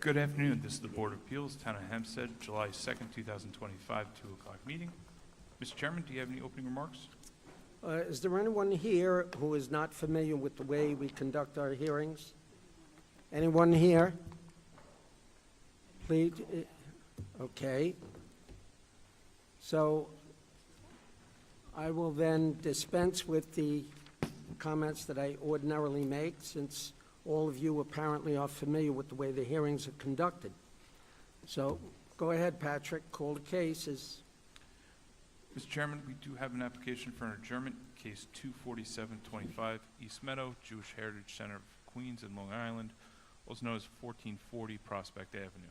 Good afternoon. This is the Board of Appeals, Town of Hempstead, July 2nd, 2025, 2 o'clock meeting. Mr. Chairman, do you have any opening remarks? Is there anyone here who is not familiar with the way we conduct our hearings? Anyone here? Please, okay. So I will then dispense with the comments that I ordinarily make, since all of you apparently are familiar with the way the hearings are conducted. So go ahead, Patrick, call the cases. Mr. Chairman, we do have an application for an adjournment, case 24725, East Meadow, Jewish Heritage Center of Queens and Long Island, also known as 1440 Prospect Avenue.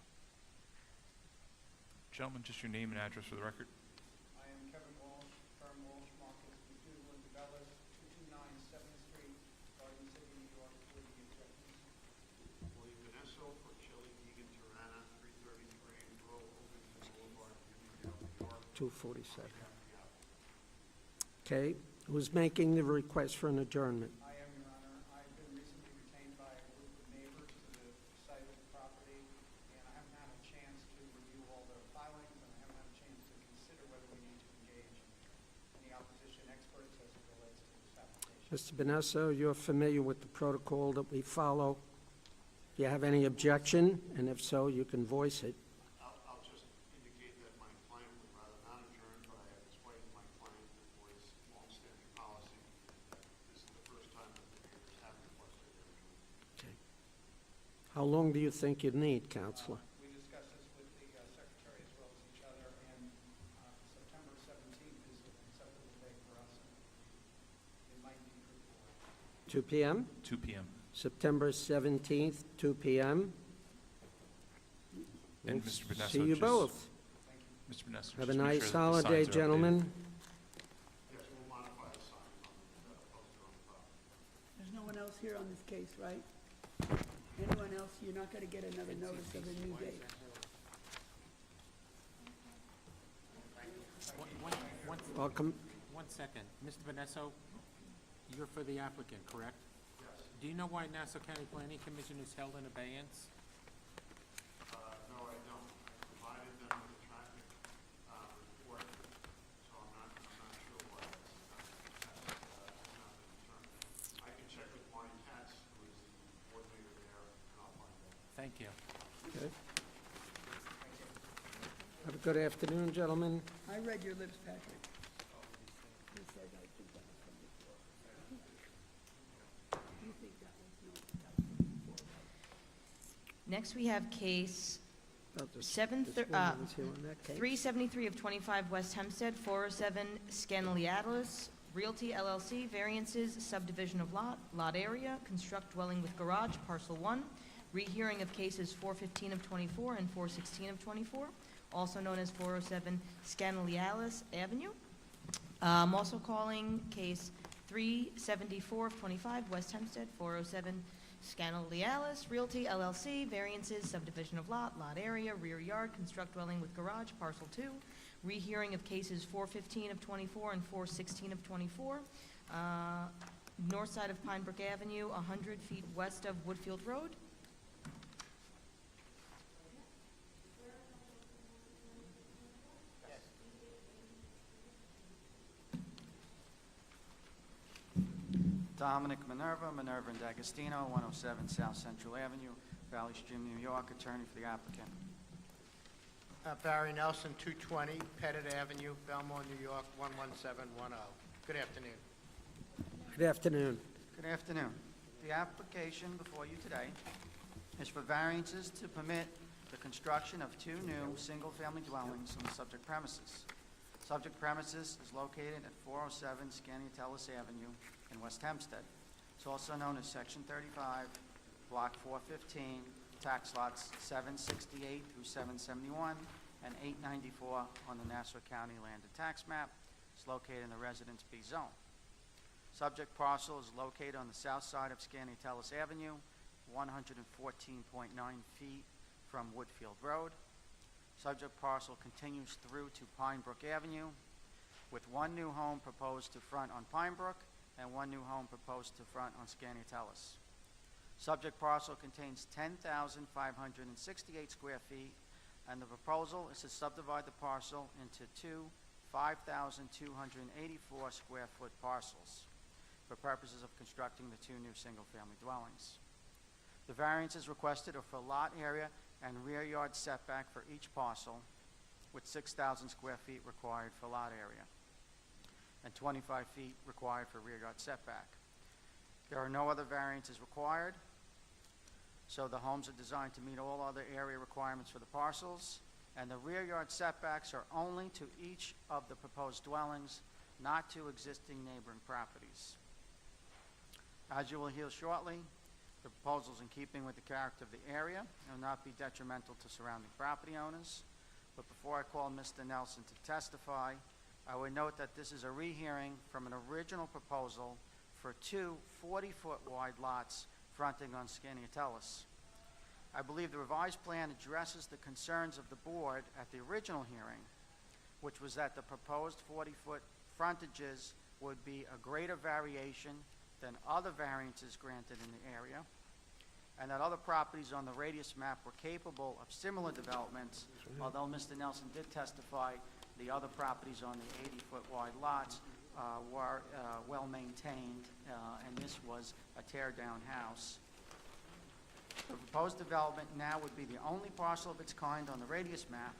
Gentlemen, just your name and address for the record. I am Kevin Walsh, firm Walsh, Marcus, McDougal, and DeBellis, 229 7th Street, Garden City, New York, with the objections. William Vanesso for Chili Vegan Tirana, 333 Grove, Oakland Boulevard, Uniondale, New York. 247. Okay, who's making the request for an adjournment? I am, Your Honor. I've been recently retained by a group of neighbors to the site of the property, and I haven't had a chance to review all the filings, and I haven't had a chance to consider whether we need to engage any opposition experts as it relates to this application. Mr. Benesso, you're familiar with the protocol that we follow. Do you have any objection? And if so, you can voice it. I'll just indicate that my client would rather not adjourn, but I have explained to my client the board's longstanding policy that this is the first time that the neighbors have requested their adjournment. Okay. How long do you think you'd need, Counselor? We discussed this with the secretary as well as each other, and September 17th is an acceptable date for us, and it might be fruitful. 2 p.m.? 2 p.m. September 17th, 2 p.m. And Mr. Benesso, See you just- both. Mr. Benesso, Have just a make nice sure that the holiday, signs are updated. gentlemen. Yes, we'll modify the sign on the poster on the property. There's no one else here on this case, right? Anyone else, you're not gonna get another notice of a new date. Welcome. One second. Mr. Vanesso, you're for the applicant, correct? Yes. Do you know why Nassau County Planning Commission is held in abeyance? No, I don't. I provided them with a traffic report, so I'm not sure why that's not been determined. I can check with Marty Katz, who is the coordinator there, and I'll find out. Thank you. Okay. Have a good afternoon, gentlemen. I read your lips, Patrick. You said, I think that was from before. You think that was before, right? Next, we have case Oh, this 373 of 25 West Hempstead, 407 Scanaliatis Realty LLC, variances, subdivision of lot area, construct dwelling with garage, parcel 1, rehearing of cases 415 of 24 and 416 of 24, also known as 407 Scanalialis Avenue. I'm also calling case 374 of 25 West Hempstead, 407 Scanalialis Realty LLC, variances, subdivision of lot area, rear yard, construct dwelling with garage, parcel 2, rehearing of cases 415 of 24 and 416 of 24, north side of Pine Brook Avenue, 100 feet west of Woodfield Road. Dominic Minerva and D'Agostino, 107 South Central Avenue, Valley Stream, New York, attorney for the applicant. Barry Nelson, 220 Pettit Avenue, Belmore, New York, 11710. Good afternoon. Good afternoon. Good afternoon. The application before you today is for variances to permit the construction of 2 new single-family dwellings on the subject premises. Subject premises is located at 407 Scanalialis Avenue in West Hempstead. It's also known as Section 35, Block 415, tax lots 768 through 771 and 894 on the Nassau County Land and Tax Map. It's located in the Residence B zone. Subject parcel is located on the south side of Scanalialis Avenue, 114.9 feet from Woodfield Road. Subject parcel continues through to Pine Brook Avenue, with 1 new home proposed to front on Pine Brook and 1 new home proposed to front on Scanalialis. Subject parcel contains 10,568 square feet, and the proposal is to subdivide the parcel into two 5,284 square foot parcels for purposes of constructing the two new single-family dwellings. The variances requested are for lot area and rear yard setback for each parcel, with 6,000 square feet required for lot area and 25 feet required for rear yard setback. There are no other variances required, so the homes are designed to meet all other area requirements for the parcels, and the rear yard setbacks are only to each of the proposed dwellings, not to existing neighboring properties. As you will hear shortly, the proposal is in keeping with the character of the area and will not be detrimental to surrounding property owners. But before I call Mr. Nelson to testify, I would note that this is a rehearing from an original proposal for two 40-foot wide lots fronting on Scaniotellis. I believe the revised plan addresses the concerns of the board at the original hearing, which was that the proposed 40-foot frontages would be a greater variation than other variances granted in the area, and that other properties on the radius map were capable of similar developments, although Mr. Nelson did testify the other properties on the 80-foot wide lots were well-maintained, and this was a tear-down house. The proposed development now would be the only parcel of its kind on the radius map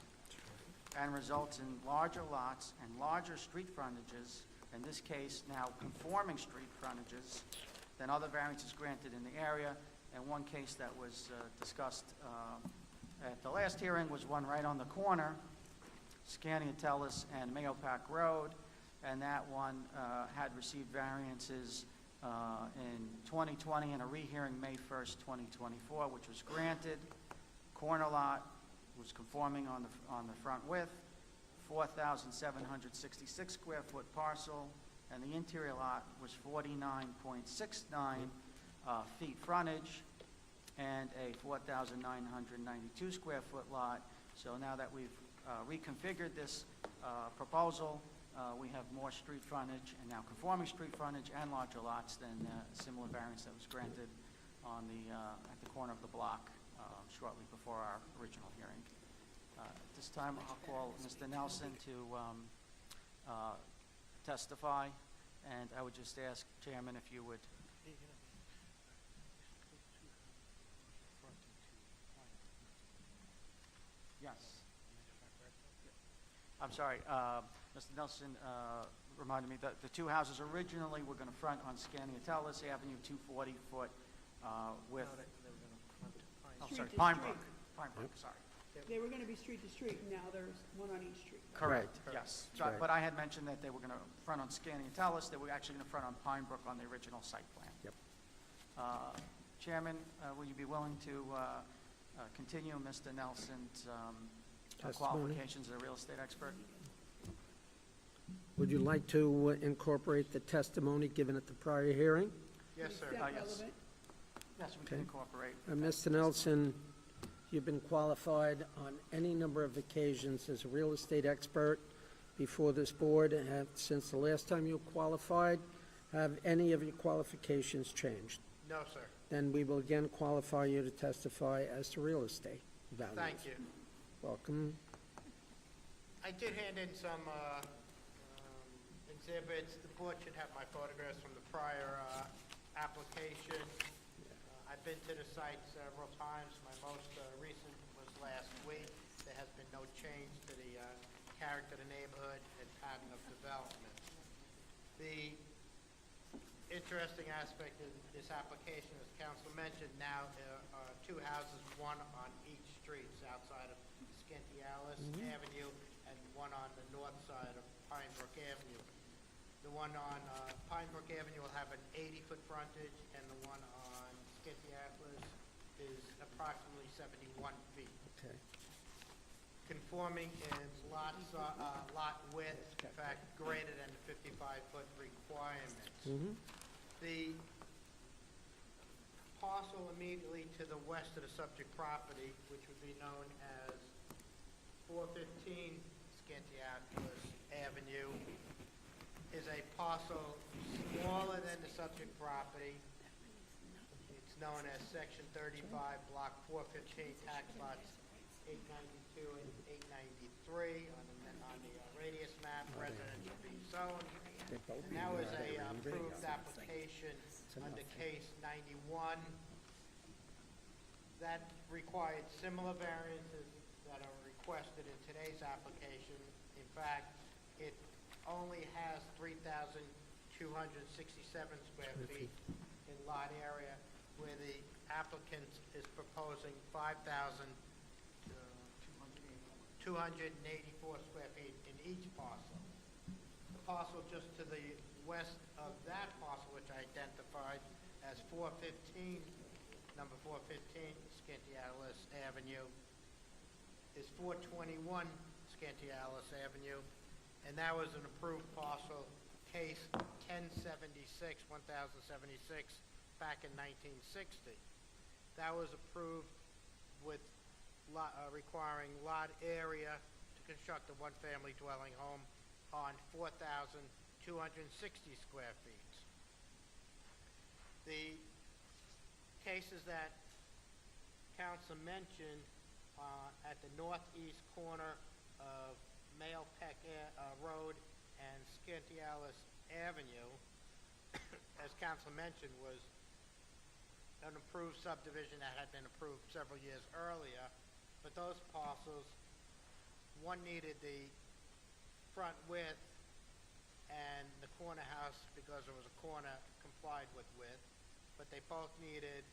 and results in larger lots and larger street frontages, in this case now conforming street frontages, than other variances granted in the area. And one case that was discussed at the last hearing was one right on the corner, Scaniotellis and Mahopac Road, and that one had received variances in 2020 and a rehearing May 1st, 2024, which was granted. Corner lot was conforming on the front width, 4,766 square foot parcel, and the interior lot was 49.69 feet frontage and a 4,992 square foot lot. So now that we've reconfigured this proposal, we have more street frontage and now conforming street frontage and larger lots than similar variance that was granted on at the corner of the block shortly before our original hearing. At this time, I'll call Mr. Nelson to testify, and I would just ask, Chairman, if you would. Yes. I'm sorry, Mr. Nelson reminded me that the two houses originally were going to front on Scaniotellis Avenue, 240-foot with, Street to Pine street. Brook. Pine Brook, sorry. They were gonna be street to street, and now there's one on each street. Correct, Right. yes. Right. But I had mentioned that they were going to front on Scaniotellis, they were actually going to front on Pine Brook on the original site plan. Yep. Chairman, will you be willing to continue Mr. Nelson's Testimony. qualifications as a real estate expert? Would you like to incorporate the testimony given at the prior hearing? Yes, Is sir. that Yes. relevant? Yes, we can Okay. incorporate. Mr. Nelson, you've been qualified on any number of occasions as a real estate expert before this board. Since the last time you qualified, have any of your qualifications changed? No, sir. Then we will again qualify you to testify as to real estate values. Thank you. Welcome. I did hand in some exhibits. The board should have my photographs from the prior application. I've been to the site several times. My most recent was last week. There has been no change to the character of the neighborhood and pattern of development. The interesting aspect of this application, as council mentioned, now there are two houses, one on each street outside of Scaniotellis Avenue and one on the north side of Pine Brook Avenue. The one on Pine Brook Avenue will have an 80-foot frontage, and the one on Scaniotellis is approximately 71 feet. Okay. Conforming is lot width, in fact, greater than the 55-foot requirement. The parcel immediately to the west of the subject property, which would be known as 415 Scaniotellis Avenue, is a parcel smaller than the subject property. It's known as Section 35, Block 415, tax lots 892 and 893 on the radius map, residential B zone. And that was a approved application under case 91. That required similar variances that are requested in today's application. In fact, it only has 3,267 square feet in lot area, where the applicant is proposing 5,284 square feet in each parcel. The parcel just to the west of that parcel, which I identified as 415, number 415, Scantialis Avenue, is 421 Scantialis Avenue, and that was an approved parcel, case 1076, back in 1960. That was approved with requiring lot area to construct a one-family dwelling home on 4,260 square feet. The cases that council mentioned at the northeast corner of Mail Peck Road and Scantialis Avenue, as council mentioned, was an approved subdivision that had been approved several years earlier, but those parcels, one needed the front width and the corner house, because it was a corner, complied with width, but they both needed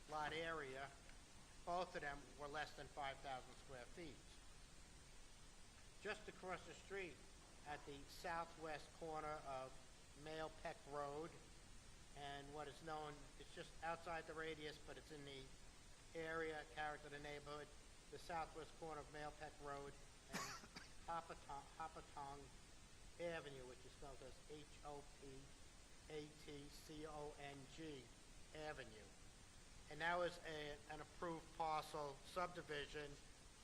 lot area. Both of them were less than 5,000 square feet. Just across the street at the southwest corner of Mail Peck Road and what is known, it's just outside the radius, but it's in the area, character of the neighborhood, the southwest corner of Mail Peck Road and Hopatong Avenue, which is spelled as Hopatcong Avenue. And that was an approved parcel subdivision,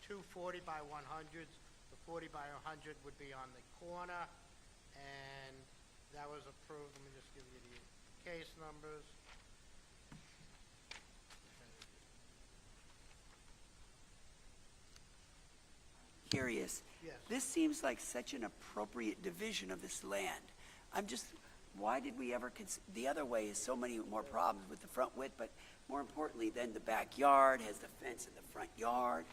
240 by 100s. The 40 by 100 would be on the corner, and that was approved. Let me just give you the case numbers. Curious. Yes. This seems like such an appropriate division of this land. Why did we ever the other way is so many more problems with the front width, but more importantly, then the backyard has the fence in the front yard.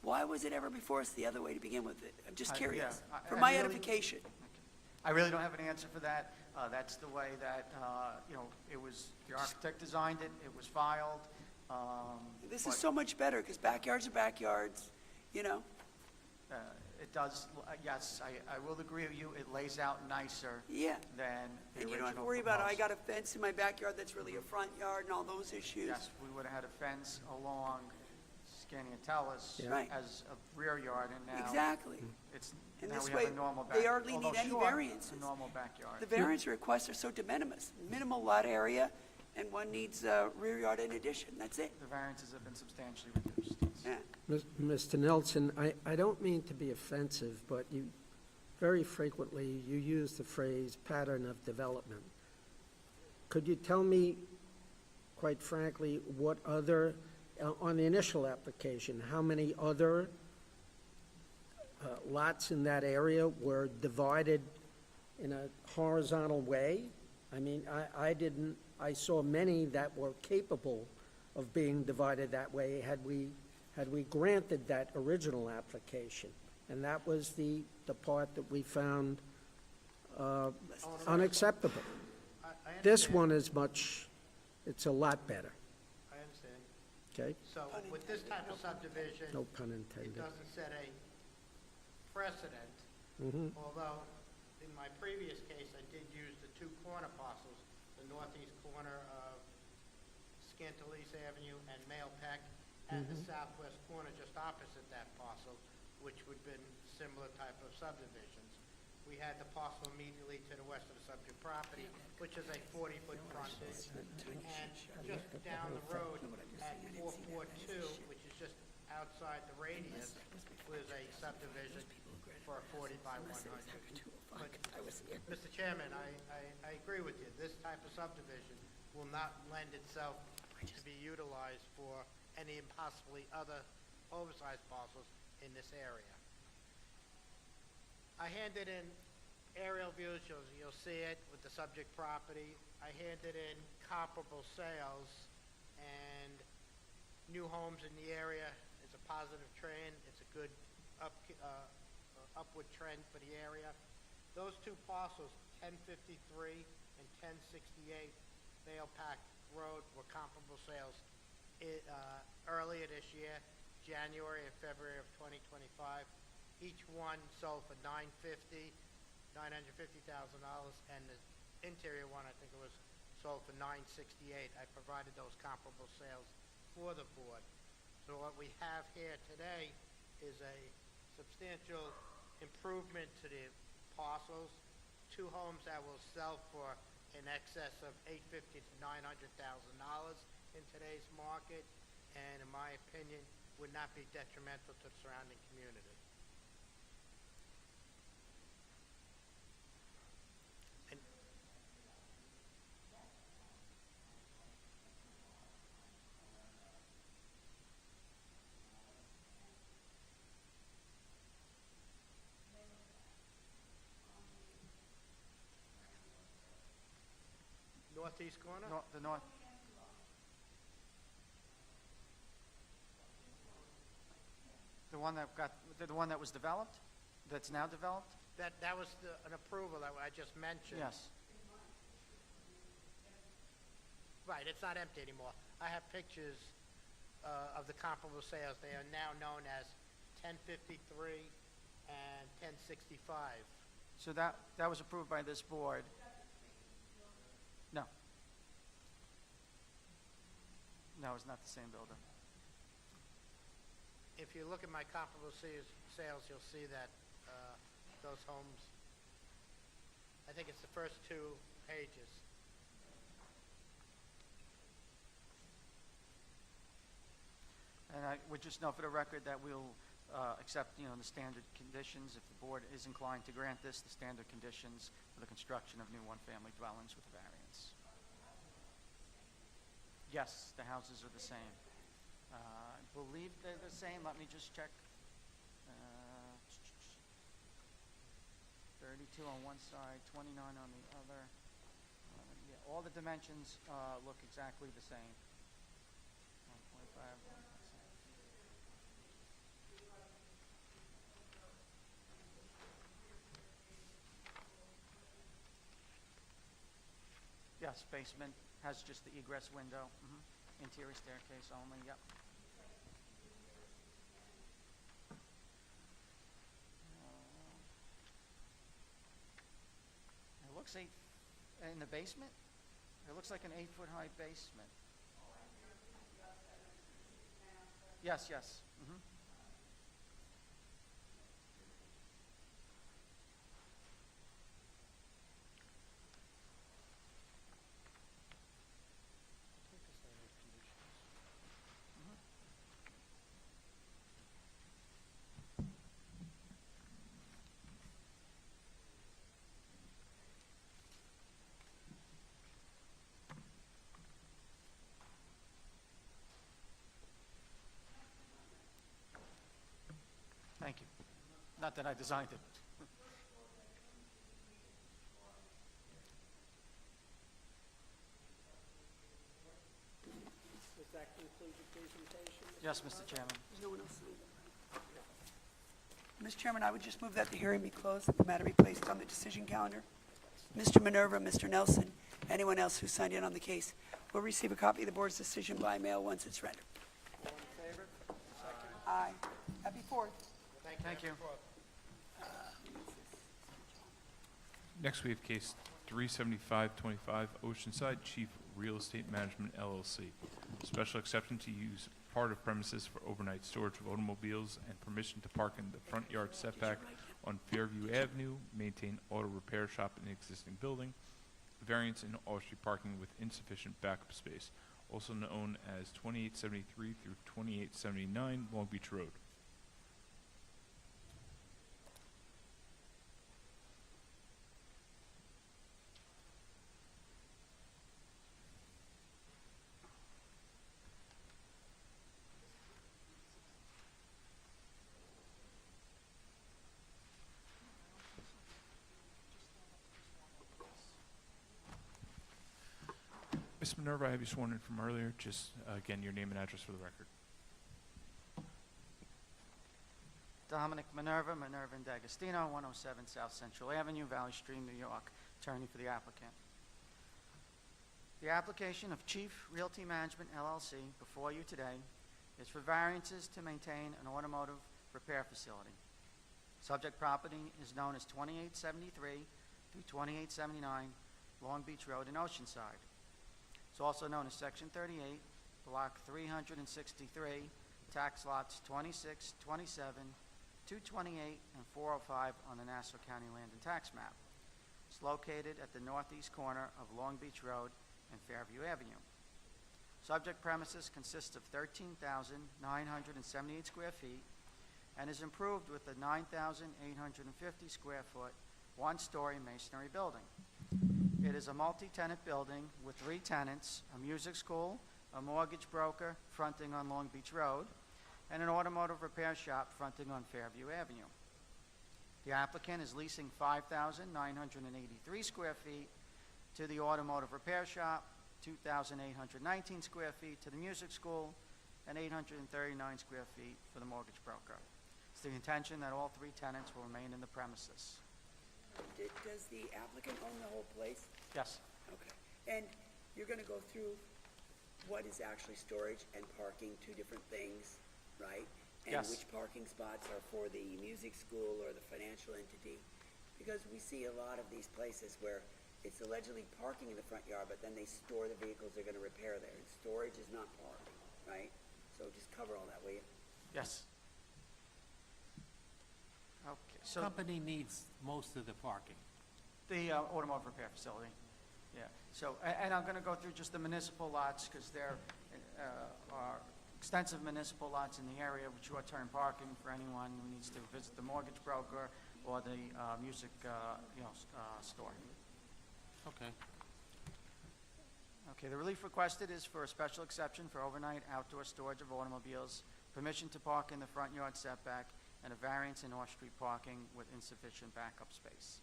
Why was it ever before us the other way to begin with? I'm just curious, for my edification. I really don't have an answer for that. That's the way that, it was, the architect designed it, it was filed. This but, is so much better, because backyards are backyards, you know? It does, yes, I will agree with you, it lays out nicer Yeah. than the And you original don't have to worry about, I proposal. got a fence in my backyard that's really a front yard and all those issues. Yes, we would have had a fence along Scantiatellis Yeah. Right. as a rear yard, and now Exactly. it's, And now this we way, have a normal they hardly although need any short, variances. a normal backyard. The variance requests are so de minimis, minimal lot area, and one needs a rear yard in addition, that's it. The variances have been substantially reduced. Yeah. Mr. Nelson, I don't mean to be offensive, but you, very frequently, you use the phrase pattern of development. Could you tell me, quite frankly, what other, on the initial application, how many other lots in that area were divided in a horizontal way? I mean, I saw many that were capable of being divided that way had we granted that original application. And that was the part that we found unacceptable. I This understand. one is it's a lot better, I understand. okay? So with this type of subdivision, No pun it intended. doesn't set a precedent, Mhm. although in my previous case, I did use the two corner parcels, the northeast corner of Scantilis Avenue and Mail Peck, and the southwest corner just opposite that parcel, which would have been similar type of subdivisions. We had the parcel immediately to the west of the subject property, which is a 40-foot frontage, and just down the road at 442, which is just outside the radius, was a subdivision for a 40 by 100. But, Mr. Chairman, I agree with you. This type of subdivision will not lend itself to be utilized for any possibly other oversized parcels in this area. I handed in aerial views, you'll see it with the subject property. I handed in comparable sales, and new homes in the area is a positive trend. It's a good upward trend for the area. Those two parcels, 1053 and 1068 Vale Pack Road, were comparable sales earlier this year, January and February of 2025. Each one sold for $950,000, and the interior one, I think it was sold for $968,000. I provided those comparable sales for the board. So what we have here today is a substantial improvement to the parcels, two homes that will sell for in excess of $850,000 to $900,000 in today's market, and in my opinion, would not be detrimental to the surrounding community. And northeast corner? The north. The one that was developed, that's now developed? That was an approval that I just mentioned. Yes. Right, it's not empty anymore. I have pictures of the comparable sales. They are now known as 1053 and 1065. So that was approved by this board? No. No, it's not the same builder. If you look at my comparable sales, you'll see that those homes, I think it's the first two pages. And I would just note for the record that we'll accept, the standard conditions. If the board is inclined to grant this, the standard conditions for the construction of new one-family dwellings with a variance. Yes, the houses are the same. I believe they're the same. Let me just check. 32 on one side, 29 on the other. Yeah, all the dimensions look exactly the same. 1.5. Yes, basement has just the egress window. Interior staircase only, yep. It looks in the basement, it looks like an 8-foot-high basement. Yes, yes. Thank you. Not that I designed it. Does that conclude your presentation? Yes, Mr. Chairman. No one else signed it. Mr. Chairman, I would just move that the hearing be closed, that the matter be placed on the decision calendar. Mr. Minerva, Mr. Nelson, anyone else who signed in on the case will receive a copy of the board's decision by mail once it's rendered. All in favor? Aye. Happy Fourth. Thank you. Next, we have case 37525 Oceanside Chief Real Estate Management LLC. Special exception to use part of premises for overnight storage of automobiles and permission to park in the front yard setback on Fairview Avenue, maintain auto repair shop in the existing building, variance in off-street parking with insufficient backup space, also known as 2873 through 2879 Long Beach Road. Ms. Minerva, I have you sworn in from earlier. Just, again, your name and address for the record. Dominic Minerva, Minerva and D'Agostino, 107 South Central Avenue, Valley Stream, New York, attorney for the applicant. The application of Chief Realty Management LLC before you today is for variances to maintain an automotive repair facility. Subject property is known as 2873 through 2879 Long Beach Road in Oceanside. It's also known as Section 38, Block 363, tax lots 26, 27, 228, and 405 on the Nassau County Land and Tax Map. It's located at the northeast corner of Long Beach Road and Fairview Avenue. Subject premises consists of 13,978 square feet and is improved with a 9,850 square foot, one-story masonry building. It is a multi-tenant building with 3 tenants, a music school, a mortgage broker fronting on Long Beach Road, and an automotive repair shop fronting on Fairview Avenue. The applicant is leasing 5,983 square feet to the automotive repair shop, 2,819 square feet to the music school, and 839 square feet for the mortgage broker. It's the intention that all 3 tenants will remain in the premises. Does the applicant own the whole place? Yes. Okay. And you're going to go through what is actually storage and parking, 2 different things, right? And Yes. which parking spots are for the music school or the financial entity? Because we see a lot of these places where it's allegedly parking in the front yard, but then they store the vehicles they're going to repair there. And storage is not parking, right? So just cover all that, will you? Yes. Okay, so Company needs most of the parking. the automotive repair facility, yeah. So, and I'm going to go through just the municipal lots because there are extensive municipal lots in the area with short-term parking for anyone who needs to visit the mortgage broker or the music, store. Okay. Okay, the relief requested is for a special exception for overnight outdoor storage of automobiles, permission to park in the front yard setback, and a variance in off-street parking with insufficient backup space.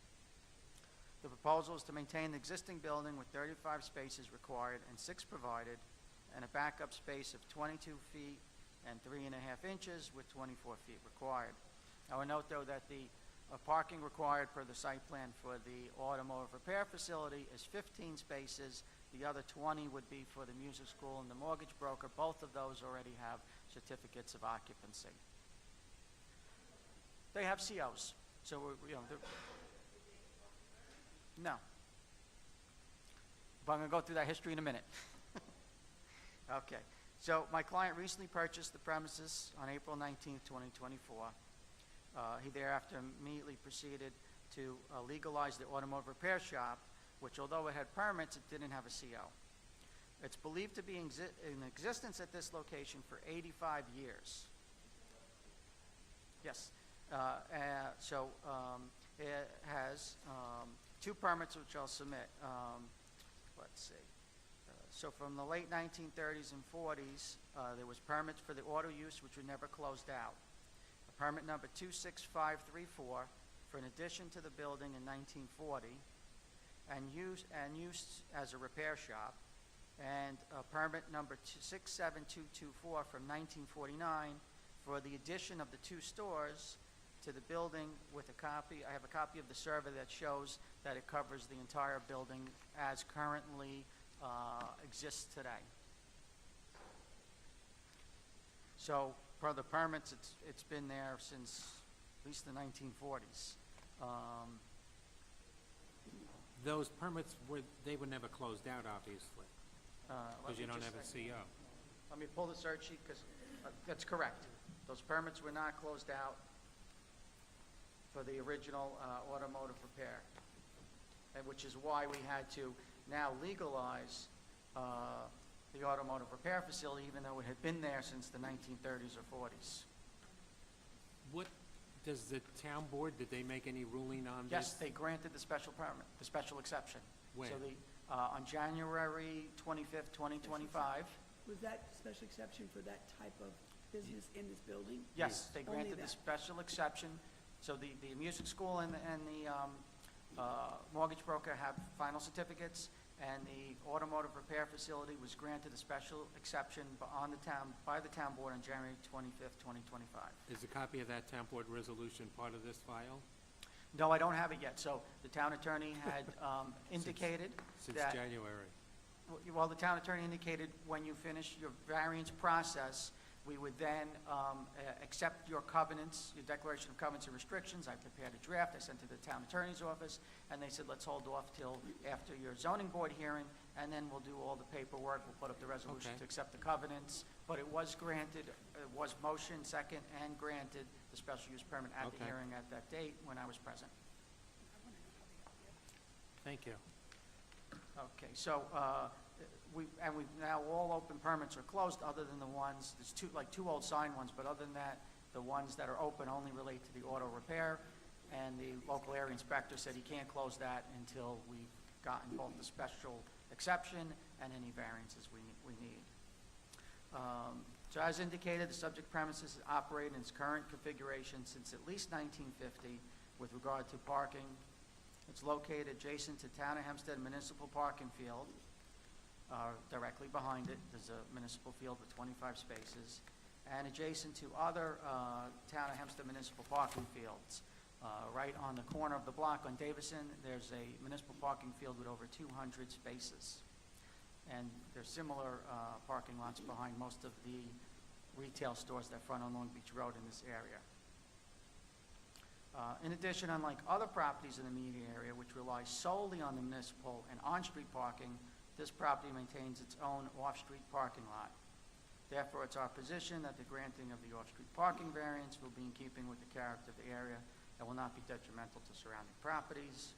The proposal is to maintain the existing building with 35 spaces required and 6 provided, and a backup space of 22 feet and 3.5 inches with 24 feet required. I would note, though, that the parking required per the site plan for the automotive repair facility is 15 spaces. The other 20 would be for the music school and the mortgage broker. Both of those already have certificates of occupancy. They have COs, so no. But I'm going to go through that history in a minute. Okay, so my client recently purchased the premises on April 19th, 2024. He thereafter immediately proceeded to legalize the automotive repair shop, which although it had permits, it didn't have a CO. It's believed to be in existence at this location for 85 years. Yes. It has 2 permits which I'll submit. Let's see. So from the late 1930s and 40s, there was permits for the auto use which were never closed out. Permit number 26534 for an addition to the building in 1940 and used as a repair shop, and permit number 67224 from 1949 for the addition of the 2 stores to the building with a copy. I have a copy of the survey that shows that it covers the entire building as currently exists today. So, per the permits, it's been there since at least the 1940s. Those permits were never closed out, obviously, Let because you me don't just- have a CO. Let me pull the search sheet, because that's correct. Those permits were not closed out for the original automotive repair, and which is why we had to now legalize the automotive repair facility, even though it had been there since the 1930s or 40s. What, does the town board, did they make any ruling on this? Yes, they granted the special permit, the special exception. When? So on January 25th, 2025, Was that special exception for that type of business in this building? yes, they Only granted the that. special exception. So the music school and the mortgage broker have final certificates, and the automotive repair facility was granted a special exception by the town board on January 25th, 2025. Is a copy of that town board resolution part of this file No, I don't have it yet, so the town attorney had indicated since that... January? Well, the town attorney indicated when you finish your variance process, we would then accept your covenants, your declaration of covenants and restrictions. I prepared a draft, I sent it to the town attorney's office, and they said, let's hold off till after your zoning board hearing, and then we'll do all the paperwork, we'll put up the resolution Okay. to accept the covenants. But it was granted, it was motion, second, and granted the special use permit at the Okay. hearing at that date when I was present. Thank you. Okay, so, we've now, all open permits are closed, other than the ones, there's two old sign ones, but other than that, the ones that are open only relate to the auto repair, and the local area inspector said he can't close that until we've gotten both the special exception and any variances we need. So as indicated, the subject premises operate in its current configuration since at least 1950 with regard to parking. It's located adjacent to Town of Hempstead Municipal Parking Field. Directly behind it, there's a municipal field with 25 spaces, and adjacent to other Town of Hempstead municipal parking fields. Right on the corner of the block on Davison, there's a municipal parking field with over 200 spaces. And there's similar parking lots behind most of the retail stores that front on Long Beach Road in this area. In addition, unlike other properties in the immediate area, which rely solely on the municipal and on-street parking, this property maintains its own off-street parking lot. Therefore, it's our position that the granting of the off-street parking variance will be in keeping with the character of the area and will not be detrimental to surrounding properties.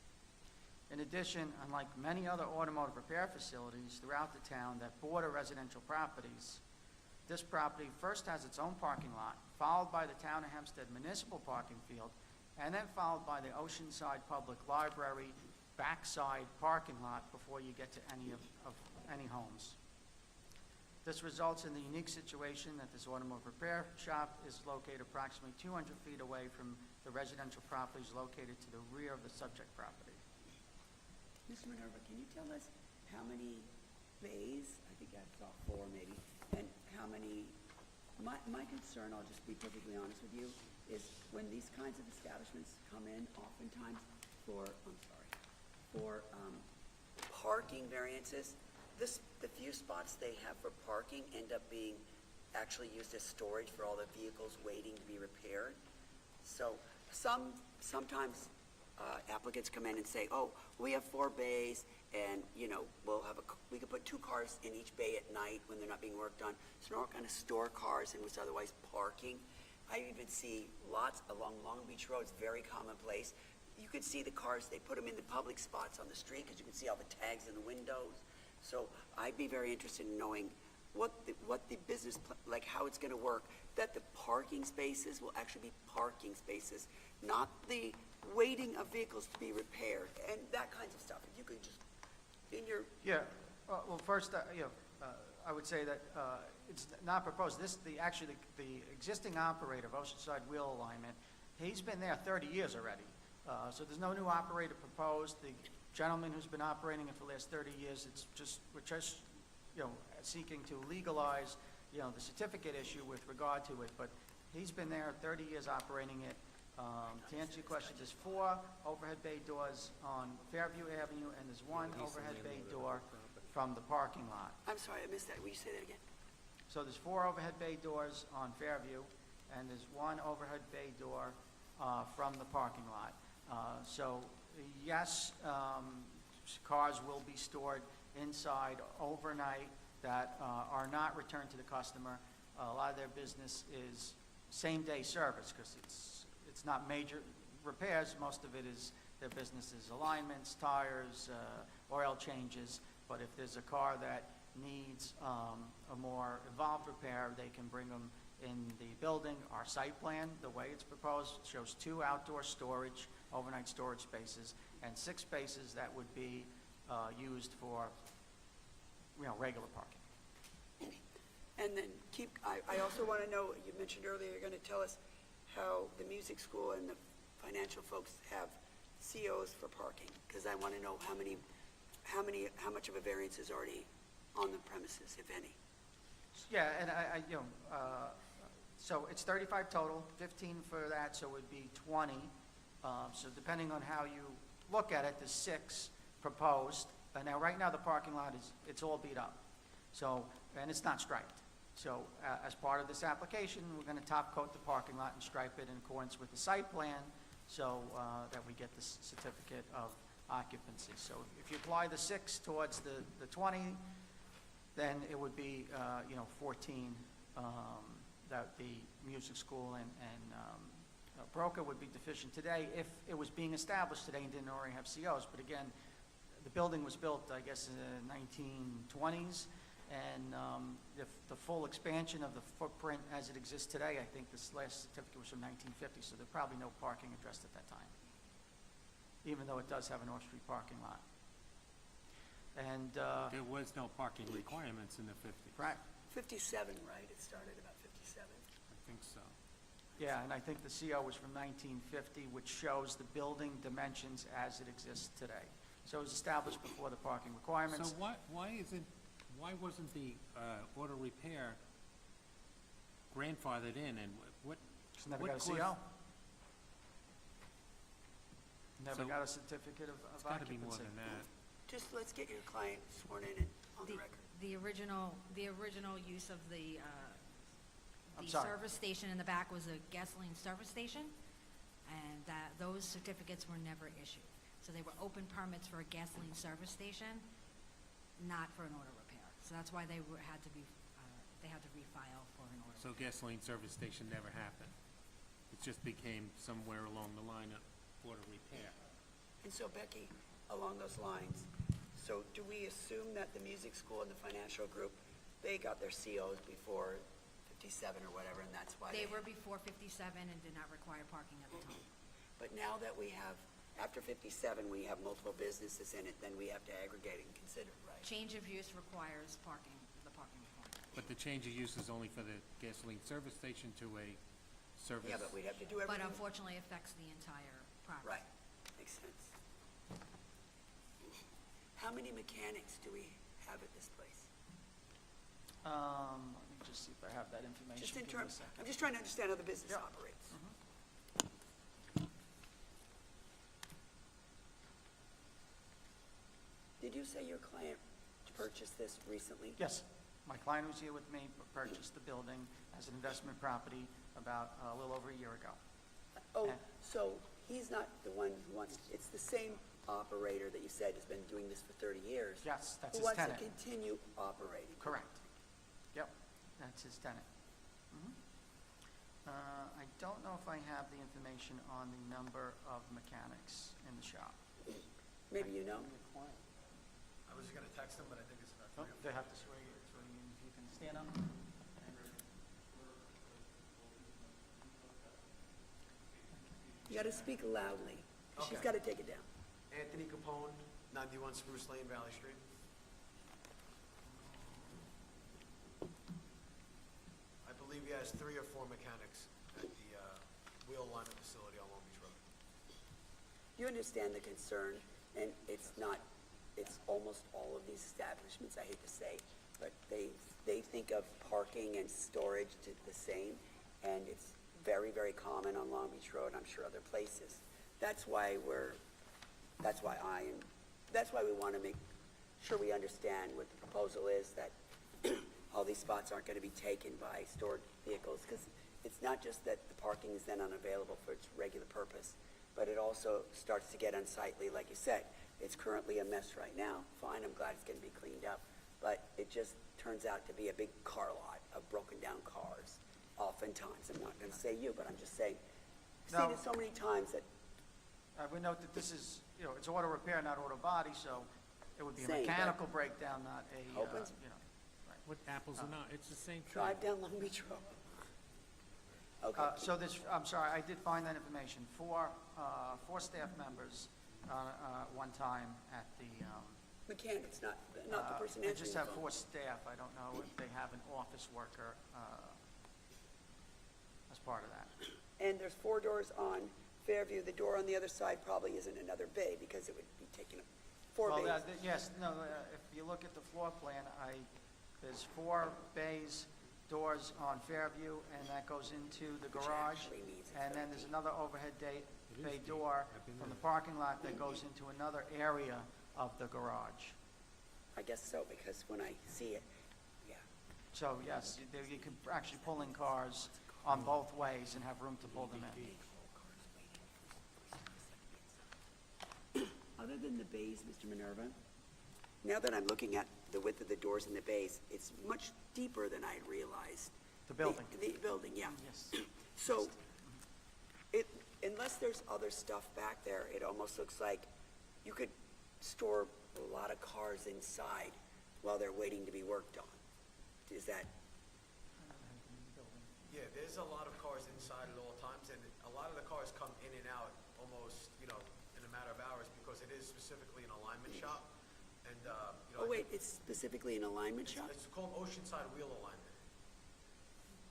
In addition, unlike many other automotive repair facilities throughout the town that border residential properties, this property first has its own parking lot, followed by the Town of Hempstead municipal parking field, and then followed by the Oceanside Public Library backside parking lot before you get to any homes. This results in the unique situation that this automotive repair shop is located approximately 200 feet away from the residential properties located to the rear of the subject property. Mr. Minerva, can you tell us how many bays, I think I saw 4 maybe, and how many, my concern, I'll just be perfectly honest with you, is when these kinds of establishments come in, oftentimes for parking variances, the few spots they have for parking end up being actually used as storage for all the vehicles waiting to be repaired. So sometimes applicants come in and say, oh, we have 4 bays, and, we could put 2 cars in each bay at night when they're not being worked on, so we're not going to store cars in what's otherwise parking. I even see lots along Long Beach Road, it's very commonplace. You could see the cars, they put them in the public spots on the street, because you can see all the tags in the windows. So I'd be very interested in knowing what the business, like how it's going to work, that the parking spaces will actually be parking spaces, not the waiting of vehicles to be repaired, and that kinds of stuff. If you could just, in your... Yeah, well, first, I would say that it's not proposed. The existing operator of Oceanside Wheel Alignment, he's been there 30 years already. So there's no new operator proposed. The gentleman who's been operating it for the last 30 years, we're just seeking to legalize, the certificate issue with regard to it. But he's been there 30 years operating it. To answer your question, there's 4 overhead bay doors on Fairview Avenue, and there's 1 overhead bay door from the parking lot. I'm sorry, I missed that. Will you say that again? So there's 4 overhead bay doors on Fairview, and there's 1 overhead bay door from the parking lot. So yes, cars will be stored inside overnight that are not returned to the customer. A lot of their business is same-day service, because it's not major repairs. Most of it is their business is alignments, tires, oil changes. But if there's a car that needs a more involved repair, they can bring them in the building. Our site plan, the way it's proposed, shows 2 outdoor storage, overnight storage spaces, and 6 spaces that would be used for, regular parking. And then I also want to know, you mentioned earlier, you're going to tell us how the music school and the financial folks have COs for parking, because I want to know how how much of a variance is already on the premises, if any? Yeah, and so it's 35 total, 15 for that, so it would be 20. So depending on how you look at it, there's 6 proposed. Now, right now, the parking lot it's all beat up. So, and it's not striped. So, as part of this application, we're gonna top coat the parking lot and stripe it in accordance with the site plan, so, that we get the certificate of occupancy. So if you apply the 6 towards the 20, then it would be, 14, that the music school and broker would be deficient today if it was being established today and didn't already have COs. But again, the building was built, I guess, in the 1920s, and the full expansion of the footprint as it exists today, I think this last certificate was from 1950, so there's probably no parking addressed at that time, even though it does have an off-street parking lot. And, There was no parking requirements in the 50s. right, 57, right? It started about 57. I think so. yeah, and I think the CO was from 1950, which shows the building dimensions as it exists today. So it was established before the parking requirements. So why wasn't the auto repair grandfathered in, and what? It's never what got a caused- CO. Never So- got a certificate of It's gotta be more occupancy. than that. Just let's get your client sworn in and on the record. The original use of the I'm sorry. service station in the back was a gasoline service station, and those certificates were never issued. So they were open permits for a gasoline service station, not for an auto repair. So that's why they had to refile for an auto. So gasoline service station never happened. It just became somewhere along the line of auto repair. And so Becky, along those lines, so do we assume that the music school and the financial group, they got their COs before 57 or whatever, and that's why They were before 57 and did not require parking at the time. But now that we have, after 57, we have multiple businesses in it, then we have to aggregate and consider, right? Change of use requires parking, the parking requirement. But the change of use is only for the gasoline service station to a service. Yeah, but we'd have to do But everything. unfortunately, it affects the entire property. Right, makes sense. How many mechanics do we have at this place? Let me just see if I have that information. Just in Give me a terms, second. I'm just trying to understand how the business Yeah. operates. Did you say your client purchased this recently? Yes, my client who's here with me purchased the building as an investment property about a little over a year ago. Oh, Yeah. so he's not the one who wants, it's the same operator that you said has been doing this for 30 years? Yes, that's Who his wants tenant. to continue operating? Correct. Yep, that's his tenant. Mhm. I don't know if I have the information on the number of mechanics in the shop. Maybe you know? I was just gonna text them, but I think it's about Oh, 3 or they have to swear you, if you can stand up. You got to speak loudly. She's Okay. got to take it down. Anthony Capone, 91 Spruce Lane, Valley Street. I believe he has 3 or 4 mechanics at the wheel alignment facility on Long Beach Road. You understand the concern, and it's not, it's almost all of these establishments, I hate to say, but they think of parking and storage to the same, and it's very, very common on Long Beach Road, I'm sure other places. That's why we want to make sure we understand what the proposal is, that all these spots aren't going to be taken by stored vehicles, because it's not just that the parking is then unavailable for its regular purpose, but it also starts to get unsightly, like you said. It's currently a mess right now. Fine, I'm glad it's going to be cleaned up, but it just turns out to be a big car lot of broken down cars. Oftentimes, I'm not going to say you, but I'm just saying, I've seen No. it so many times that I would note that this is, it's auto repair, not auto body, so it would be a Same, but- mechanical breakdown, not a, Opens- right. What apples and not, it's the same thing. drive down Long Beach Road. Okay, So this, I'm sorry, I did find that information. Four staff members, one time at the, mechanics, not the person I answering just the have phone. 4 staff. I don't know if they have an office worker as part of that. And there's 4 doors on Fairview. The door on the other side probably isn't another bay because it would be taking up 4 Well, bays. yes, no, if you look at the floor plan, there's 4 bays, doors on Fairview, and that goes into the garage. actually means it's And then there's 13. another overhead bay deep. door I've been from the there. parking lot that goes into another area of the garage. I guess so, because when I see it, yeah. So, yes, you can actually pull in cars on both ways and have room to pull them in. Other than the bays, Mr. Minerva, now that I'm looking at the width of the doors and the bays, it's much deeper than I had realized. The building. The building, yeah. Yes. So, unless there's other stuff back there, it almost looks like you could store a lot of cars inside while they're waiting to be worked on. Is that, Yeah, there's a lot of cars inside at all times, and a lot of the cars come in and out almost, in a matter of hours, because it is specifically an alignment shop, and, oh wait, it's specifically an alignment shop? It's called Oceanside Wheel Alignment.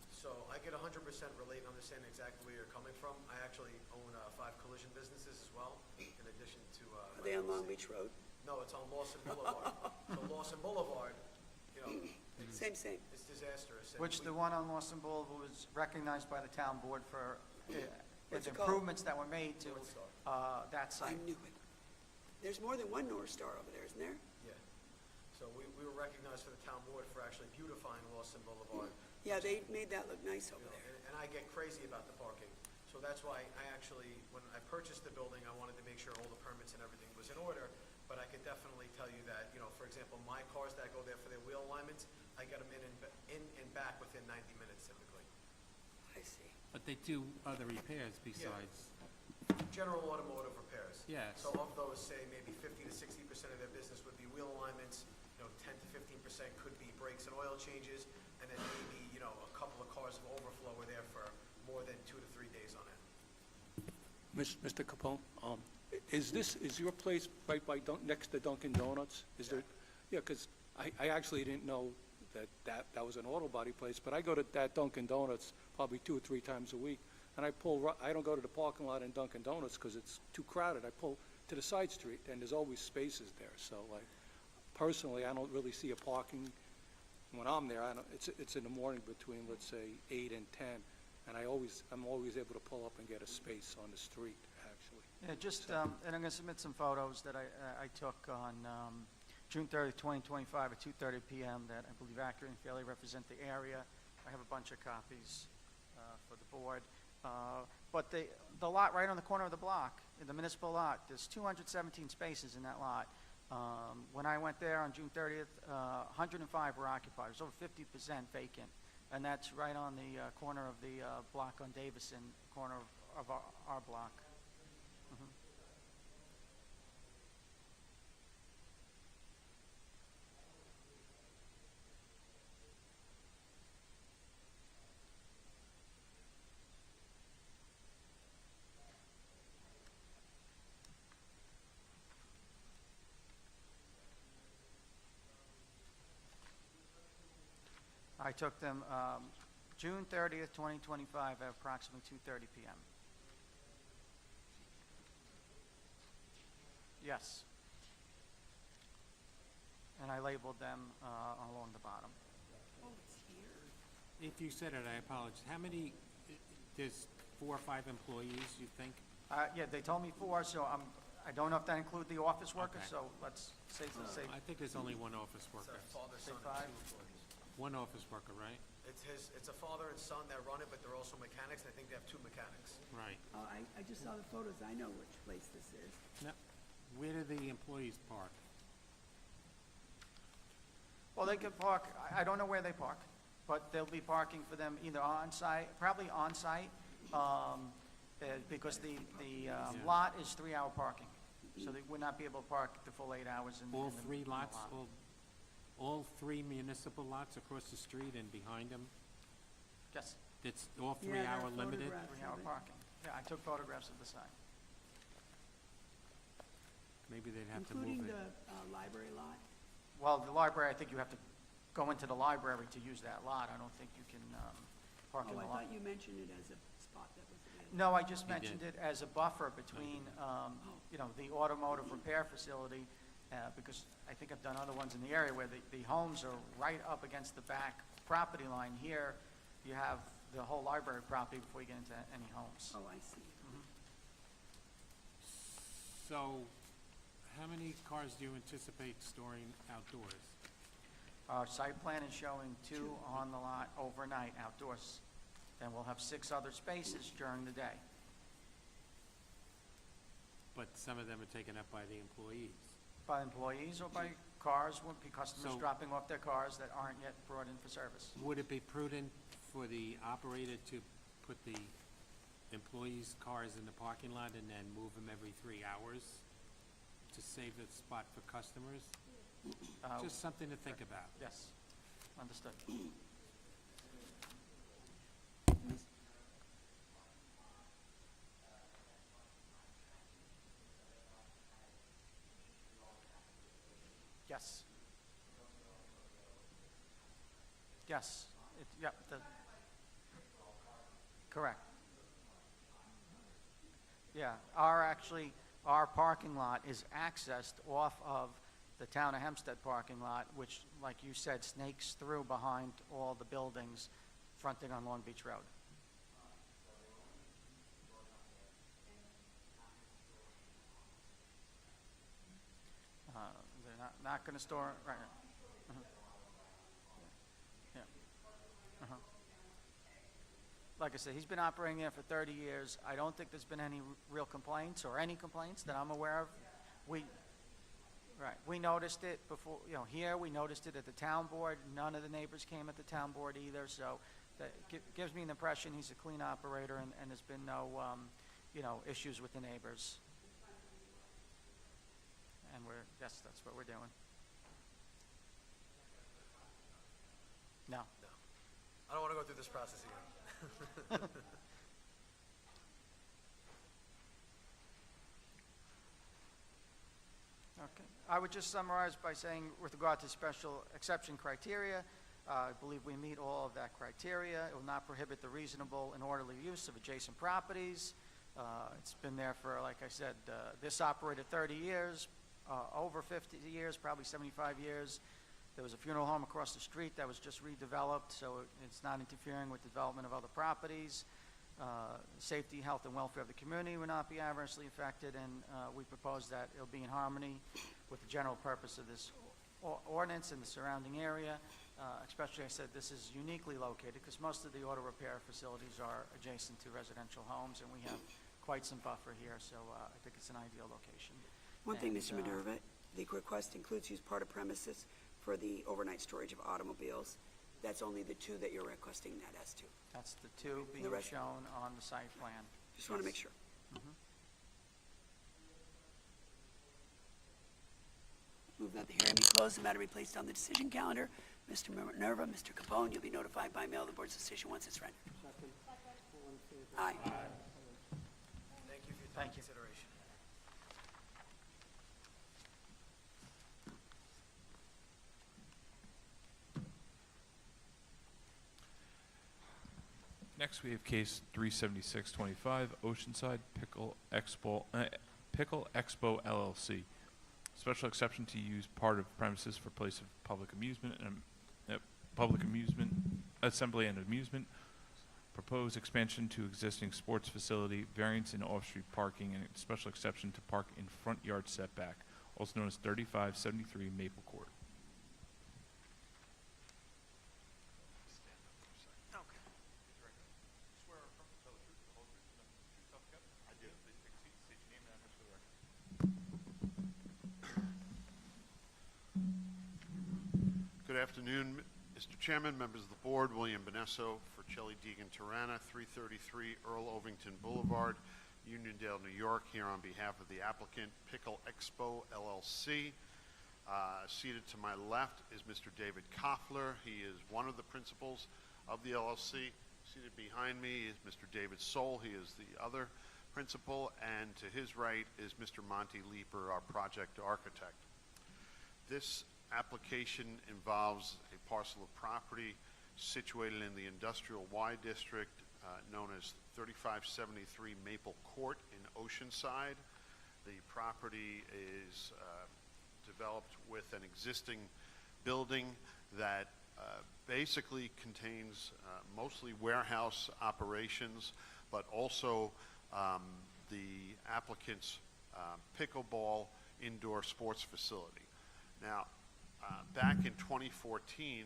So I get 100% relate and understand exactly where you're coming from. I actually own 5 collision businesses as well, in addition to. Are they on Long Beach Road? No, it's on Lawson Boulevard. So Lawson Boulevard, Same. it's disastrous. And Which we- the one on Lawson Boulevard was recognized by the town board for What's the it called? improvements that were made to North Star. that I site. knew it. There's more than one North Star over there, isn't there? Yeah. So we were recognized for the town board for actually beautifying Lawson Boulevard. Yeah, they made that look nice You over know, there. and I get crazy about the parking. So that's why I actually, when I purchased the building, I wanted to make sure all the permits and everything was in order. But I could definitely tell you that, for example, my cars that go there for their wheel alignments, I get them in and back within 90 minutes typically. I see. But they do other repairs besides, General automotive repairs. Yes. So of those, say, maybe 50 to 60% of their business would be wheel alignments, 10 to 15% could be brakes and oil changes, and then maybe, a couple of cars of overflow are there for more than 2 to 3 days on end. Mr. Capone, is your place right by, next to Dunkin' Donuts? Is there, yeah, because I actually didn't know that was an auto body place, but I go to that Dunkin' Donuts probably 2 or 3 times a week, and I don't go to the parking lot in Dunkin' Donuts because it's too crowded. I pull to the side street, and there's always spaces there, so personally, I don't really see a parking, when I'm there, it's in the morning between, let's say, 8 and 10, and I'm always able to pull up and get a space on the street, actually. Yeah, and I'm going to submit some photos that I took on June 30th, 2025 at 2:30 PM that I believe accurately and fairly represent the area. I have a bunch of copies for the board. But the lot right on the corner of the block, the municipal lot, there's 217 spaces in that lot. When I went there on June 30th, 105 were occupied. It was over 50% vacant. And that's right on the corner of the block on Davison, corner of our block. Mhm. I took them June 30th, 2025 at approximately 2:30 PM. Yes. And I labeled them along the bottom. Oh, it's here. if you said it, I apologize. How many, there's 4 or 5 employees, you think? Yeah, they told me 4, so I don't know if that include the office workers, Okay. so let's say, I think there's only 1 office It's worker. a father, Say son, and 5. 2 employees. 1 office worker, right? It's a father and son that run it, but they're also mechanics, and I think they have 2 mechanics. Right. Oh, I just saw the photos. I know which place this is. Now, where do the employees park? Well, they could park, I don't know where they park, but they'll be parking for them either on-site, probably on-site, because the lot is 3-hour parking. So they would not be able to park the full 8 hours in All in the 3 lots, lot. all 3 municipal lots across the street and behind them? Yes, It's all Yeah, there are 3-hour limited? photographs. 3-hour parking. Yeah, I took photographs of the site. Maybe they'd have to move Including it. the library lot? Well, the library, I think you have to go into the library to use that lot. I don't think you can park in Oh, the I lot. thought you mentioned it as a spot that was available. No, I just He did. mentioned it as a buffer between, the automotive repair facility because I think I've done other ones in the area where the homes are right up against the back property line. Here, you have the whole library property before you get into any homes. Oh, I see. So, how many cars do you anticipate storing outdoors? Our site plan is showing 2 on the lot overnight outdoors. Then we'll have 6 other spaces during the day. But some of them are taken up by the employees. By employees or by cars, would be customers So- dropping off their cars that aren't yet brought in for service. Would it be prudent for the operator to put the employees' cars in the parking lot and then move them every 3 hours to save the spot for customers? Just something to think about. Yes, understood. Yes. Yes, yep, correct. Yeah, our parking lot is accessed off of the town of Hempstead parking lot, which, like you said, snakes through behind all the buildings fronting on Long Beach Road. They're not gonna store, right. Mhm. Yeah. Uh-huh. Like I said, he's been operating there for 30 years. I don't think there's been any real complaints or any complaints that I'm aware of. We noticed it before, here, we noticed it at the town board. None of the neighbors came at the town board either, so that gives me an impression he's a clean operator and there's been no, issues with the neighbors. And yes, that's what we're doing. No. No. I don't want to go through this process again. Okay. I would just summarize by saying, with regard to special exception criteria, I believe we meet all of that criteria. It will not prohibit the reasonable and orderly use of adjacent properties. It's been there for, like I said, this operated 30 years, over 50 years, probably 75 years. There was a funeral home across the street that was just redeveloped, so it's not interfering with the development of other properties. Safety, health, and welfare of the community will not be adversely affected, and we propose that it'll be in harmony with the general purpose of this ordinance and the surrounding area. Especially, I said, this is uniquely located because most of the auto repair facilities are adjacent to residential homes, and we have quite some buffer here, so I think it's an ideal location. One thing, And, Mr. Minerva, the request includes use part of premises for the overnight storage of automobiles. That's only the 2 that you're requesting that as to. That's the 2 being The rest- shown on the site plan. Just want to Yes. make sure. Move that the hearing be closed, the matter be placed on the decision calendar. Mr. Minerva, Mr. Capone, you'll be notified by mail of the board's decision once it's rendered. Aye. Thank you for your time Thank and you. consideration. Next, we have case 37625, Oceanside Pickle Expo LLC. Special exception to use part of premises for place of public amusement and assembly and amusement. Proposed expansion to existing sports facility, variance in off-street parking, and special exception to park in front yard setback, also known as 3573 Maple Court. Good afternoon, Mr. Chairman, members of the board. William Benesso for Chelly Deegan Tirana, 333 Earl Ovington Boulevard, Uniondale, New York, here on behalf of the applicant, Pickle Expo LLC. Seated to my left is Mr. David Koffler. He is one of the principals of the LLC. Seated behind me is Mr. David Soul. He is the other principal. And to his right is Mr. Monty Leeper, our project architect. This application involves a parcel of property situated in the Industrial Y District known as 3573 Maple Court in Oceanside. The property is developed with an existing building that basically contains mostly warehouse operations, but also the applicant's pickleball indoor sports facility. Now, back in 2014,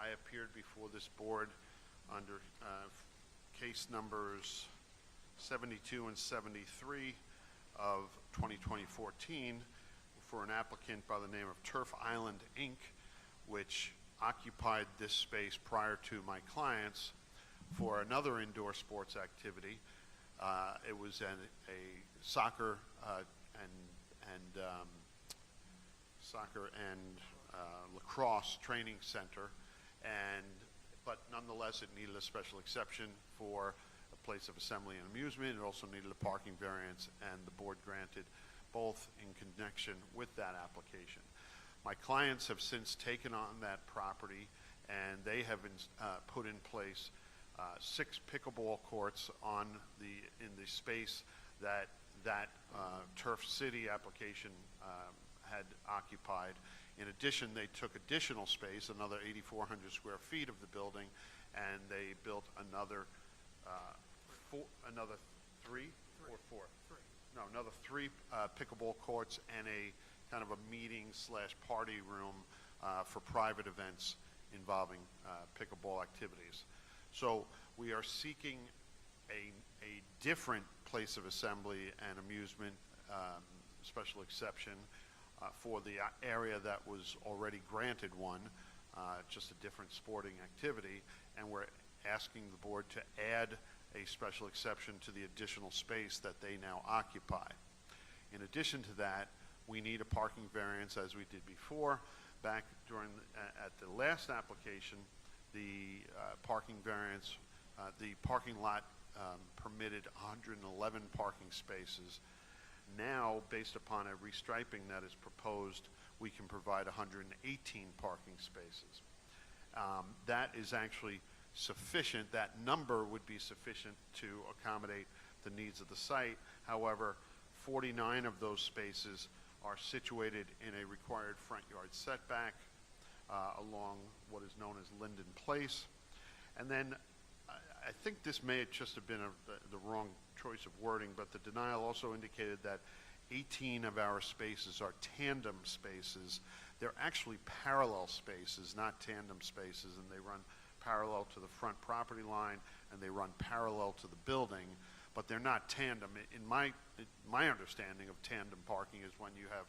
I appeared before this board under case numbers 72 and 73 of 2014 for an applicant by the name of Turf Island, Inc., which occupied this space prior to my clients for another indoor sports activity. It was a soccer and lacrosse training center, but nonetheless it needed a special exception for a place of assembly and amusement. It also needed a parking variance, and the board granted both in connection with that application. My clients have since taken on that property, and they have put in place 6 pickleball courts in the space that Turf City application had occupied. In addition, they took additional space, another 8,400 square feet of the building, and they built another three pickleball courts and a kind of a meeting/party room for private events involving pickleball activities. So we are seeking a different place of assembly and amusement special exception for the area that was already granted one, just a different sporting activity, and we're asking the board to add a special exception to the additional space that they now occupy. In addition to that, we need a parking variance, as we did before. Back at the last application, the parking variance, the parking lot permitted 111 parking spaces. Now, based upon a restriping that is proposed, we can provide 118 parking spaces. That is actually sufficient. That number would be sufficient to accommodate the needs of the site. However, 49 of those spaces are situated in a required front yard setback along what is known as Linden Place. And then I think this may just have been the wrong choice of wording, but the denial also indicated that 18 of our spaces are tandem spaces. They're actually parallel spaces, not tandem spaces, and they run parallel to the front property line, and they run parallel to the building, but they're not tandem. In my understanding of tandem parking is when you have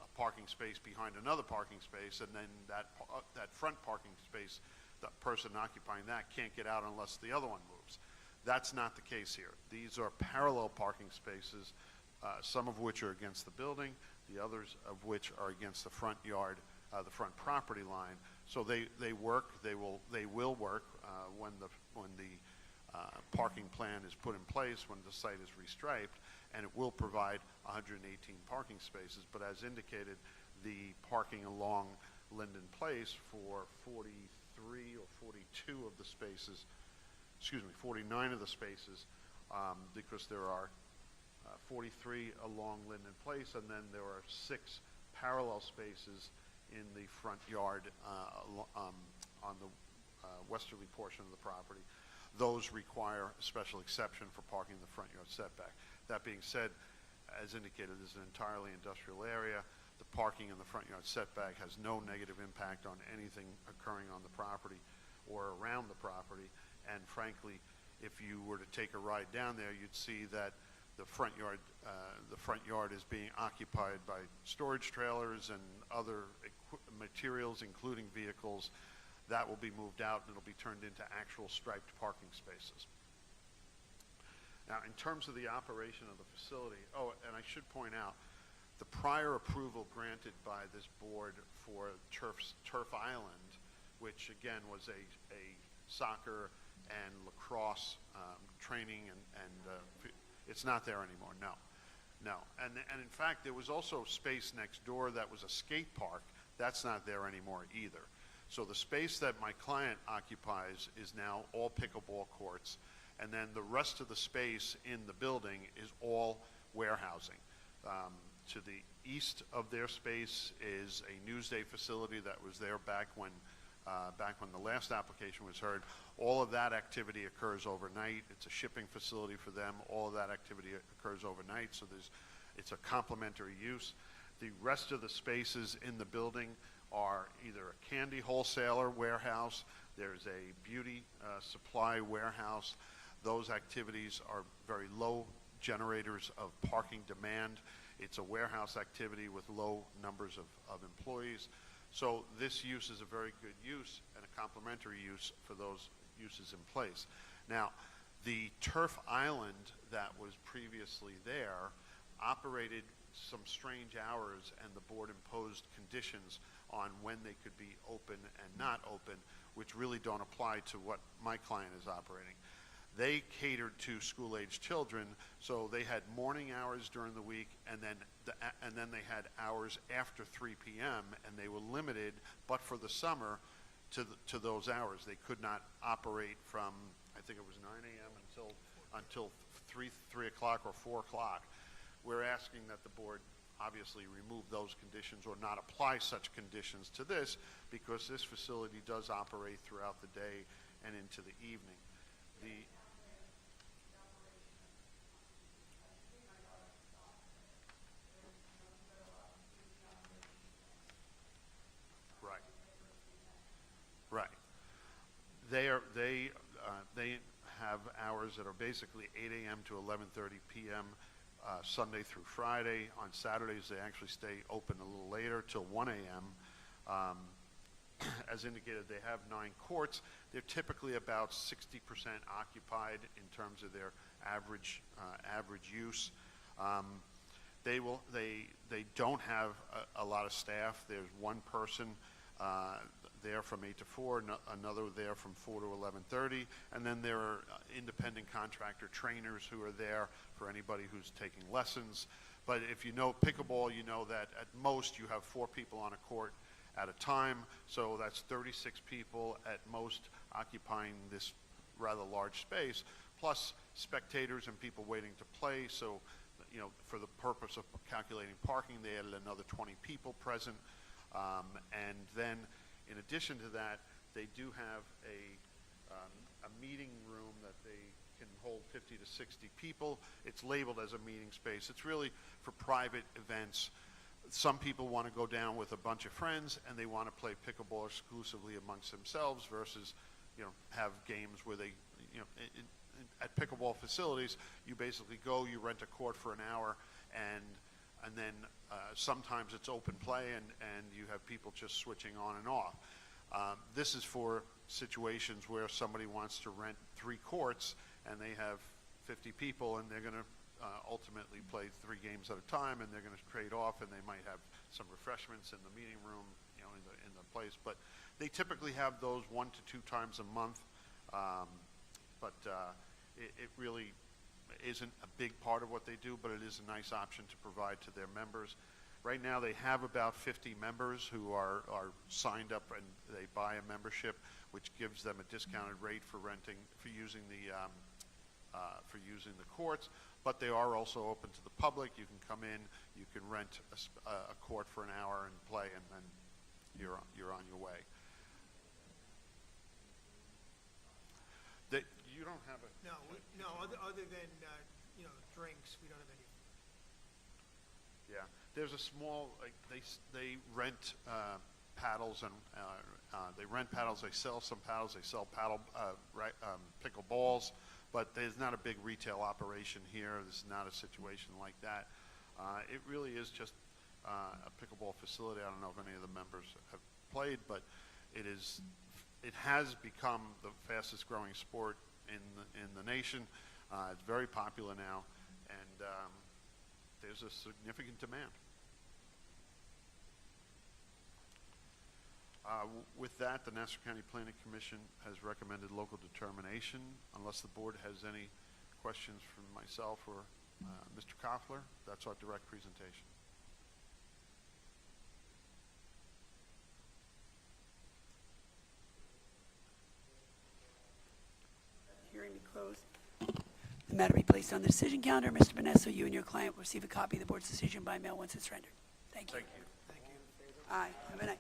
a parking space behind another parking space, and then that front parking space, the person occupying that can't get out unless the other one moves. That's not the case here. These are parallel parking spaces, some of which are against the building, the others of which are against the front yard, the front property line. So they work. They will work when the parking plan is put in place, when the site is restriped, and it will provide 118 parking spaces. But as indicated, the parking along Linden Place for 43 or 42 of the spaces, 49 of the spaces, because there are 43 along Linden Place, and then there are 6 parallel spaces in the front yard on the westerly portion of the property. Those require a special exception for parking in the front yard setback. That being said, as indicated, this is an entirely industrial area. The parking in the front yard setback has no negative impact on anything occurring on the property or around the property. And frankly, if you were to take a ride down there, you'd see that the front yard is being occupied by storage trailers and other materials, including vehicles. That will be moved out and it'll be turned into actual striped parking spaces. Now, in terms of the operation of the facility, and I should point out, the prior approval granted by this board for Turf Island, which again was a soccer and lacrosse training, and it's not there anymore. No. And in fact, there was also space next door that was a skate park. That's not there anymore either. So the space that my client occupies is now all pickleball courts, and then the rest of the space in the building is all warehousing. To the east of their space is a Newsday facility that was there back when the last application was heard. All of that activity occurs overnight. It's a shipping facility for them. All of that activity occurs overnight, so it's a complementary use. The rest of the spaces in the building are either a candy wholesaler warehouse, there's a beauty supply warehouse. Those activities are very low generators of parking demand. It's a warehouse activity with low numbers of employees. So this use is a very good use and a complementary use for those uses in place. Now, the turf island that was previously there operated some strange hours, and the board imposed conditions on when they could be open and not open, which really don't apply to what my client is operating. They catered to school-age children, so they had morning hours during the week, and then they had hours after 3 p.m., and they were limited, but for the summer, to those hours. They could not operate from, I think it was 9 a.m. until 3 o'clock or 4 o'clock. We're asking that the board obviously remove those conditions or not apply such conditions to this, because this facility does operate throughout the day and into the evening. Right. Right. They have hours that are basically 8 a.m. to 11:30 p.m. Sunday through Friday. On Saturdays, they actually stay open a little later till 1 a.m. As indicated, they have 9 courts. They're typically about 60% occupied in terms of their average use. They don't have a lot of staff. There's one person there from 8 to 4, another there from 4 to 11:30, and then there are independent contractor trainers who are there for anybody who's taking lessons. But if you know pickleball, you know that at most you have 4 people on a court at a time, so that's 36 people at most occupying this rather large space, plus spectators and people waiting to play. So, you know, for the purpose of calculating parking, they added another 20 people present. And then, in addition to that, they do have a meeting room that they can hold 50 to 60 people. It's labeled as a meeting space. It's really for private events. Some people want to go down with a bunch of friends and they want to play pickleball exclusively amongst themselves versus, you know, have games where they, you know, at pickleball facilities, you basically go, you rent a court for an hour, and then sometimes it's open play and you have people just switching on and off. This is for situations where somebody wants to rent 3 courts and they have 50 people and they're going to ultimately play 3 games at a time, and they're going to trade off, and they might have some refreshments in the meeting room, you know, in the place. But they typically have those 1 to 2 times a month. It really isn't a big part of what they do, but it is a nice option to provide to their members. Right now, they have about 50 members who are signed up, and they buy a membership, which gives them a discounted rate for using the courts. But they are also open to the public. You can come in, you can rent a court for an hour and play, and then you're on your way. You don't have a... No, other than, drinks, we don't have any. Yeah, there's a small, they rent paddles, and they sell some paddles, they sell pickle balls, but there's not a big retail operation here. This is not a situation like that. It really is just a pickleball facility. I don't know if any of the members have played, but it has become the fastest growing sport in the nation. It's very popular now, and there's a significant demand. With that, the Nassau County Planning Commission has recommended local determination. Unless the board has any questions from myself or Mr. Koffler, that's our direct presentation. Hearing be closed. The matter be placed on the decision calendar. Mr. Vanessa, you and your client will receive a copy of the board's decision by mail once it's rendered. Thank you. Thank you. Aye, have a night.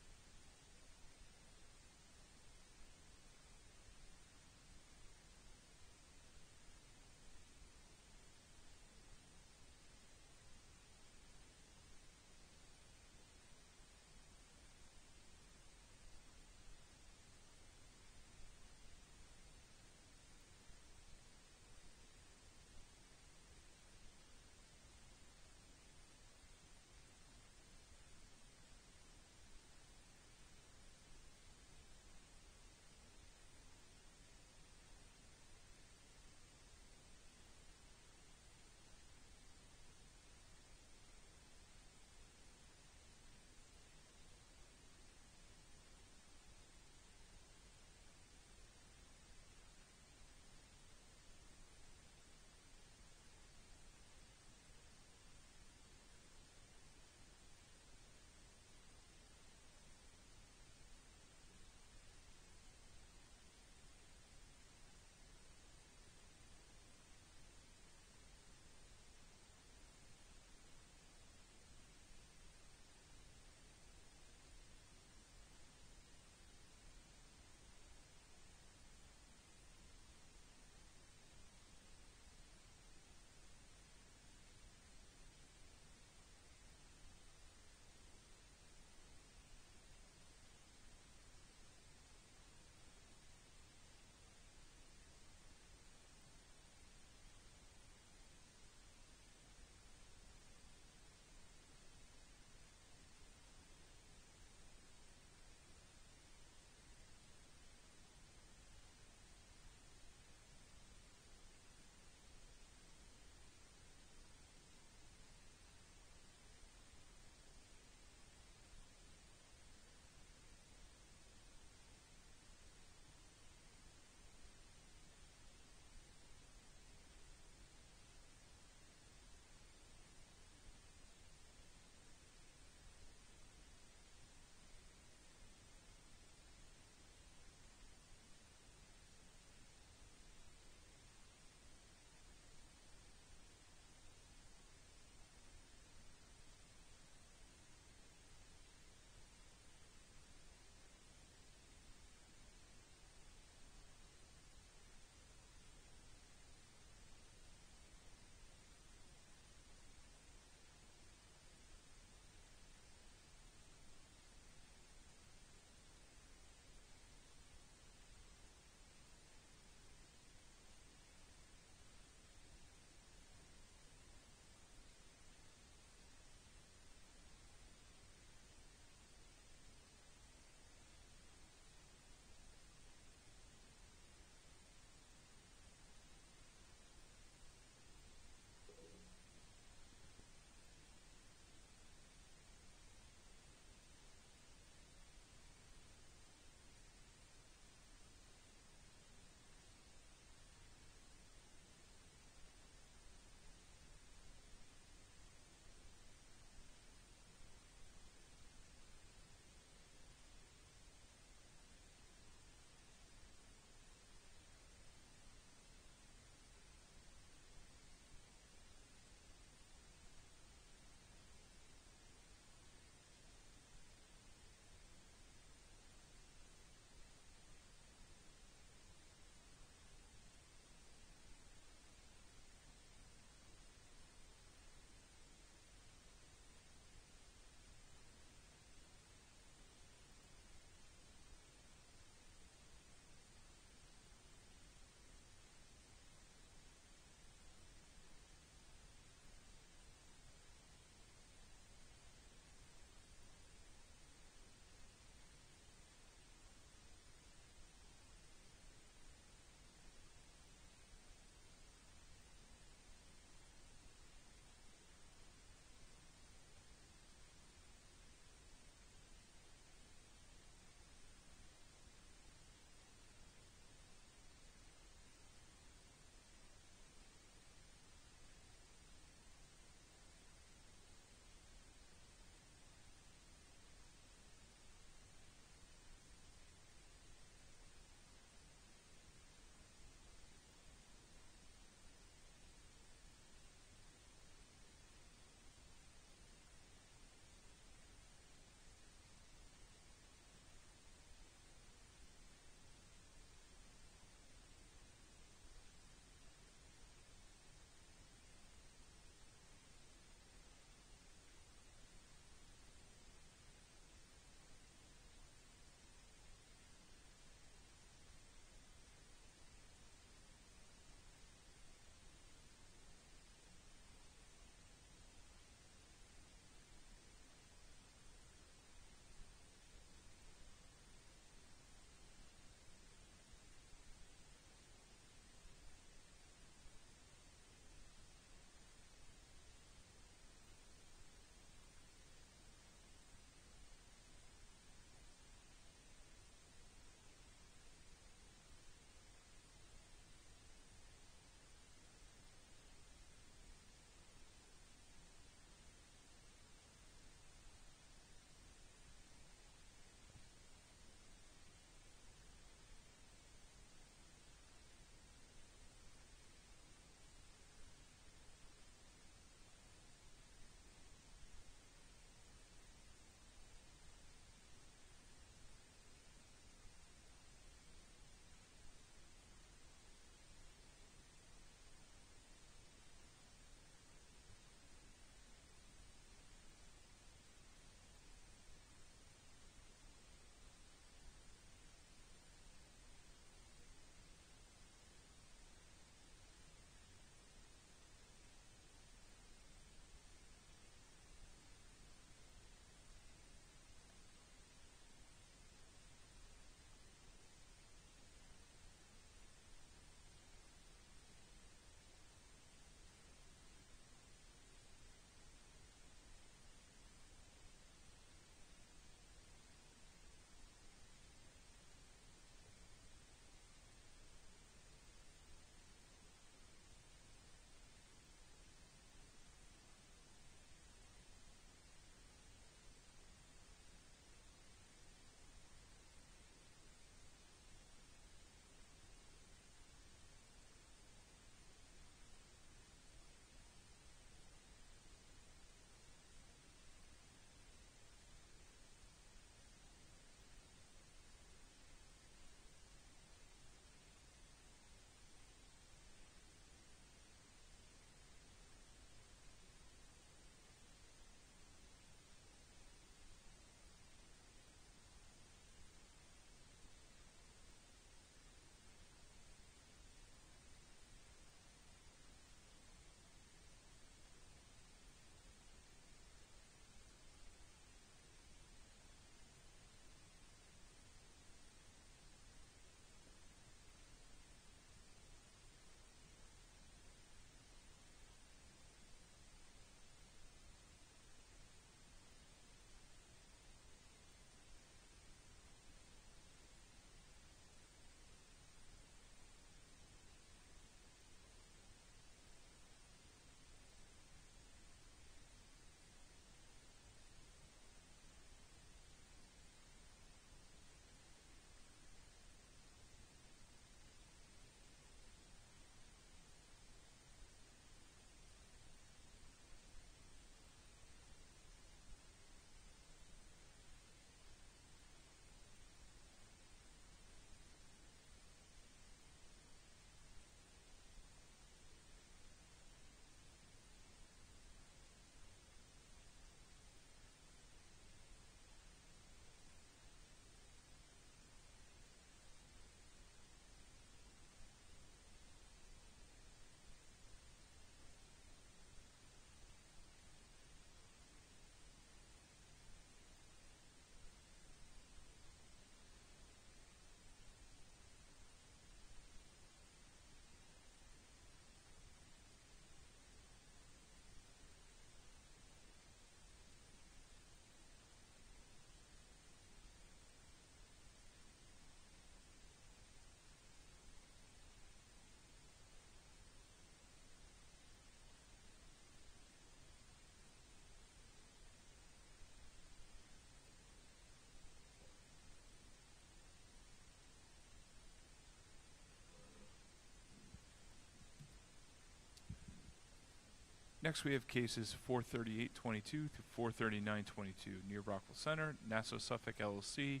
Next, we have cases 43822 through 43922, near Rockville Center, Nassau Suffolk LLC,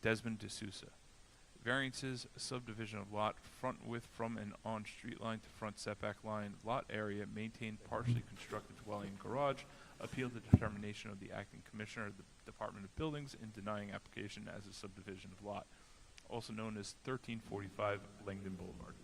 Desmond D'Souza. Variances, subdivision of lot, front width from and on street line to front setback line, lot area, maintained partially constructed dwelling and garage, appeal the determination of the acting commissioner of the Department of Buildings in denying application as a subdivision of lot, also known as 1345 Langdon Boulevard.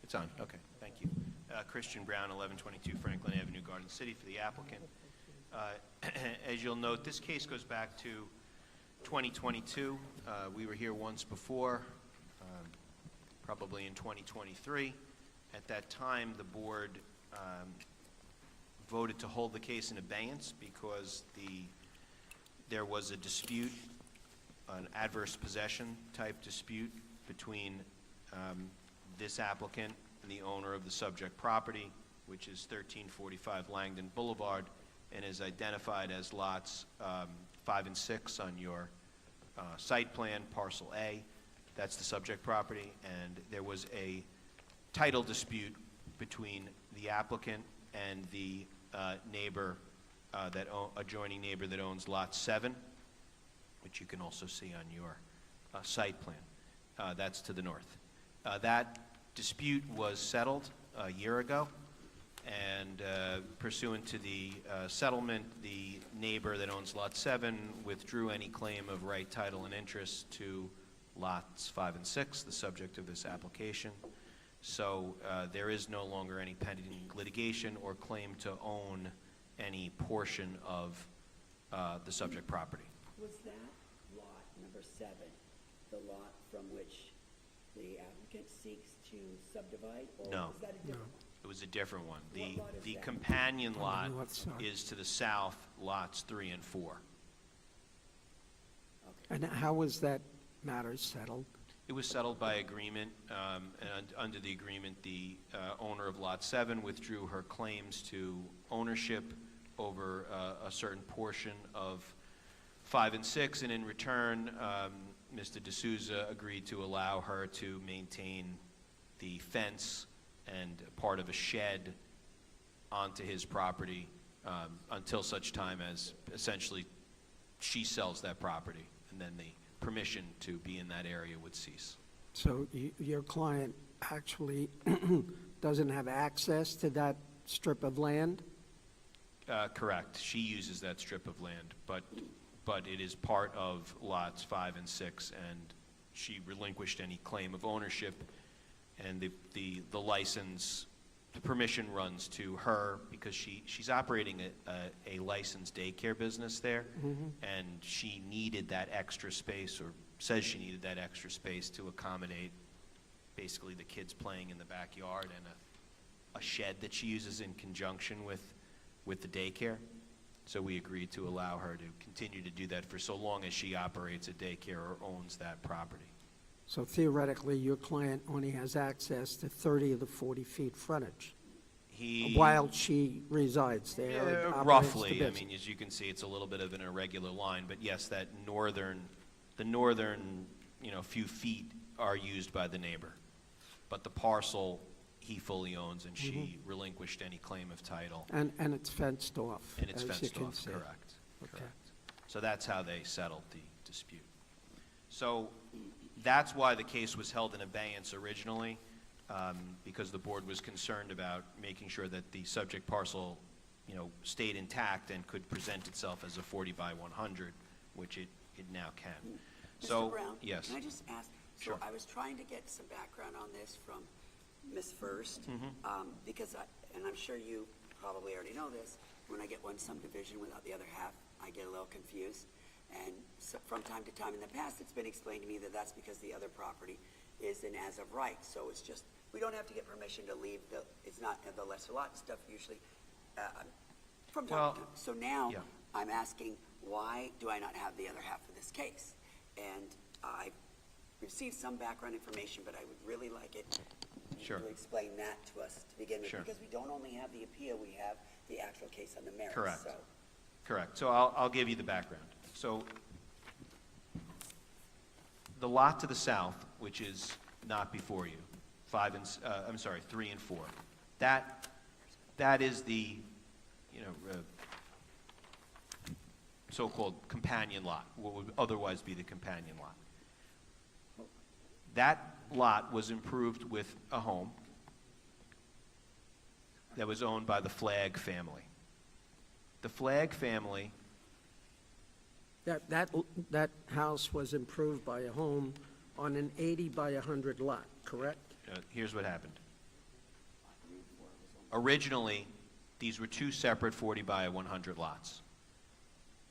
It's on, okay, thank you. Christian Brown, 1122 Franklin Avenue, Garden City, for the applicant. As you'll note, this case goes back to 2022. We were here once before, probably in 2023. At that time, the board voted to hold the case in abeyance because there was a dispute, an adverse possession type dispute between this applicant and the owner of the subject property, which is 1345 Langdon Boulevard, and is identified as lots 5 and 6 on your site plan, parcel A. That's the subject property, and there was a title dispute between the applicant and the adjoining neighbor that owns lot 7, which you can also see on your site plan. That's to the north. That dispute was settled a year ago, and pursuant to the settlement, the neighbor that owns lot 7 withdrew any claim of right, title, and interest to lots 5 and 6, the subject of this application. So there is no longer any pending litigation or claim to own any portion of the subject property. Was that lot number 7 the lot from which the applicant seeks to subdivide? Or No. was that a different one? It was a different one. What lot is The that? companion lot north side. is to the south, lots 3 and 4. And how was that matter settled? It was settled by agreement, and under the agreement, the owner of Lot 7 withdrew her claims to ownership over a certain portion of 5 and 6, and in return, Mr. D'Souza agreed to allow her to maintain the fence and part of a shed onto his property until such time as essentially she sells that property, and then the permission to be in that area would cease. So your client actually doesn't have access to that strip of land? Correct. She uses that strip of land, but it is part of lots 5 and 6, and she relinquished any claim of ownership, and the license, the permission runs to her because she's operating a licensed daycare business there, and she needed that extra space, or says she needed that extra space to accommodate basically the kids playing in the backyard and a shed that she uses in conjunction with the daycare. So we agreed to allow her to continue to do that for so long as she operates a daycare or owns that property. So theoretically, your client only has access to 30 of the 40 feet frontage while she resides there. and operates the Roughly, I business. mean, as you can see, it's a little bit of an irregular line, but yes, the northern, few feet are used by the neighbor. But the parcel, he fully owns, and she relinquished any claim of title. And it's fenced off, And it's as you fenced can off, see. correct. Okay. Correct. So that's how they settled the dispute. So that's why the case was held in abeyance originally, because the board was concerned about making sure that the subject parcel, stayed intact and could present itself as a 40 by 100, which it now can. So, Mr. Brown? yes. Can I just ask? Sure. So I was trying to get some background on this from Ms. First, because and I'm sure you probably already know this, when I get one subdivision without the other half, I get a little confused. And so from time to time in the past, it's been explained to me that that's because the other property is an as of right. So it's just, we don't have to get permission to leave it's not the lesser lot stuff usually from time to time. So now, yeah. I'm asking, why do I not have the other half of this case? And I received some background information, but I would really like it Sure. to explain that to us to begin with. Sure. Because we don't only have the appeal, we have the actual case on the merits. Correct. So Correct. So I'll give you the background. So the lot to the south, which is not before you, 3 and 4, that is the, so-called companion lot, what would otherwise be the companion lot. That lot was improved with a home that was owned by the Flagg family. The Flagg family, That house was improved by a home on an 80 by 100 lot, correct? here's what happened. Originally, these were two separate 40 by 100 lots.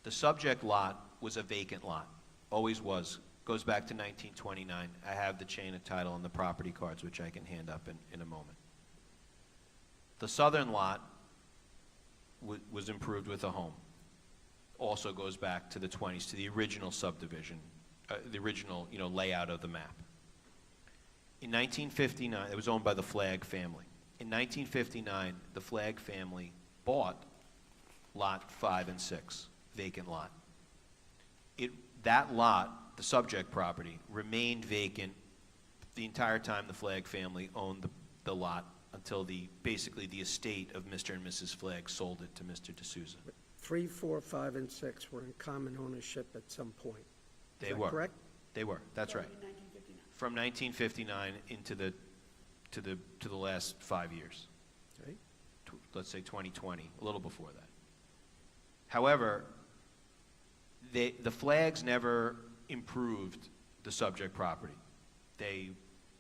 The subject lot was a vacant lot, always was, goes back to 1929. I have the chain of title and the property cards, which I can hand up in a moment. The southern lot was improved with a home. Also goes back to the 20s, to the original subdivision, the original, layout of the map. In 1959, it was owned by the Flagg family. In 1959, the Flagg family bought lot 5 and 6, vacant lot. That lot, the subject property, remained vacant the entire time the Flagg family owned the lot until basically the estate of Mr. and Mrs. Flagg sold it to Mr. D'Souza. 3, 4, 5, and 6 were in common ownership at some point. They Is that were. correct? They were, that's right. in 1959. From 1959 into the last 5 years. Okay. Let's say 2020, a little before that. However, the Flaggs never improved the subject property. They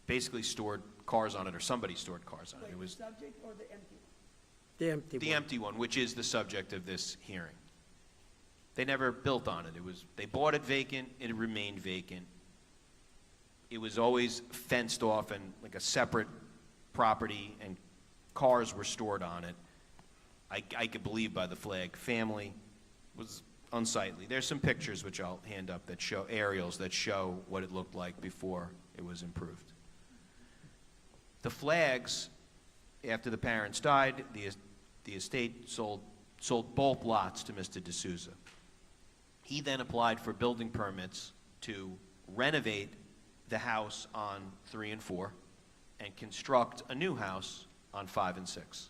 basically stored cars on it, or somebody stored cars on it. It was the subject or the empty one? The empty the one. empty one, which is the subject of this hearing. They never built on it. They bought it vacant, it remained vacant. It was always fenced off and like a separate property, and cars were stored on it. I could believe by the Flagg family. It was unsightly. There's some pictures which I'll hand up that show aerials that show what it looked like before it was improved. The Flaggs, after the parents died, the estate sold both lots to Mr. D'Souza. He then applied for building permits to renovate the house on 3 and 4 and construct a new house on 5 and 6.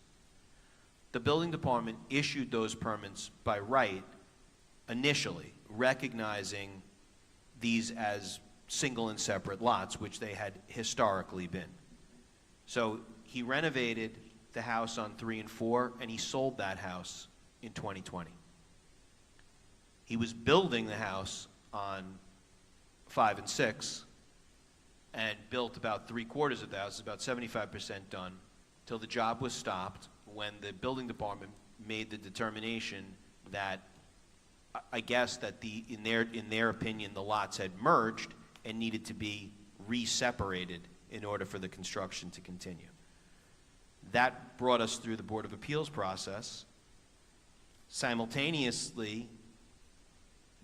The building department issued those permits by right initially, recognizing these as single and separate lots, which they had historically been. So he renovated the house on 3 and 4, and he sold that house in 2020. He was building the house on 5 and 6, and built about 3/4 of the house, about 75% done, till the job was stopped when the building department made the determination that, I guess that in their opinion, the lots had merged and needed to be re-separated in order for the construction to continue. That brought us through the Board of Appeals process. Simultaneously,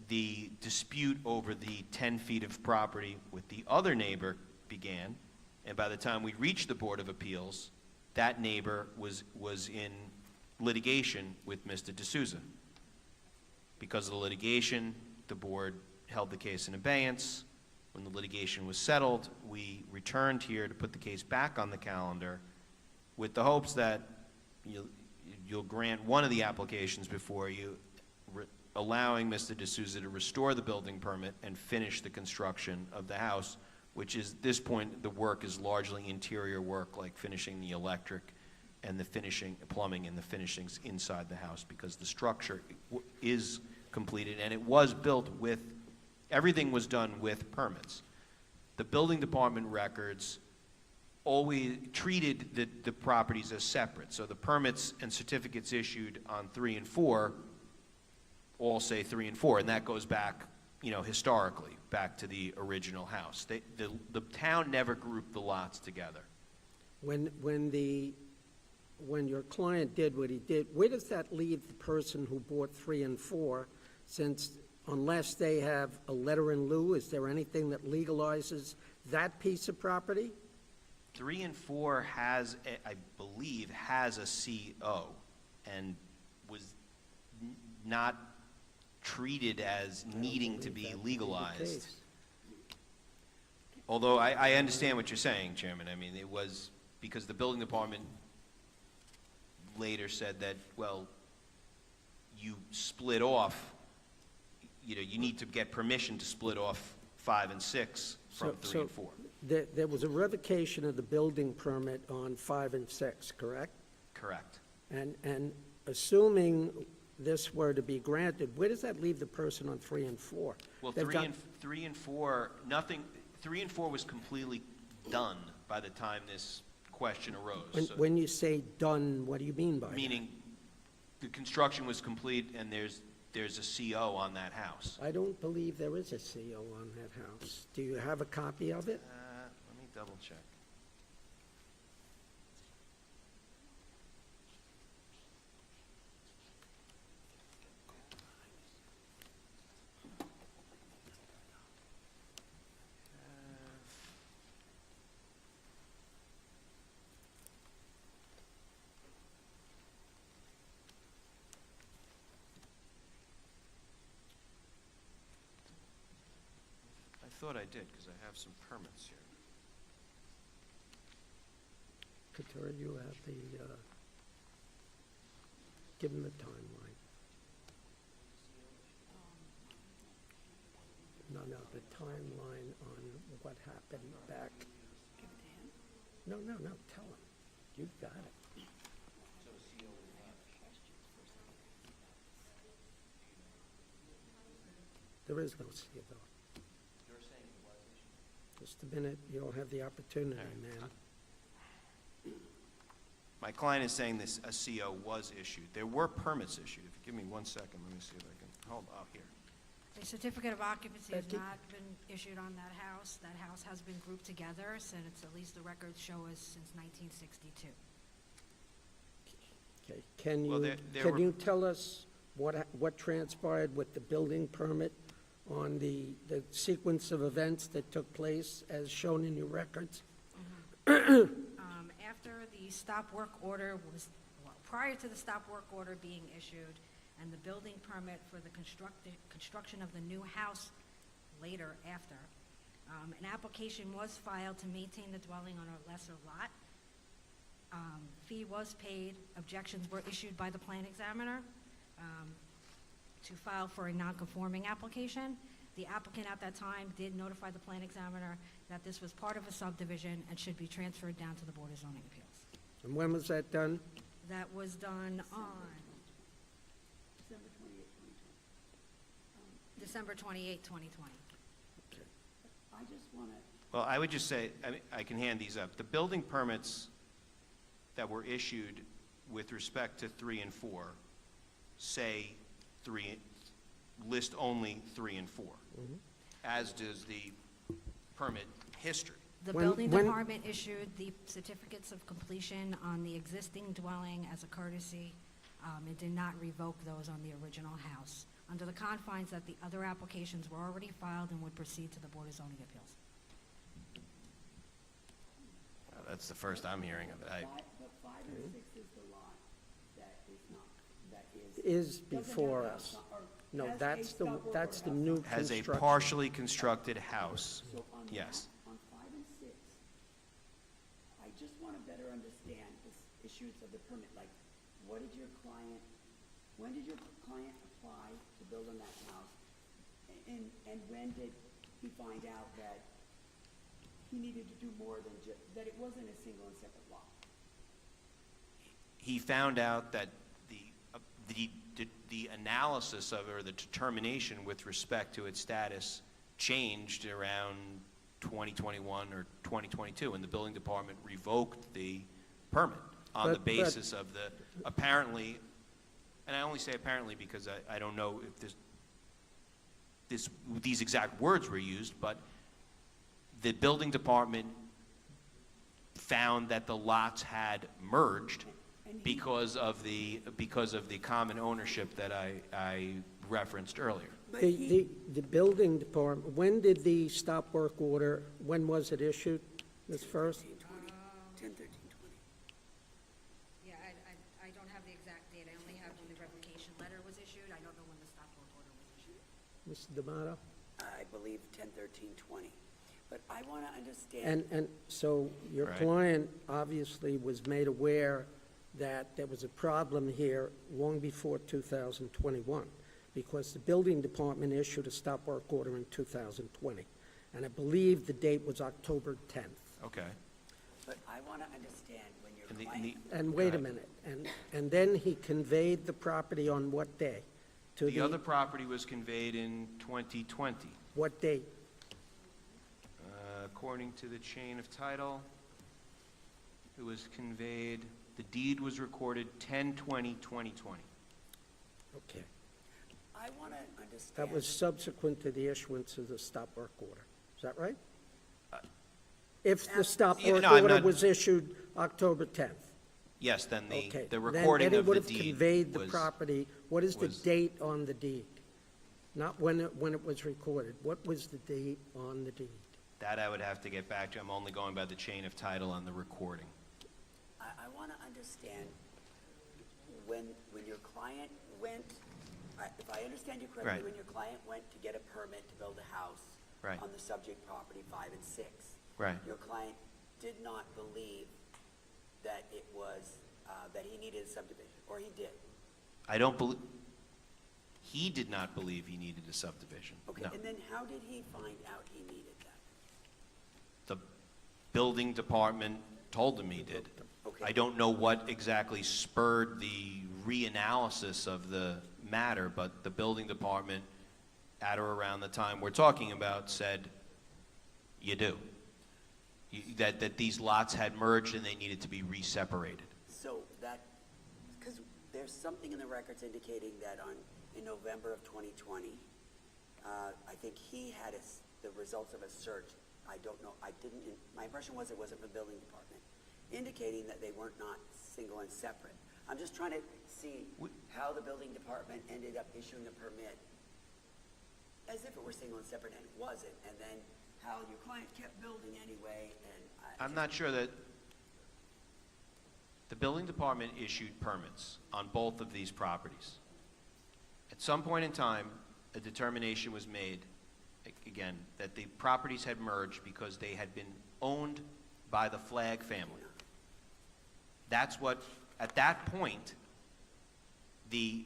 the dispute over the 10 feet of property with the other neighbor began, and by the time we reached the Board of Appeals, that neighbor was in litigation with Mr. D'Souza. Because of the litigation, the board held the case in abeyance. When the litigation was settled, we returned here to put the case back on the calendar with the hopes that you'll grant one of the applications before you, allowing Mr. D'Souza to restore the building permit and finish the construction of the house, which is, at this point, the work is largely interior work, like finishing the electric and the finishing, plumbing and the finishings inside the house, because the structure is completed, and it was built with, everything was done with permits. The building department records always treated the properties as separate, so the permits and certificates issued on 3 and 4 all say 3 and 4, and that goes back, historically, back to the original house. The town never grouped the lots together. When your client did what he did, where does that leave the person who bought 3 and 4, since unless they have a letter in lieu, is there anything that legalizes that piece of property? 3 and 4 has, I believe, has a CO and was not treated as needing to be legalized. Although I understand what you're saying, Chairman. I mean, it was because the building department later said that, well, you split off, you know, you need to get permission to split off 5 and 6 from 3 and 4. There was a revocation of the building permit on 5 and 6, correct? Correct. And assuming this were to be granted, where does that leave the person on 3 and 4? Well, They've 3 and 4, nothing, 3 and 4 was completely done by the time this question arose. So- When you say done, what do you mean by that? Meaning, the construction was complete and there's a CO on that house. I don't believe there is a CO on that house. Do you have a copy of it? Let me double check. I thought I did, because I have some permits here. Katura, you have the, give him the timeline. No, the timeline on what happened back. No, tell him. You've got it. There is no CO. Just a minute, you'll have the opportunity, man. My client is saying this, a CO was issued. There were permits issued. If you give me 1 second, let me see if I can, hold up here. A certificate of occupancy has Becky? not been issued on that house. That house has been grouped together since, at least the records show us, since 1962. Okay, can Well, you, there can were- you tell us what transpired with the building permit on the sequence of events that took place as shown in your records? After the stop work order was, well, prior to the stop work order being issued and the building permit for the construction of the new house later after, an application was filed to maintain the dwelling on a lesser lot. Fee was paid, objections were issued by the plan examiner to file for a non-conforming application. The applicant at that time did notify the plan examiner that this was part of a subdivision and should be transferred down to the Board of Zoning Appeals. And when was that done? That was done on December 28, 2020. Well, I would just say, I mean, I can hand these up. The building permits that were issued with respect to 3 and 4 say list only 3 and 4, as does the permit history. The When- building when- department issued the certificates of completion on the existing dwelling as a courtesy. It did not revoke those on the original house, under the confines that the other applications were already filed and would proceed to the Board of Zoning Appeals. That's the first I'm hearing of it. Is before us. No, that's the new Has a construction. partially constructed house, yes. On 5 and 6, I just want to better understand the issues of the permit, like, when did your client apply to build on that house? And when did he find out that he needed to do more than that it wasn't a single and separate lot? He found out that the analysis of it, or the determination with respect to its status, changed around 2021 or 2022, and the building department revoked the permit on the But- basis of the, apparently, and I only say apparently because I don't know if these exact words were used, but the building department found that the lots had merged because of the common ownership that I referenced earlier. The building department, when did the stop work order, when was it issued, Ms. First? I don't have the exact date. I only have when the revocation letter was issued. I don't know when the stop work order was issued. Mr. D'Amato? I believe 10/13/20. But I want to understand. And so your Right. client obviously was made aware that there was a problem here long before 2021, because the building department issued a stop work order in 2020. And I believe the date was October 10th. Okay. But I want to understand when your And the- client. And Go wait a ahead. minute, and then he conveyed the property on what day? To The other property was conveyed in 2020. What date? According to the chain of title, it was conveyed, the deed was recorded 10/20/2020. Okay. I want to understand. That was subsequent to the issuance of the stop work order. Is that right? If the stop Yeah, work no, I'm order not- was issued October 10th? Yes, then Okay. the recording Then of he would the have deed conveyed the was, property. What is the was- date on the deed? Not when it was recorded. What was the date on the deed? that I would have to get back to. I'm only going by the chain of title on the recording. I want to understand when your client went, if I understand you correctly, Right. when your client went to get a permit to build a house Right. on the subject property 5 and 6, Right. your client did not believe that it was, that he needed a subdivision, or he did? I don't believe, he did not believe he needed a subdivision. Okay, No. and then how did he find out he needed that? The building department told him he did. Okay. I don't know what exactly spurred the reanalysis of the matter, but the building department, at or around the time we're talking about, said, you do. That these lots had merged and they needed to be re-separated. So that, because there's something in the records indicating that in November of 2020, I think he had the results of a search. I don't know, my impression was it wasn't from the building department, indicating that they weren't not single and separate. I'm just trying to see how the building department ended up issuing a permit as if it were single and separate, and it wasn't, and then how your client kept building anyway, and I'm not sure that, the building department issued permits on both of these properties. At some point in time, a determination was made, again, that the properties had merged because they had been owned by the Flagg family. That's what, at that point, the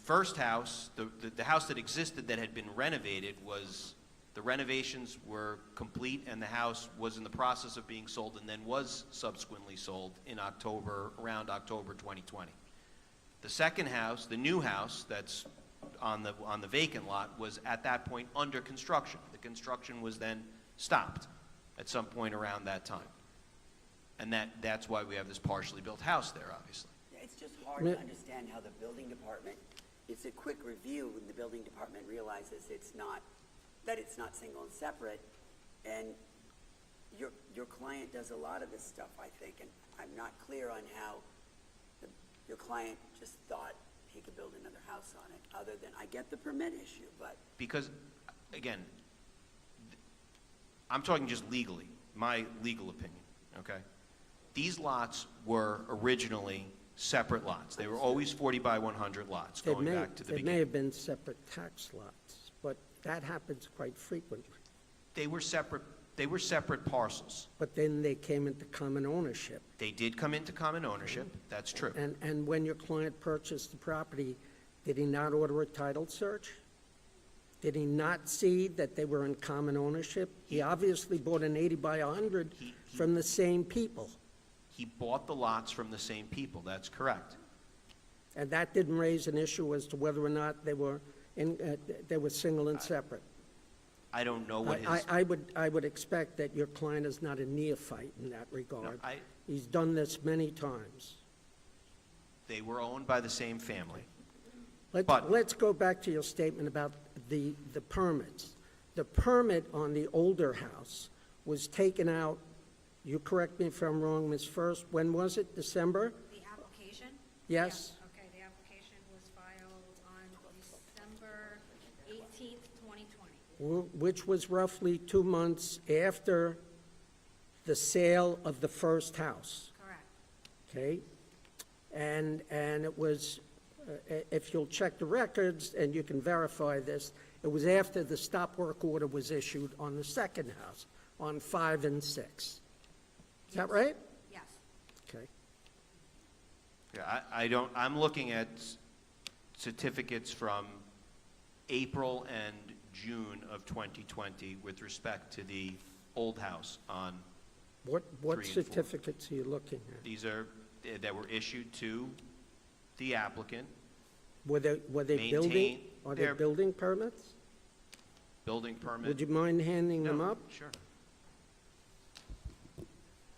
first house, the house that existed that had been renovated was, the renovations were complete and the house was in the process of being sold and then was subsequently sold in October, around October 2020. The second house, the new house that's on the vacant lot, was at that point under construction. The construction was then stopped at some point around that time. And that's why we have this partially built house there, obviously. it's just hard to understand how the building department, it's a quick review when the building department realizes that it's not single and separate, and your client does a lot of this stuff, I think, and I'm not clear on how your client just thought he could build another house on it, other than, I get the permit issue, but. Because, again, I'm talking just legally, my legal opinion, okay? These lots were originally separate lots. They were always 40 by 100 lots, going back to the They may beginning. have been separate tax lots, but that happens quite frequently. They were separate parcels. But then they came into common ownership. They did come into common ownership, that's true. And when your client purchased the property, did he not order a title search? Did he not see that they were in common ownership? He obviously bought an 80 by 100 from the same people, He bought the lots from the same people, that's correct. and that didn't raise an issue as to whether or not they were single and separate. I don't know what his, I would expect that your client is not a neophyte in that regard. I- He's done this many times. they were owned by the same family. But- Let's go back to your statement about the permits. The permit on the older house was taken out, you correct me if I'm wrong, Ms. First, when was it, December? The application? Yes? Okay, the application was filed on December 18th, 2020. Which was roughly 2 months after the sale of the first house, Correct. okay? and it was, if you'll check the records, and you can verify this, it was after the stop work order was issued on the second house, on 5 and 6. Is that right? Yes. Okay. Yeah, I'm looking at certificates from April and June of 2020 with respect to the old house on, What 3 and 4. certificates are you looking at? these are, that were issued to the applicant, Were they building, Maintain are they their- building permits? building permit. Would you mind handing them No, up? Sure.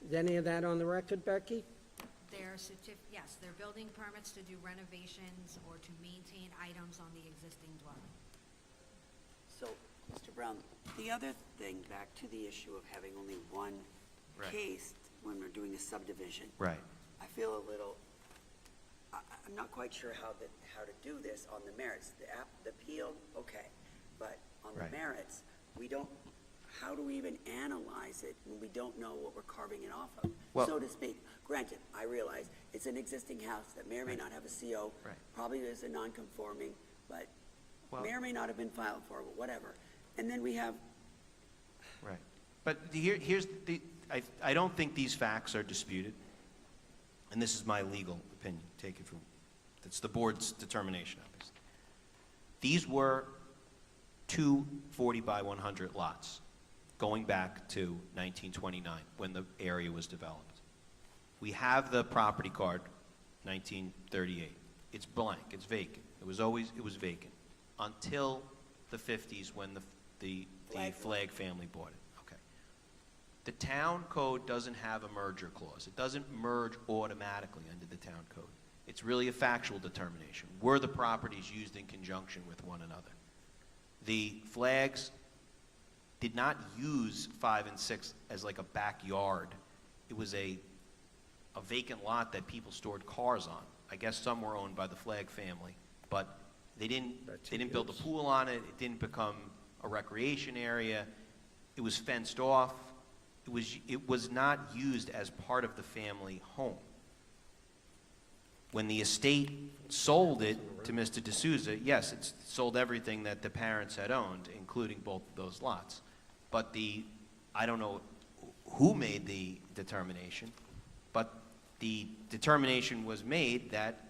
Is any of that on the record, Becky? Yes, they're building permits to do renovations or to maintain items on the existing dwelling. So, Mr. Brown, the other thing, back to the issue of having only one Right. case when we're doing a subdivision. Right. I feel a little, I'm not quite sure how to do this on the merits. The appeal, okay, but on the Right. merits, we don't, how do we even analyze it when we don't know what we're carving it off of, Well- so to speak? Granted, I realize it's an existing house that may or may not have a CO. Right. Probably is a non-conforming, but Well- may or may not have been filed for, but whatever. And then we have, Right. But here's the, I don't think these facts are disputed, and this is my legal opinion, take it from, it's the board's determination, obviously. These were two 40 by 100 lots, going back to 1929, when the area was developed. We have the property card, 1938. It's blank, it's vacant. It was vacant, until the 50s, when the Flagg family bought it. Okay. The town code doesn't have a merger clause. It doesn't merge automatically under the town code. It's really a factual determination. Were the properties used in conjunction with one another? The Flaggs did not use 5 and 6 as like a backyard. It was a vacant lot that people stored cars on. I guess some were owned by the Flagg family, but they didn't build a pool on it. It didn't become a recreation area. It was fenced off. It was not used as part of the family home. When the estate sold it to Mr. D'Souza, yes, it sold everything that the parents had owned, including both of those lots. But I don't know who made the determination, but the determination was made that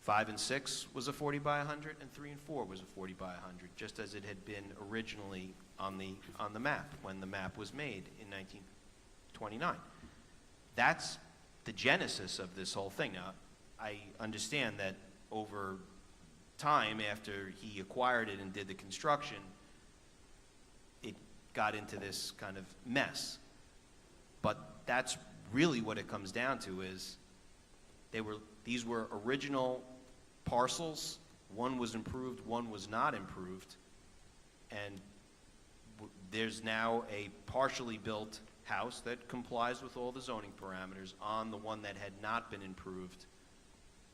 5 and 6 was a 40 by 100, and 3 and 4 was a 40 by 100, just as it had been originally on the map, when the map was made in 1929. That's the genesis of this whole thing. Now, I understand that over time, after he acquired it and did the construction, it got into this kind of mess. But that's really what it comes down to, is these were original parcels. One was improved, one was not improved, and there's now a partially built house that complies with all the zoning parameters on the one that had not been improved,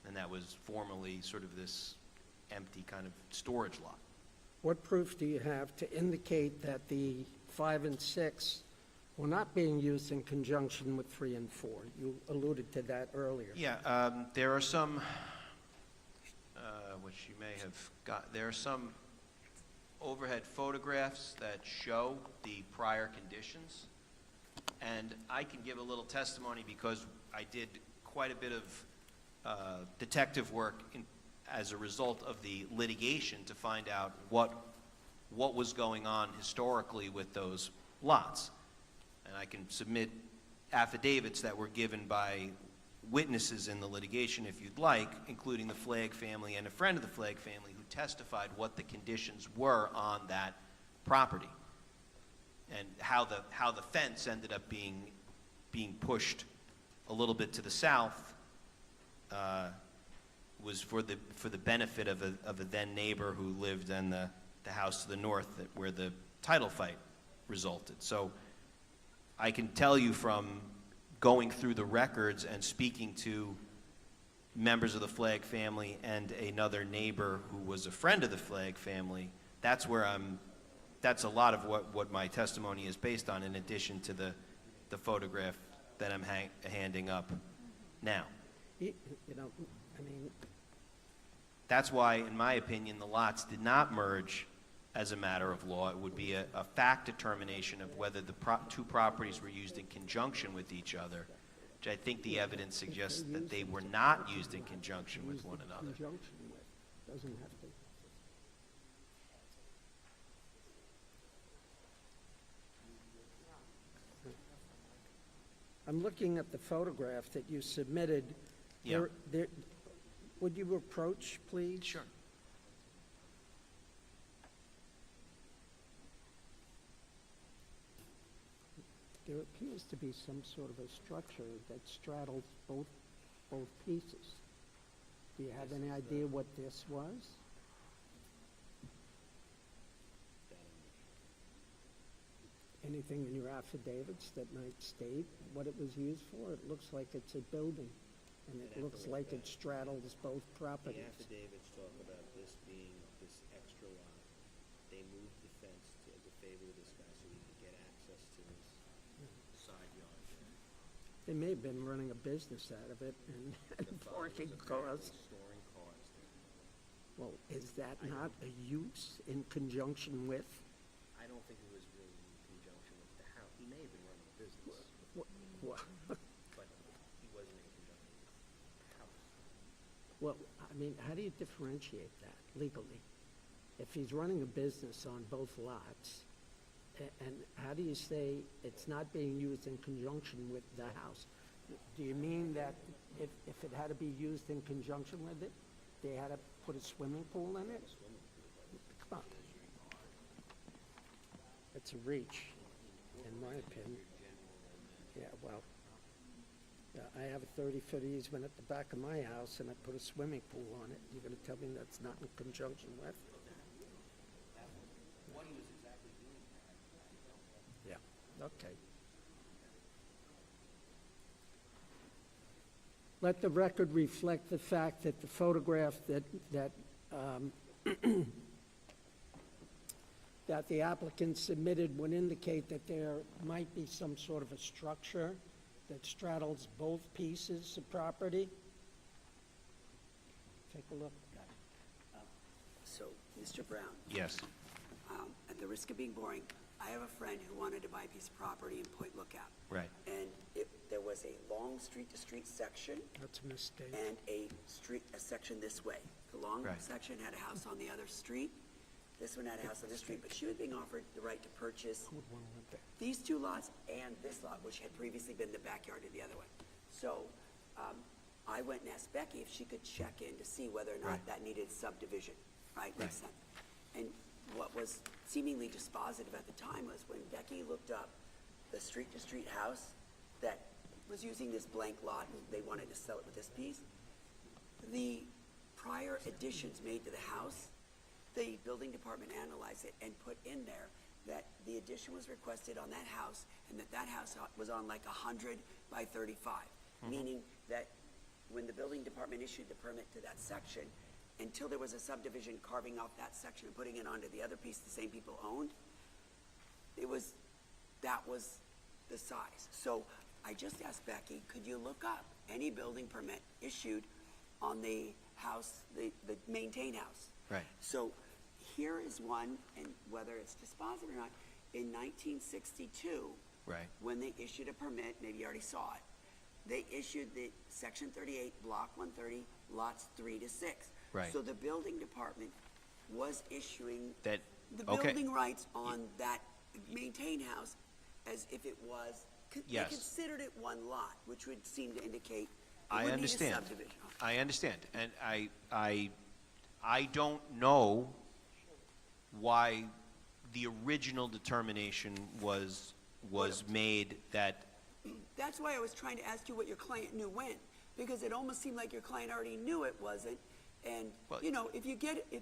and that was formerly sort of this empty kind of storage lot. What proof do you have to indicate that the 5 and 6 were not being used in conjunction with 3 and 4? You alluded to that earlier. Yeah, there are some, which you may have got, there are some overhead photographs that show the prior conditions. And I can give a little testimony because I did quite a bit of detective work as a result of the litigation to find out what was going on historically with those lots. And I can submit affidavits that were given by witnesses in the litigation, if you'd like, including the Flagg family and a friend of the Flagg family who testified what the conditions were on that property, and how the fence ended up being pushed a little bit to the south was for the benefit of a then neighbor who lived in the house to the north where the title fight resulted. So I can tell you from going through the records and speaking to members of the Flagg family and another neighbor who was a friend of the Flagg family, that's a lot of what my testimony is based on, in addition to the photograph that I'm handing up now. you know, I mean, That's why, in my opinion, the lots did not merge as a matter of law. It would be a fact determination of whether the two properties were used in conjunction with each other, which I think the evidence suggests that they were not used in conjunction with used one in another. conjunction with, doesn't have to. I'm looking at the photograph that you submitted. Yeah. Would you approach, please? Sure. There appears to be some sort of a structure that straddles both pieces. Do you have any idea what this was? Anything in your affidavits that might state what it was used for? It looks like it's a building, and it looks like it straddles both The properties. affidavits talk about this being this extra lot. They moved the fence to favor this guy so he could get access to his side yard there. They may have been running a business out of it and The father was parking apparently cars. storing cars there. Well, is that not a use in conjunction with? I don't think it was really in conjunction with the house. He may have been running a business, What? but he wasn't in conjunction with the house. Well, I mean, how do you differentiate that legally? If he's running a business on both lots, and how do you say it's not being used in conjunction with the house? Do you mean that if it had to be used in conjunction with it, they had to put a swimming pool in it? Come on. It's a reach, in my opinion. Yeah, well, yeah, I have a 30-foot easement at the back of my house, and I put a swimming pool on it. You're gonna tell me that's not in conjunction with? What he was exactly doing there, Yeah, okay. Let the record reflect the fact that the photograph that the applicant submitted would indicate that there might be some sort of a structure that straddles both pieces of property. Take a look. So, Mr. Brown, Yes. at the risk of being boring, I have a friend who wanted to buy a piece of property in Point Lookout. Right. And there was a long street-to-street section That's a mistake. and a section this way. The long Right. section had a house on the other street. This one had a house on this street, but she was being offered the right to purchase these two lots and this lot, which had previously been the backyard of the other one. So, I went and asked Becky if she could check in to see whether or not Right. that needed subdivision, right? Makes sense. And what was seemingly dispositive at the time was when Becky looked up the street-to-street house that was using this blank lot, and they wanted to sell it with this piece, the prior additions made to the house, the building department analyzed it and put in there that the addition was requested on that house, and that house was on like 100 by 35, meaning that when the building department issued the permit to that section, until there was a subdivision carving off that section and putting it onto the other piece the same people owned, that was the size. So I just asked Becky, could you look up any building permit issued on the house, the maintained house? Right. So here is one, and whether it's dispositive or not, in 1962, Right. when they issued a permit, maybe you already saw it, they issued the Section 38, Block 130, lots 3 to 6. Right. So the building department was issuing That, the okay. building rights on that maintained house as if it was, Yes. they considered it one lot, which would seem to indicate it I would need a understand. subdivision. I understand, and I don't know why the original determination was made that, That's why I was trying to ask you what your client knew when, because it almost seemed like your client already knew it wasn't. And, Well- you know, if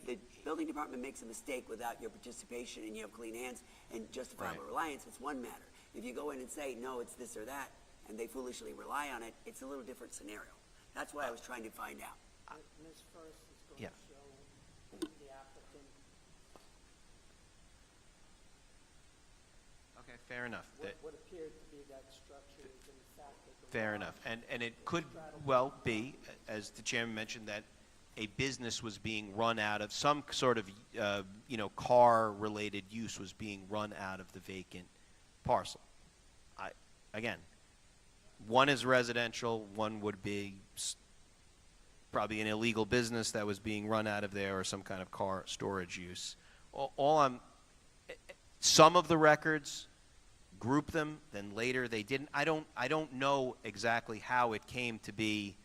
the building department makes a mistake without your participation and you have clean hands and justifiable Right. reliance, it's one matter. If you go in and say, no, it's this or that, and they foolishly rely on it, it's a little different scenario. That's why I was trying to find out. Ms. First is going Yeah. to show the applicant okay, fair enough. That- what appeared to be that structure is in Fair enough. And it could well be, as the chairman mentioned, that a business was being run out of, some sort of, car-related use was being run out of the vacant parcel. Again, one is residential, one would be probably an illegal business that was being run out of there, or some kind of car storage use. Some of the records group them, then later they didn't. I don't know exactly how it came to be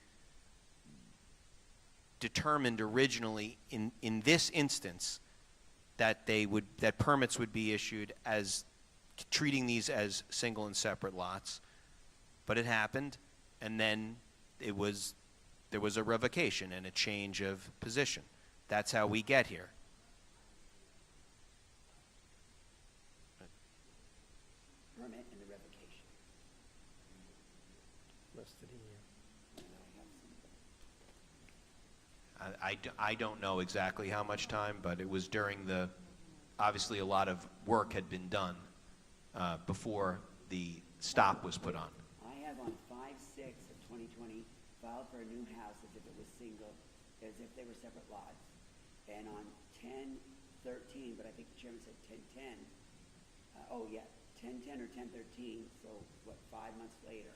determined originally in this instance that permits would be issued as treating these as single and separate lots. But it happened, and then there was a revocation and a change of position. That's how we get here. Permit and the revocation. Listed here. I don't know exactly how much time, but it was during obviously a lot of work had been done before the stop was put on. I have on 5/6 of 2020 filed for a new house as if it was single, as if they were separate lots. And on 10/13, but I think the chairman said 10/10, 10/10 or 10/13, so what, 5 months later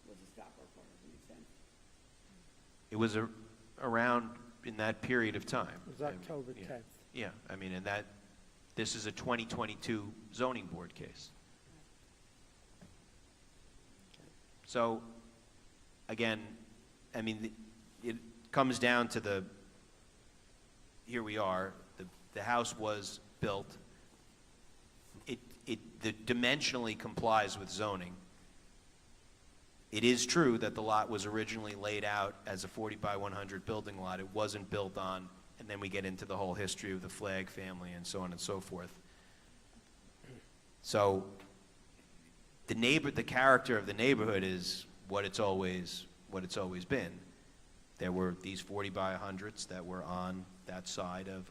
was a stop work order. Does that make sense? It was around in that period of time. It was October 10th. Yeah, I mean, this is a 2022 zoning board case. So, again, I mean, it comes down to here we are, the house was built, it dimensionally complies with zoning. It is true that the lot was originally laid out as a 40 by 100 building lot. It wasn't built on, and then we get into the whole history of the Flagg family and so on and so forth. So the character of the neighborhood is what it's always been. There were these 40 by 100s that were on that side of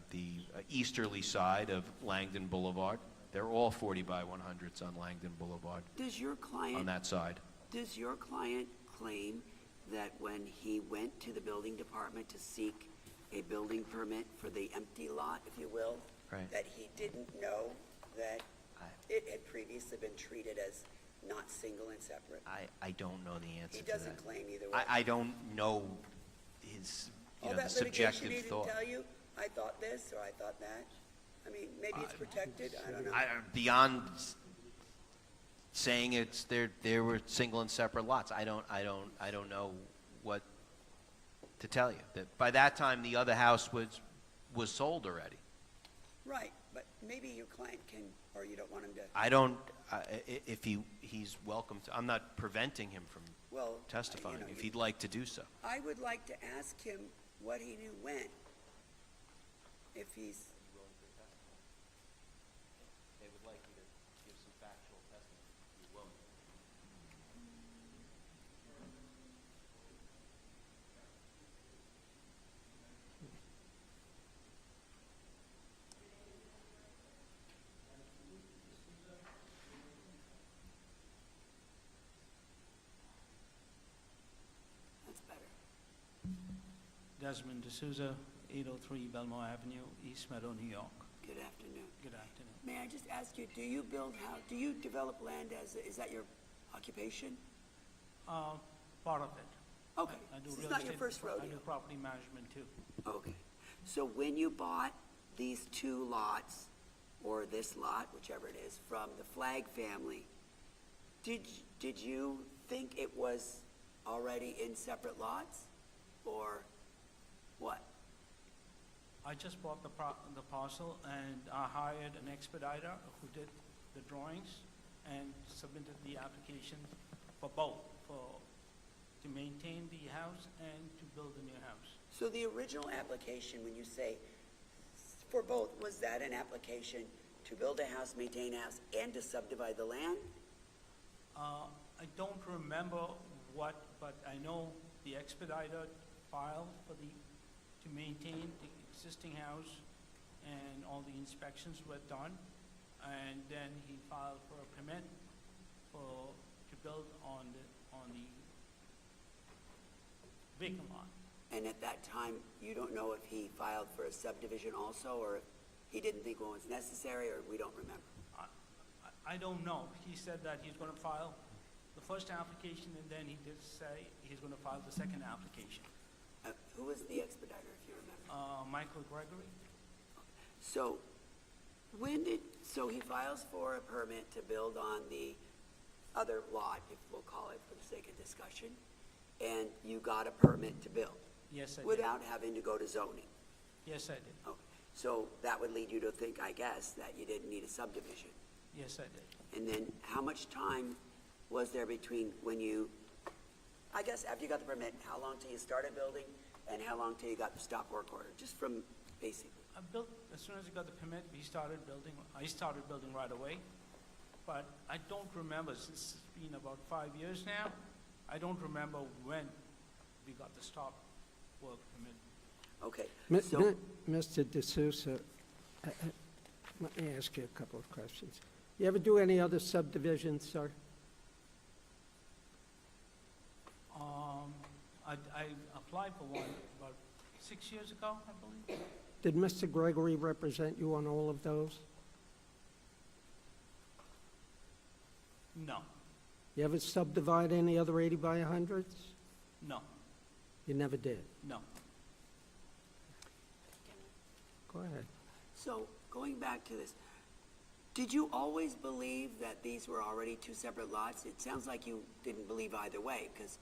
the easterly side of Langdon Boulevard. They're all 40 by 100s on Langdon Boulevard Does your client on that side. Does your client claim that when he went to the building department to seek a building permit for the empty lot, if you will, Right. that he didn't know that it had previously been treated as not single and separate? I don't know the answer He to that. doesn't claim either way. I don't know his, All the that litigation, subjective he thought. didn't tell you, I thought this or I thought that? I mean, maybe it's protected, I don't know. Beyond saying there were single and separate lots, I don't know what to tell you. That by that time the other house was sold already. Right, but maybe your client can, or you don't want him to, I don't. If he's welcome to. I'm not preventing him from well, testifying. If you- he'd like to do so. I would like to ask him what he knew when. If he's, They would like you to give some factual testimony. If you're willing. that's better. Desmond D'Souza, 803 Belmore Avenue, East Meadow, New York. Good afternoon. Good afternoon. May I just ask you, do you develop land is that your occupation? Part of it. Okay, I do this is real not your estate- first I do rodeo. property management too. Okay. So when you bought these two lots, or this lot, whichever it is, from the Flagg family, did you think it was already in separate lots? Or what? I just bought the parcel and I hired an expediter who did the drawings and submitted the application for both, to maintain the house and to build a new house. So the original application, when you say for both, was that an application to build a house, maintain a house, and to subdivide the land? I don't remember what, but I know the expediter filed to maintain the existing house, and all the inspections were done, and then he filed for a permit, to build on the vacant lot. And at that time, you don't know if he filed for a subdivision also, or if he didn't think one was necessary, or we don't remember? I don't know. He said that he's gonna file the first application, and then he did say he's gonna file the second application. Who was the expediter, if you remember? Michael Gregory? So, so he files for a permit to build on the other lot, if we'll call it for the sake of discussion, and you got a permit to build Yes, I did. without having to go to zoning. Yes, I did. Okay. So that would lead you to think, I guess, that you didn't need a subdivision. Yes, I did. And then how much time was there between when you, I guess, after you got the permit, how long till you started building, and how long till you got the stop work order, just from basically? I built, as soon as I got the permit, I started building right away. But I don't remember, since it's been about 5 years now, I don't remember when we got the stop work permit. Okay, Mi- so, mi- Mr. D'Souza, let me ask you a couple of questions. You ever do any other subdivisions, sir? I applied for one about 6 years ago, I believe. Did Mr. Gregory represent you on all of those? No, You ever subdivide any other 80 by 100s? no, You never did. no. Go ahead. so going back to this, did you always believe that these were already two separate lots? It sounds like you didn't believe either way, because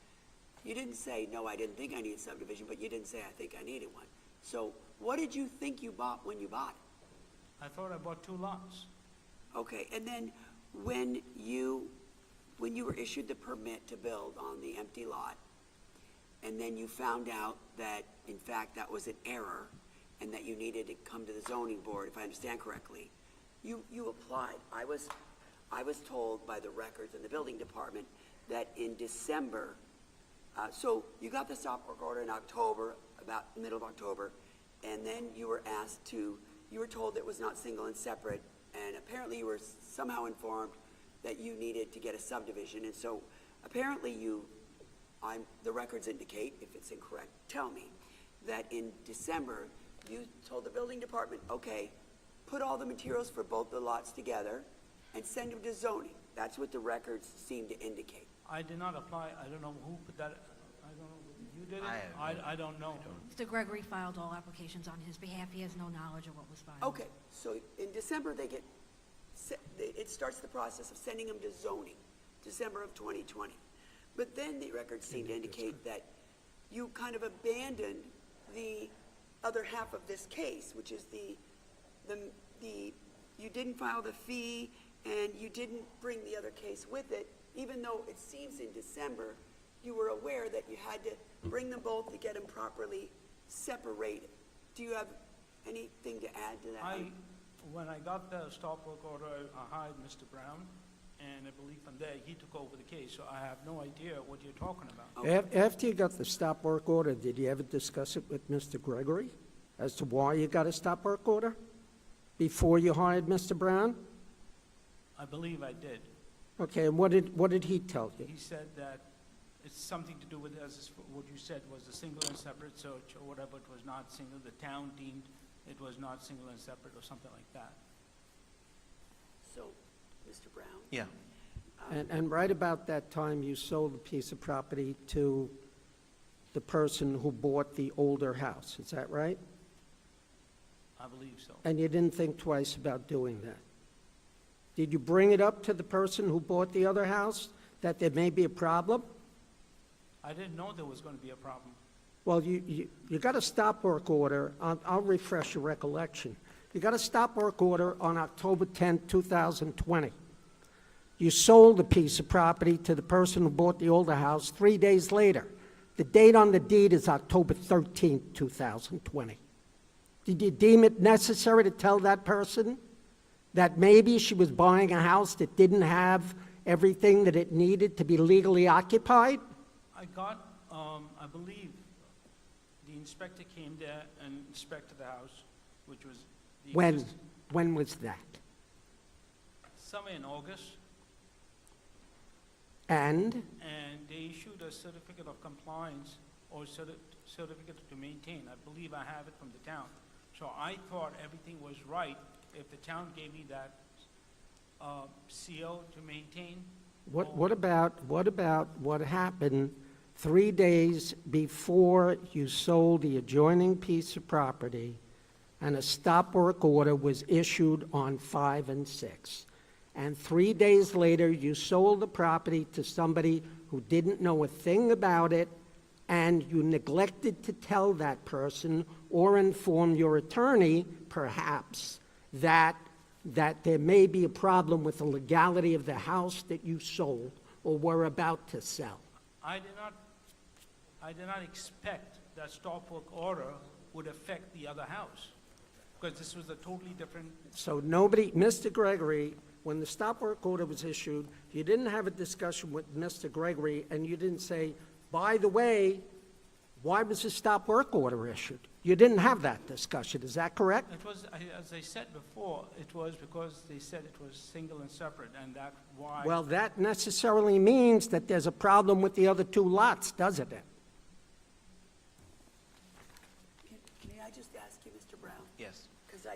you didn't say, no, I didn't think I needed subdivision, but you didn't say, I think I needed one. So what did you think you bought when you bought it? I thought I bought 2 lots. Okay, and then when you were issued the permit to build on the empty lot, and then you found out that, in fact, that was an error, and that you needed to come to the zoning board, if I understand correctly, you applied. I was told by the records in the building department that in December, so you got the stop work order in October, about the middle of October, and then you were told it was not single and separate, and apparently you were somehow informed that you needed to get a subdivision, and so apparently the records indicate, if it's incorrect, tell me, that in December, you told the building department, okay, put all the materials for both the lots together and send them to zoning. That's what the records seem to indicate. I did not apply, I don't know who put that, I don't know, you did it? I don't know. Mr. Gregory filed all applications on his behalf. He has no knowledge of what was filed. Okay, so in December, it starts the process of sending them to zoning, December of 2020. But then the records seem to indicate that you kind of abandoned the other half of this case, which is you didn't file the fee and you didn't bring the other case with it, even though it seems in December you were aware that you had to bring them both to get them properly separated. Do you have anything to add to that? When I got the stop work order, I hired Mr. Brown, and I believe from there, he took over the case, so I have no idea what you're talking about. After you got the stop work order, did you ever discuss it with Mr. Gregory as to why you got a stop work order before you hired Mr. Brown? I believe I did. Okay, and what did he tell you? He said that it's something to do with, as what you said, was a single and separate search, or whatever, it was not single, the town deemed it was not single and separate, or something like that. So, Mr. Brown? Yeah. And right about that time, you sold a piece of property to the person who bought the older house, is that right? I believe so. And you didn't think twice about doing that? Did you bring it up to the person who bought the other house, that there may be a problem? I didn't know there was going to be a problem. Well, you got a stop work order, I'll refresh your recollection. You got a stop work order on October 10, 2020. You sold a piece of property to the person who bought the older house 3 days later. The date on the deed is October 13, 2020. Did you deem it necessary to tell that person that maybe she was buying a house that didn't have everything that it needed to be legally occupied? I got, I believe, the inspector came there and inspected the house, which was the When was that? somewhere in August. And and they issued a certificate of compliance or certificate to maintain. I believe I have it from the town. So I thought everything was right if the town gave me that CO to maintain. what about what happened 3 days before you sold the adjoining piece of property and a stop work order was issued on 5 and 6? And 3 days later, you sold the property to somebody who didn't know a thing about it, and you neglected to tell that person or inform your attorney, perhaps, that there may be a problem with the legality of the house that you sold or were about to sell. I did not expect that stop work order would affect the other house, because this was a totally different. So nobody, Mr. Gregory, when the stop work order was issued, you didn't have a discussion with Mr. Gregory, and you didn't say, by the way, why was the stop work order issued? You didn't have that discussion, is that correct? It was, as I said before, it was because they said it was single and separate, and that's why. Well, that necessarily means that there's a problem with the other 2 lots, doesn't it? May I just ask you, Mr. Brown? Yes, Because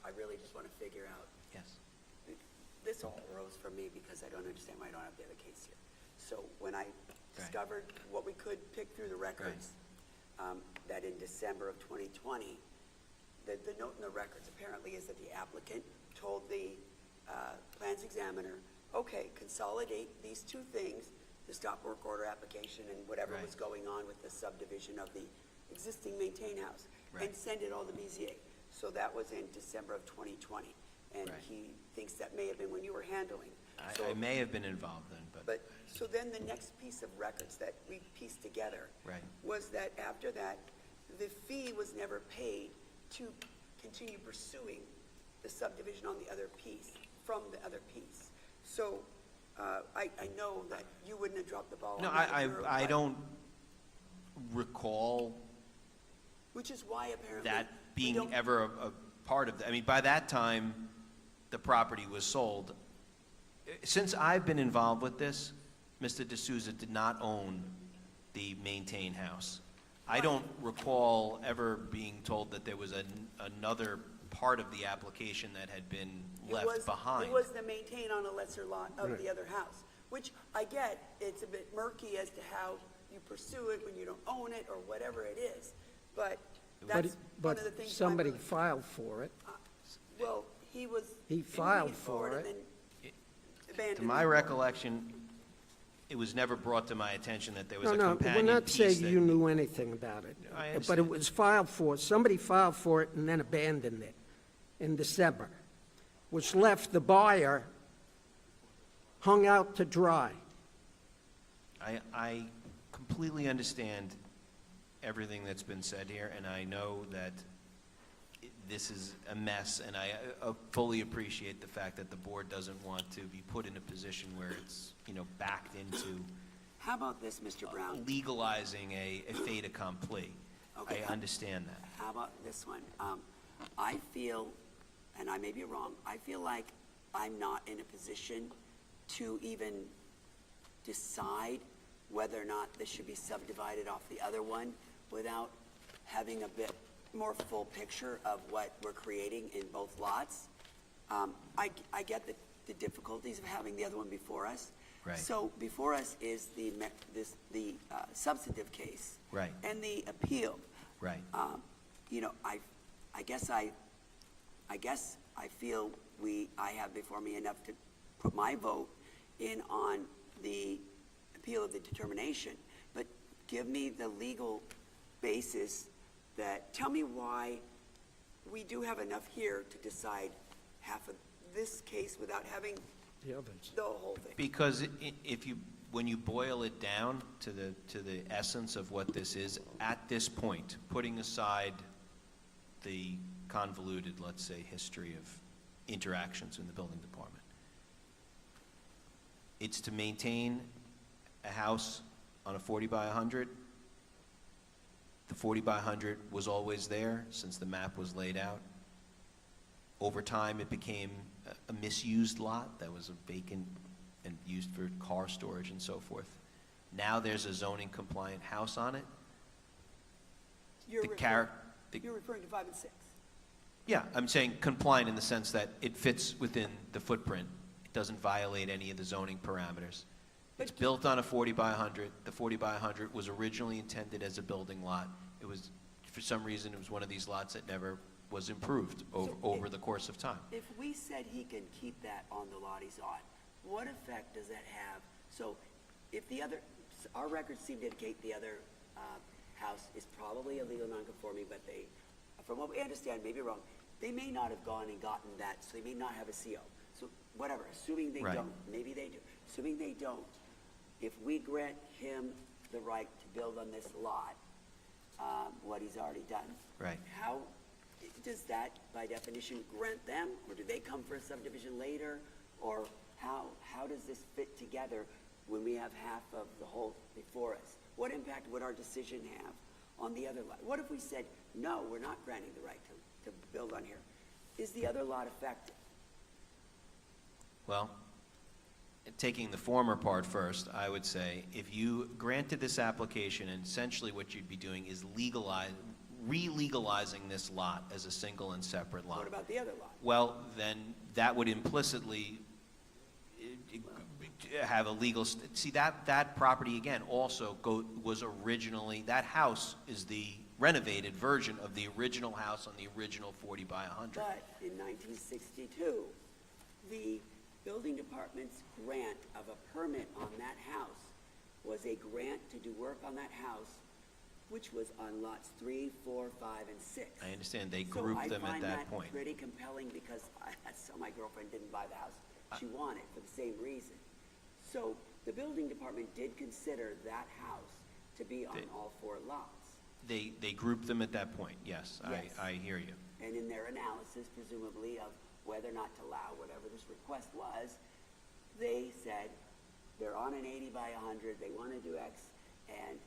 I really just want to figure out, yes. this all arose from me because I don't understand why I don't have the other case here. So when I discovered what we could pick through the records, that in December of 2020, the note in the records apparently is that the applicant told the plans examiner, okay, consolidate these 2 things, the stop work order application and whatever was going on with the subdivision of the existing maintain house, and send it all to BZA. So that was in December of 2020, and he thinks that may have been when you were handling. I may have been involved then, but, So then the next piece of records that we pieced together was that after that, the fee was never paid to continue pursuing the subdivision on the other piece, from the other piece. So I know that you wouldn't have dropped the ball on no, that. if you were- I don't recall Which is why apparently. that we being don't- ever a part of, I mean, by that time, the property was sold. Since I've been involved with this, Mr. D'Souza did not own the maintain house. I don't recall ever being told that there was another part of the application that had been left behind. It was the maintain on a lesser lot of the other house, which I get, it's a bit murky as to how you pursue it when you don't own it or whatever it is. But that's one of the things. But somebody filed for it. Well, he was. He filed for and it. then abandoned To my it. recollection, it was never brought to my attention that there was No, a no, companion we're not piece saying that- you knew anything about it. I But understand. it was filed for, somebody filed for it and then abandoned it in December, which left the buyer hung out to dry. I completely understand everything that's been said here, and I know that this is a mess, and I fully appreciate the fact that the board doesn't want to be put in a position where it's, backed into How about this, Mr. Brown? legalizing a fait accompli. Okay. I understand that. How about this one? I feel, and I may be wrong, I feel like I'm not in a position to even decide whether or not this should be subdivided off the other one without having a bit more full picture of what we're creating in both lots. I get the difficulties of having the other one before us. Right. So before us is the substantive case. Right. And the appeal. Right. I guess I feel I have before me enough to put my vote in on the appeal of the determination. But give me the legal basis tell me why we do have enough here to decide half of this case without having The others. the whole thing. Because when you boil it down to the essence of what this is, at this point, putting aside the convoluted, let's say, history of interactions in the building department, it's to maintain a house on a 40 by 100. The 40 by 100 was always there since the map was laid out. Over time, it became a misused lot that was a vacant and used for car storage and so forth. Now there's a zoning compliant house on it. You're The referring, the- you're referring to 5 and 6. Yeah, I'm saying compliant in the sense that it fits within the footprint. It doesn't violate any of the zoning parameters. It's But- built on a 40 by 100. The 40 by 100 was originally intended as a building lot. It was, for some reason, it was one of these lots that never was improved over the course of time. If we said he can keep that on the lot he's on, what effect does that have? So if the other, our records seem to indicate the other house is probably illegal non-conforming, but they, from what we understand, maybe wrong, they may not have gone and gotten that, so they may not have a CO. So whatever, assuming they Right. don't, maybe they do. Assuming they don't, if we grant him the right to build on this lot, what he's already done. Right. How, does that by definition grant them, or do they come for a subdivision later? Or how does this fit together when we have half of the whole before us? What impact would our decision have on the other lot? What if we said, no, we're not granting the right to build on here? Is the other lot affected? Well, taking the former part first, I would say, if you granted this application, and essentially what you'd be doing is re-legalizing this lot as a single and separate lot. What about the other lot? Well, then that would implicitly have a legal, see, that property, again, also was originally, that house is the renovated version of the original house on the original 40 by 100. But in 1962, the building department's grant of a permit on that house was a grant to do work on that house, which was on lots 3, 4, 5, and 6. I understand they grouped them at that So I point. find that pretty compelling because that's how my girlfriend didn't buy the house. She wanted for the same reason. So the building department did consider that house to be on all 4 lots. They grouped them at that point, yes, Yes. I hear you. And in their analysis, presumably, of whether or not to allow whatever this request was, they said, they're on an 80 by 100, they want to do X, and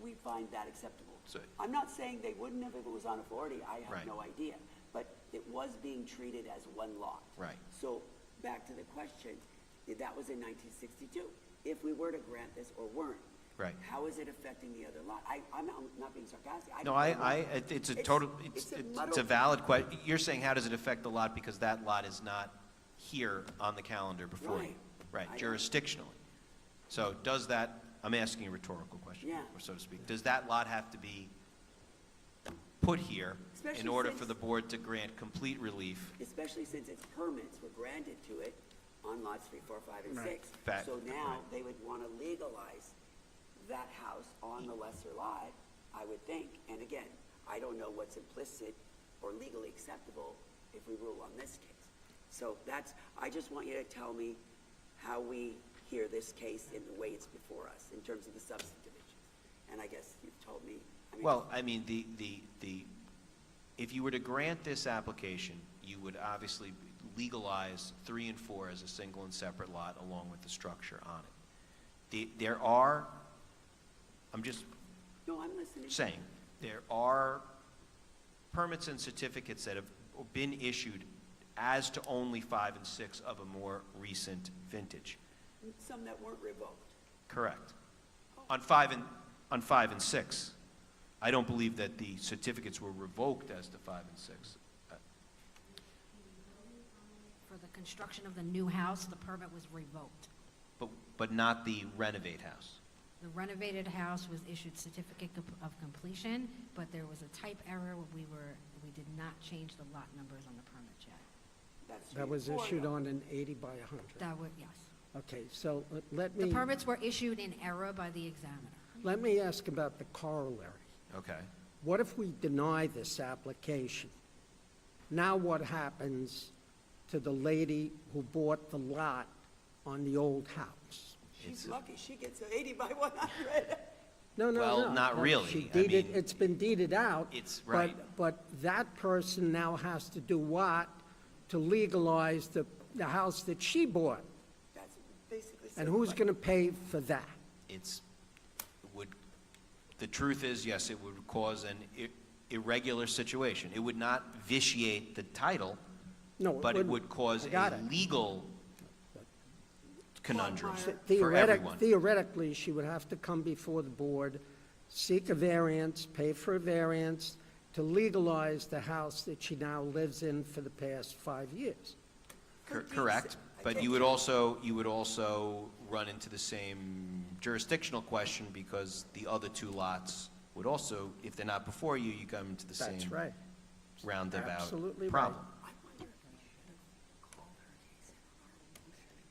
we find that acceptable. So- I'm not saying they wouldn't have if it was on a 40, I have Right. no idea, but it was being treated as one lot. Right. So, back to the question, that was in 1962. If we were to grant this or weren't, Right. how is it affecting the other lot? I'm not being sarcastic. No, don't know. it's a total, it's a it's muddle. a valid question. You're saying, how does it affect the lot because that lot is not here on the calendar before you? Right. Right, I don't- jurisdictionally. So does that, I'm asking a rhetorical question, Yeah. or so to speak. Does that lot have to be put here in Especially order since- for the board to grant complete relief? Especially since its permits were granted to it on lots 3, 4, 5, and 6. Fact, So now right. they would want to legalize that house on the lesser lot, I would think. And again, I don't know what's implicit or legally acceptable if we rule on this case. So that's, I just want you to tell me how we hear this case in the way it's before us in terms of the substantive issues. And I guess you've told me, Well, I mean, if you were to grant this application, you would obviously legalize 3 and 4 as a single and separate lot along with the structure on it. There are, I'm just no, I'm listening. saying, there are permits and certificates that have been issued as to only 5 and 6 of a more recent vintage. Some that weren't revoked. Correct. On 5 and 6, I don't believe that the certificates were revoked as to 5 and 6. For the construction of the new house, the permit was revoked. But not the renovate house. The renovated house was issued certificate of completion, but there was a type error. We did not change the lot numbers on the permit yet. That's That was 3 and 4, issued though. on an 80 by 100. That would, yes. Okay, so let The me, permits were issued in error by the examiner. let me ask about the corollary. Okay. What if we deny this application? Now what happens to the lady who bought the lot on the old house? She's lucky, she gets an 80 by 100. No, no, no. Well, not really. She I deeded, mean, it's been deeded out. It's but- right. But that person now has to do what to legalize the house that she bought? That's basically. And who's simplified. going to pay for that? The truth is, yes, it would cause an irregular situation. It would not vitiate the title, No, but it would cause I got a it. legal conundrum for Theoretic- everyone. Theoretically, she would have to come before the board, seek a variance, pay for a variance to legalize the house that she now lives in for the past 5 years. Correct, but you would also run into the same jurisdictional question because the other two lots would also, if they're not before you, you come into the same That's right. roundabout Absolutely right. problem. I wonder if we should call her case in our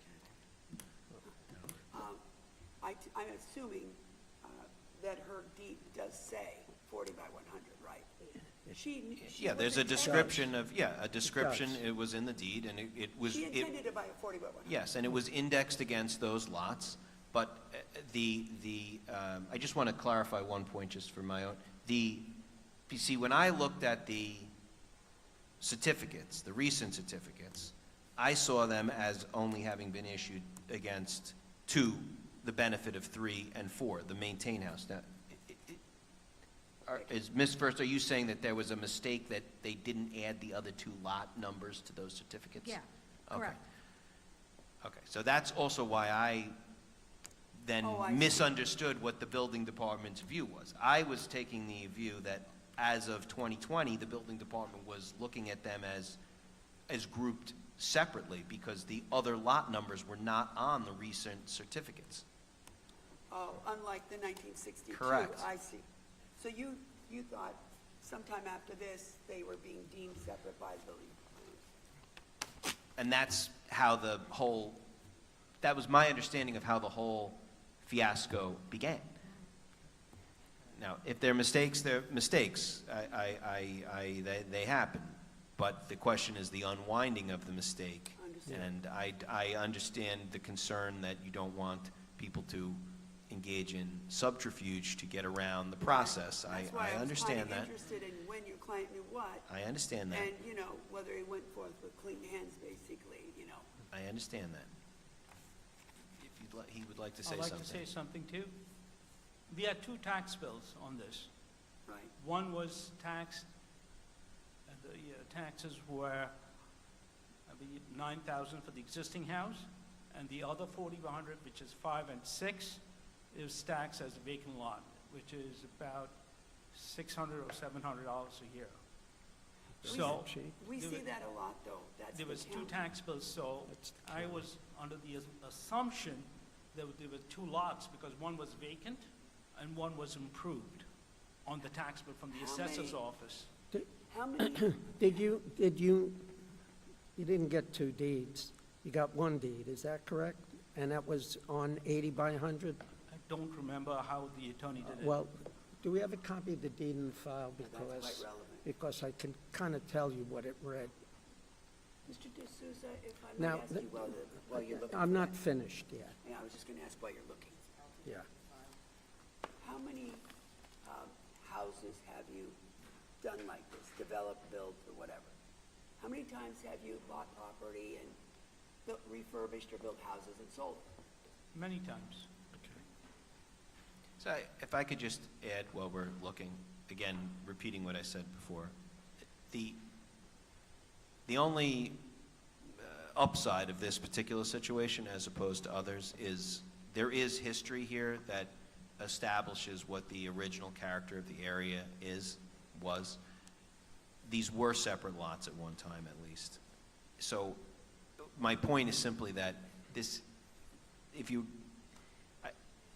motion again. I'm assuming that her deed does say 40 by 100, right? She Yeah, was there's a intended- description of, a description, does. it was in the deed, and it was. She intended to buy a 40 by 100. Yes, and it was indexed against those lots, but I just want to clarify one point just for my own. You see, when I looked at the certificates, the recent certificates, I saw them as only having been issued against 2, the benefit of 3 and 4, the maintain house. Now, Ms. First, are you saying that there was a mistake that they didn't add the other 2 lot numbers to those certificates? Yeah, Okay. correct. Okay, so that's also why I then Oh, I see. misunderstood what the building department's view was. I was taking the view that as of 2020, the building department was looking at them as grouped separately because the other lot numbers were not on the recent certificates. Oh, unlike the 1962. Correct. I see. So you thought sometime after this, they were being deemed separate by the building department? And that's how that was my understanding of how the whole fiasco began. Now, if they're mistakes, they're mistakes. They happen. But the question is the unwinding of the mistake. Understood. And I understand the concern that you don't want people to engage in subterfuge to get around the process. That's why I I was understand kind of that. interested in when your client knew what, I understand that. and, whether he went forth with clean hands, basically, I understand that. If he would like to say I'd like something. to say something too. We had 2 tax bills on this. right? One was taxed, the taxes were, I believe, $9,000 for the existing house, and the other 40/100, which is 5 and 6, is taxed as a vacant lot, which is about $600 or $700 a year. So, We there see wa- that a lot, though. That's there the was 2 county. tax bills, so I was under the assumption that there were 2 lots, because one was vacant and one was improved on the tax bill from the How assessor's many- office. How many, You didn't get 2 deeds. You got 1 deed, is that correct? And that was on 80 by 100? I don't remember how the attorney did it. Well, do we have a copy of the deed in the file? that's quite relevant. Because I can kind of tell you what it read. Mr. D'Souza, if I Now, might ask you while you're looking. I'm for not that. finished yet, Yeah, I was just going to ask while you're looking. yeah. How many houses have you done like this, developed, built, or whatever? How many times have you bought property and refurbished or built houses and sold? Many times. So if I could just add while we're looking, again, repeating what I said before, the only upside of this particular situation as opposed to others is there is history here that establishes what the original character of the area was. These were separate lots at one time at least. So my point is simply that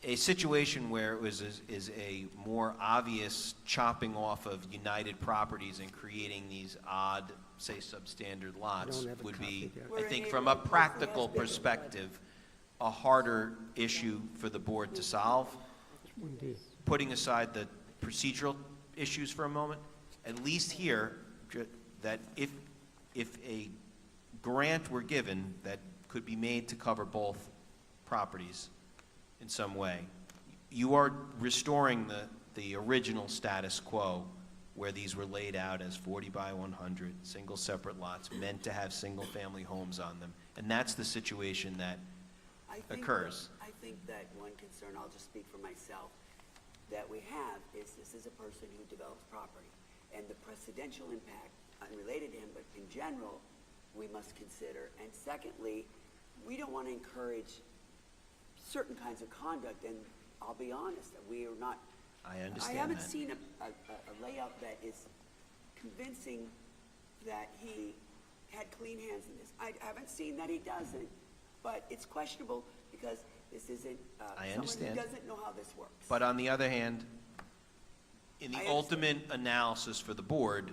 a situation where it is a more obvious chopping off of United Properties and creating these odd, say, substandard lots don't have a would be, copy here. We're I a think, from a neighborhood, practical hopefully has bigger perspective, a harder issue for the board to solve. 1 deed. Putting aside the procedural issues for a moment, at least here, that if a grant were given that could be made to cover both properties in some way, you are restoring the original status quo where these were laid out as 40 by 100, single separate lots meant to have single-family homes on them. And that's the situation that I think occurs. I think that one concern, I'll just speak for myself, that we have is this is a person who develops property. And the precedential impact, unrelated to him, but in general, we must consider. And secondly, we don't want to encourage certain kinds of conduct, and I'll be honest, that we are not. I understand I haven't that. seen a layout that is convincing that he had clean hands in this. I haven't seen that he doesn't, but it's questionable because this isn't, I someone understand. who doesn't know how this works. But on the other hand, in the I ultimate analysis for the board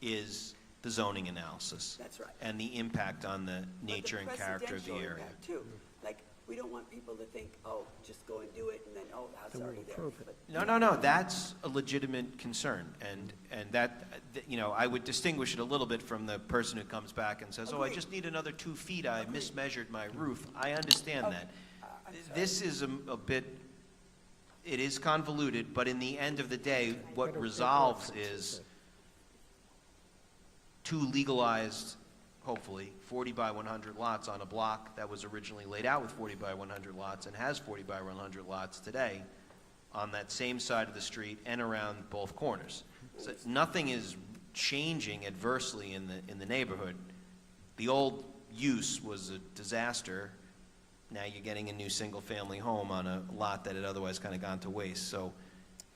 is the zoning analysis. That's right. And the impact on the nature and character of the But area. precedential impact, too. Like, we don't want people to think, oh, just go and do it, and then, oh, the house is Then we'll already there. approve it. But No, that's a legitimate concern, and that, you know, I would distinguish it a little bit from the person who comes back and says, oh, I Agreed. just need another 2 feet, I Agreed. mismeasured my roof. I understand Okay. that. I'm sorry. This is a bit, it is convoluted, but in the end of the day, what resolves is 2 legalized, hopefully, 40 by 100 lots on a block that was originally laid out with 40 by 100 lots and has 40 by 100 lots today on that same side of the street and around both corners. So nothing is changing adversely in the neighborhood. The old use was a disaster. Now you're getting a new single-family home on a lot that had otherwise kind of gone to waste. So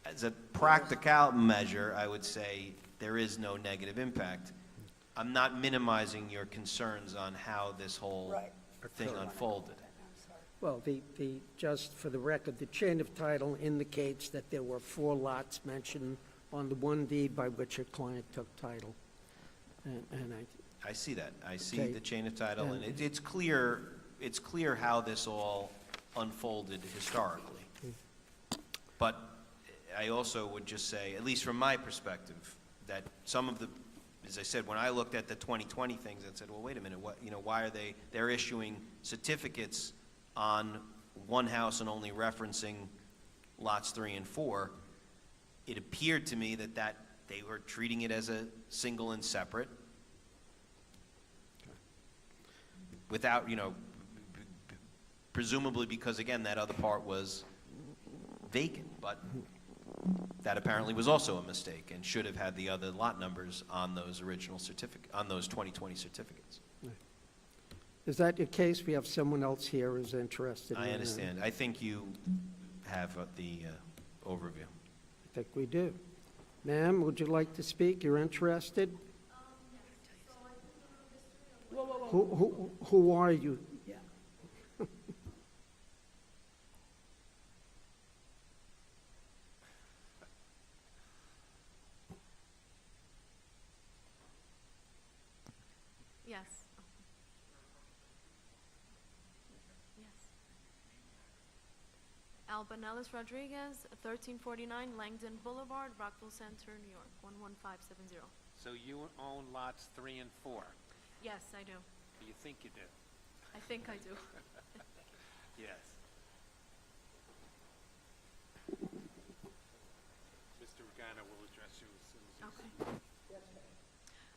as a practical measure, I would say there is no negative impact. I'm not minimizing your concerns on how this whole Right. thing unfolded. I'm sorry. Well, just for the record, the chain of title indicates that there were 4 lots mentioned on the one deed by which your client took title. And I see that. I see Okay. the chain of title, and And- it's clear how this all unfolded historically. But I also would just say, at least from my perspective, that some of the, as I said, when I looked at the 2020 things, I said, well, wait a minute, why are they're issuing certificates on one house and only referencing lots 3 and 4? It appeared to me that they were treating it as a single and separate, without, presumably because, again, that other part was vacant, but that apparently was also a mistake and should have had the other lot numbers on those original on those 2020 certificates. is that your case? We have someone else here who's interested in I understand. I think you have the overview. I think we do. Ma'am, would you like to speak? You're interested? Whoa, whoa, whoa. Who are you? Yeah. Yes. Yes. Albanellis Rodriguez, 1349 Langdon Boulevard, Rockville Center, New York, 11570. So you own lots 3 and 4? Yes, I do. You think you do? I think I do. Yes. Mr. Regano will address you as soon as he's... Okay.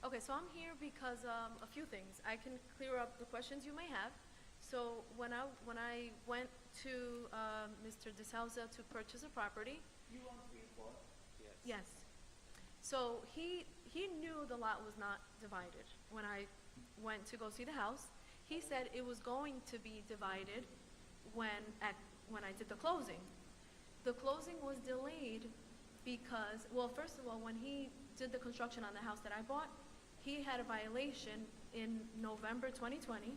Okay, so I'm here because a few things. I can clear up the questions you may have. So when I went to Mr. DeSouza to purchase a property. You own 3 and 4? Yes. So he knew the lot was not divided. When I went to go see the house, he said it was going to be divided when I did the closing. The closing was delayed because, well, first of all, when he did the construction on the house that I bought, he had a violation in November 2020,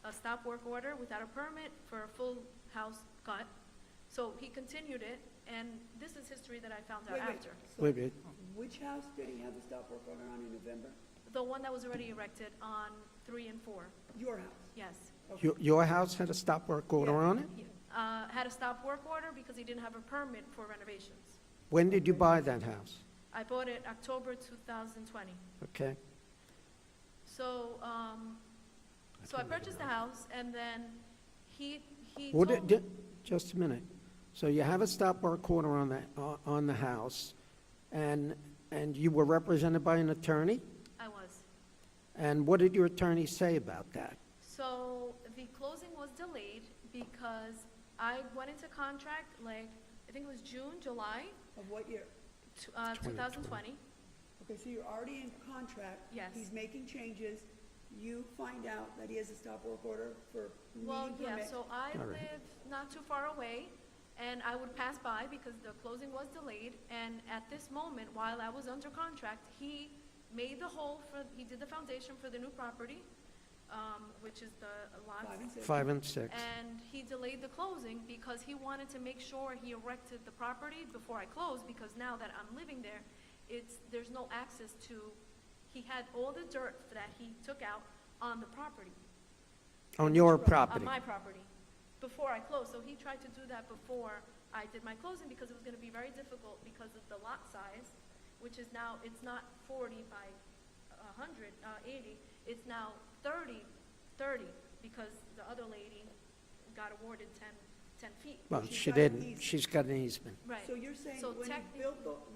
a stop work order without a permit for a full house cut. So he continued it, and this is history that I found out Wait, wait. after. So Wait a minute. which house did he have the stop work order on in November? The one that was already erected on 3 and 4, Your house? yes. Your house had a stop work order on it? Had a stop work order because he didn't have a permit for renovations. When did you buy that house? I bought it October 2020. Okay. So, so I purchased the house, and then he What told did- Just a minute. So you have a stop work order on the house, and you were represented by an attorney? I was. And what did your attorney say about that? So the closing was delayed because I went into contract, like, I think it was June, July, Of what year? 2020. Okay, so you're already in contract. Yes. He's making changes, you find out that he has a stop work order for Well, meeting yeah, permit. so I All right. live not too far away, and I would pass by because the closing was delayed, and at this moment, while I was under contract, he made the hole he did the foundation for the new property, which is the lot. 5 and 6. 5 and 6. And he delayed the closing because he wanted to make sure he erected the property before I closed, because now that I'm living there, there's no access to, he had all the dirt that he took out on the property. On your property? On my property, before I closed. So he tried to do that before I did my closing because it was gonna be very difficult because of the lot size, which is now, it's not 40 by 80, it's now 30, because the other lady got awarded 10 feet. Well, She's she got an didn't. easement. She's got an easement. Right. So you're saying So when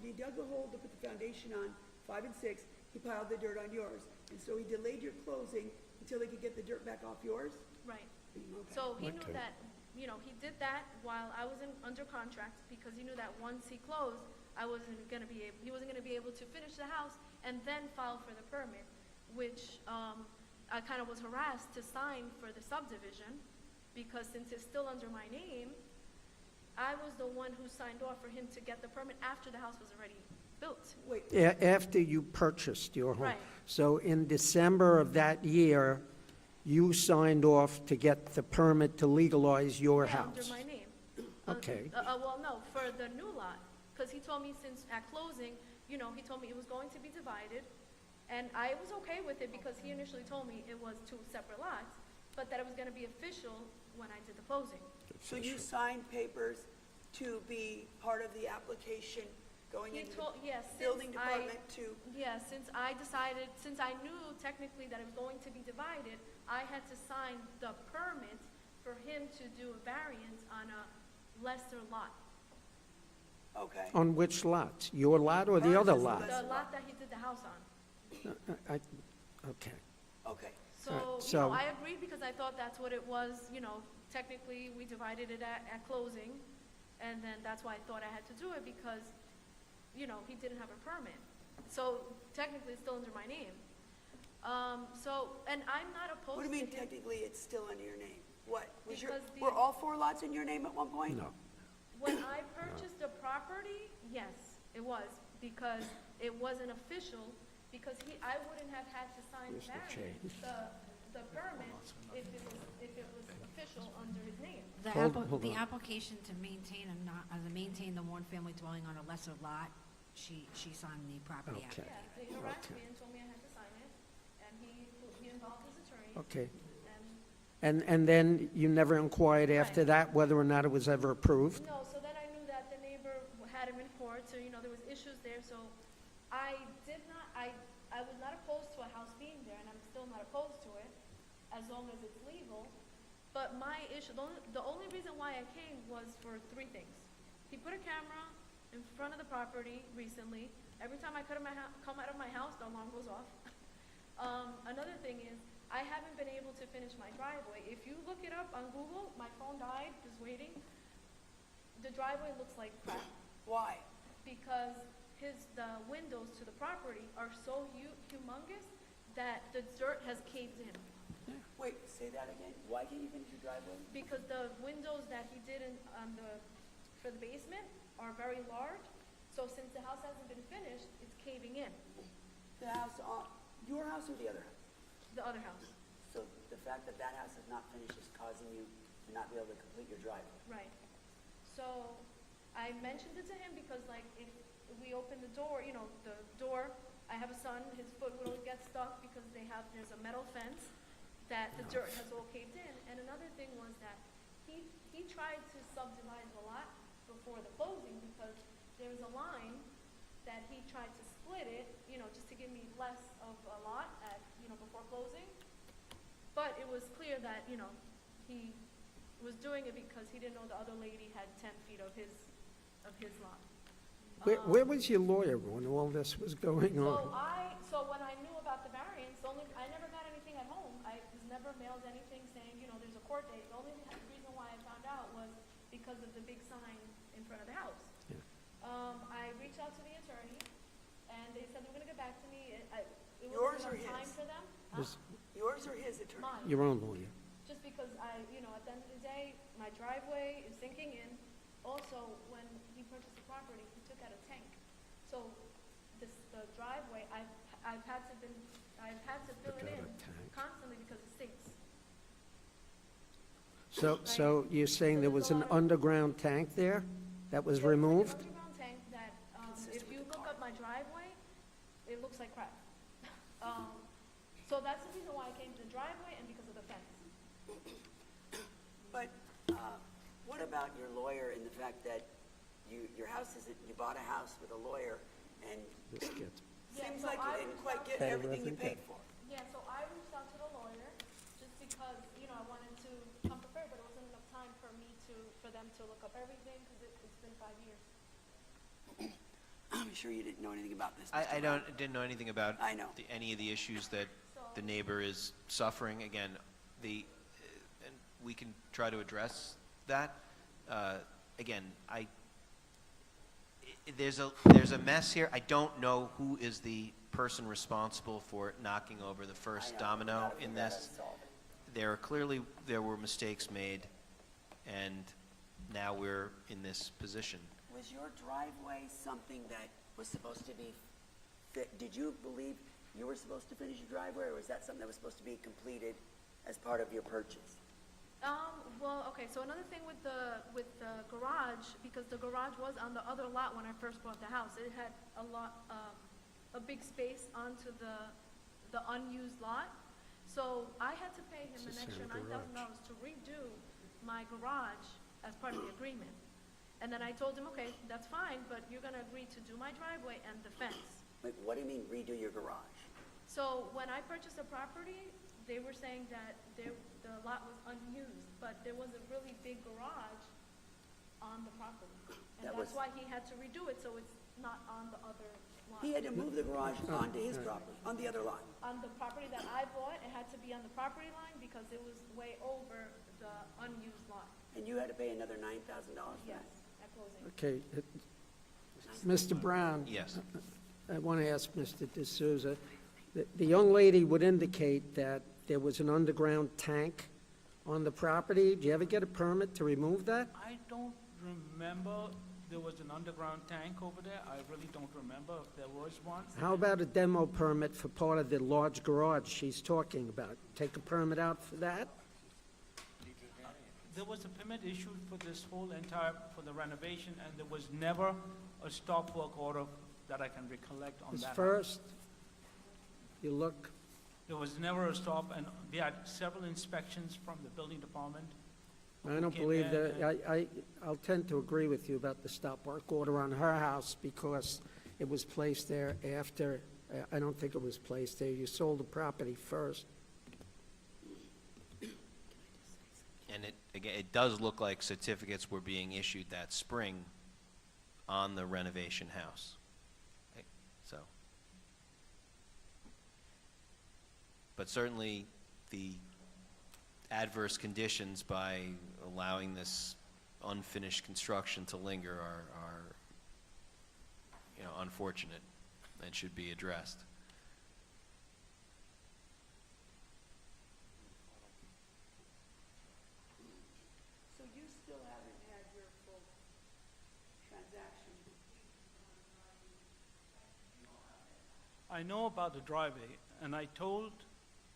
he dug the hole to put the foundation on, 5 and 6, he piled the dirt on yours, and so he delayed your closing until they could get the dirt back off yours? Right. Okay. So he knew Okay. that, he did that while I was under contract, because he knew that once he closed, he wasn't gonna be able to finish the house and then file for the permit, which, I kind of was harassed to sign for the subdivision, because since it's still under my name, I was the one who signed off for him to get the permit after the house was already built. Wait, After you purchased your home. Right. So in December of that year, you signed off to get the permit to legalize your Yeah, house? under my name. Okay. Well, no, for the new lot, because he told me since at closing, he told me it was going to be divided, and I was okay with it because he initially told me it was 2 separate lots, but that it was gonna be official when I did the closing. so you signed papers to be part of the application going He into told, the yes, building department to, yeah, since I knew technically that it was going to be divided, I had to sign the permit for him to do a variance on a lesser lot. okay. On which lot? Your lot or the Ours other is lot? less The lot. lot that he did the house on. Okay. Okay, So, so- I agreed because I thought that's what it was, technically, we divided it at closing, and then that's why I thought I had to do it, because, he didn't have a permit. So technically, it's still under my name. And I'm not opposed what to do you mean him- technically it's still under your name? What, Because were all 4 lots in your name at one point? No. When I purchased the property, yes, it was, because it wasn't official, because I wouldn't have had to sign Where's the change? the permit if it was official under his name. Hold The on. application to maintain the one-family dwelling on a lesser lot, she signed the property Okay. Yeah, they harassed me and told me I had to sign it, and he involved his attorney, Okay. and And then you never inquired after Right. that whether or not it was ever approved? no, so then I knew that the neighbor had him in court, so, there was issues there, so I was not opposed to a house being there, and I'm still not opposed to it, as long as it's legal. But my issue, the only reason why I came was for 3 things. He put a camera in front of the property recently. Every time I come out of my house, the alarm goes off. Another thing is, I haven't been able to finish my driveway. If you look it up on Google, my phone died, just waiting. The driveway looks like crap, Why? because the windows to the property are so humongous that the dirt has caved in. Wait, say that again? Why can't you finish your driveway? Because the windows that he did for the basement are very large, so since the house hasn't been finished, it's caving in, The house, your house or the other house? the other house. So the fact that that house is not finished is causing you to not be able to complete your driveway? Right. So I mentioned it to him because, if we open the door, the door, I have a son, his foot will always get stuck because there's a metal fence that the dirt has all caved in. And another thing was that he tried to subdivide the lot before the closing because there's a line that he tried to split it, just to give me less of a lot before closing. But it was clear that, he was doing it because he didn't know the other lady had 10 feet of his lot. Where was your lawyer when all this was going on? So when I knew about the variance, I never got anything at home. I was never mailed anything saying, there's a court date. The only reason why I found out was because of the big sign in front of the house. Yeah. I reached out to the attorney, and they said they were gonna get back to me. It Yours wasn't or enough time his? for them. Was- Yours or his attorney? Mine. Your own lawyer. Just because at the end of the day, my driveway is sinking in. Also, when he purchased the property, he took out a tank. So the driveway, I've had to fill it Took out in a tank. constantly because it sinks. So you're saying there was an underground tank there that was There was removed? like an underground tank that, Consistent if you with the look car. up my driveway, it looks like crap. So that's the reason why I came to the driveway and because of the fence. But what about your lawyer and the fact that your house is, you bought a house with a lawyer, and This gets, Yeah, seems so like I you didn't reached quite out get to- everything you paid for. Yeah, so I reached out to the lawyer just because, I wanted to come prepared, but it wasn't enough time for them to look up everything because it's been 5 years. I'm sure you didn't know anything about this. I Mr. Brown. didn't know anything about I know. any of the issues that the neighbor is suffering. Again, and we can try to address that. Again, there's a mess here. I don't know who is the person responsible for knocking over the first domino in this. There were mistakes made, and now we're in this position. Was your driveway something that was supposed to be, did you believe you were supposed to finish your driveway, or was that something that was supposed to be completed as part of your purchase? Well, okay, so another thing with the garage, because the garage was on the other lot when I first bought the house, it had a big space onto the unused lot. So I had to pay him It's an the extra same garage. $9,000 to redo my garage as part of the agreement. And then I told him, okay, that's fine, but you're gonna agree to do my driveway and the fence. Like, what do you mean redo your garage? So when I purchased the property, they were saying that the lot was unused, but there was a really big garage on the property. And That that's was- why he had to redo it, so it's not on the other lot. He had to move the garage onto his property, on the other lot. On the property that I bought, it had to be on the property line because it was way over the unused lot. And you had to pay another $9,000 for Yes, that? at closing. okay. Mr. Brown? Yes. I want to ask Mr. D'Souza, the young lady would indicate that there was an underground tank on the property. Did you ever get a permit to remove that? I don't remember there was an underground tank over there. I really don't remember if there was one. How about a demo permit for part of the large garage she's talking about? Take a permit out for that? There was a permit issued for this whole for the renovation, and there was never a stop work order that I can recollect on Because that. first, you look, There was never a stop, and we had several inspections from the building department. I don't Came believe in that, I'll tend to agree with you about the stop work order on her house because it was placed there after, I don't think it was placed there. You sold the property first. And it does look like certificates were being issued that spring on the renovation house. Right? So. But certainly, the adverse conditions by allowing this unfinished construction to linger are unfortunate and should be addressed. So you still haven't had your full transaction? I know about the driveway, and I told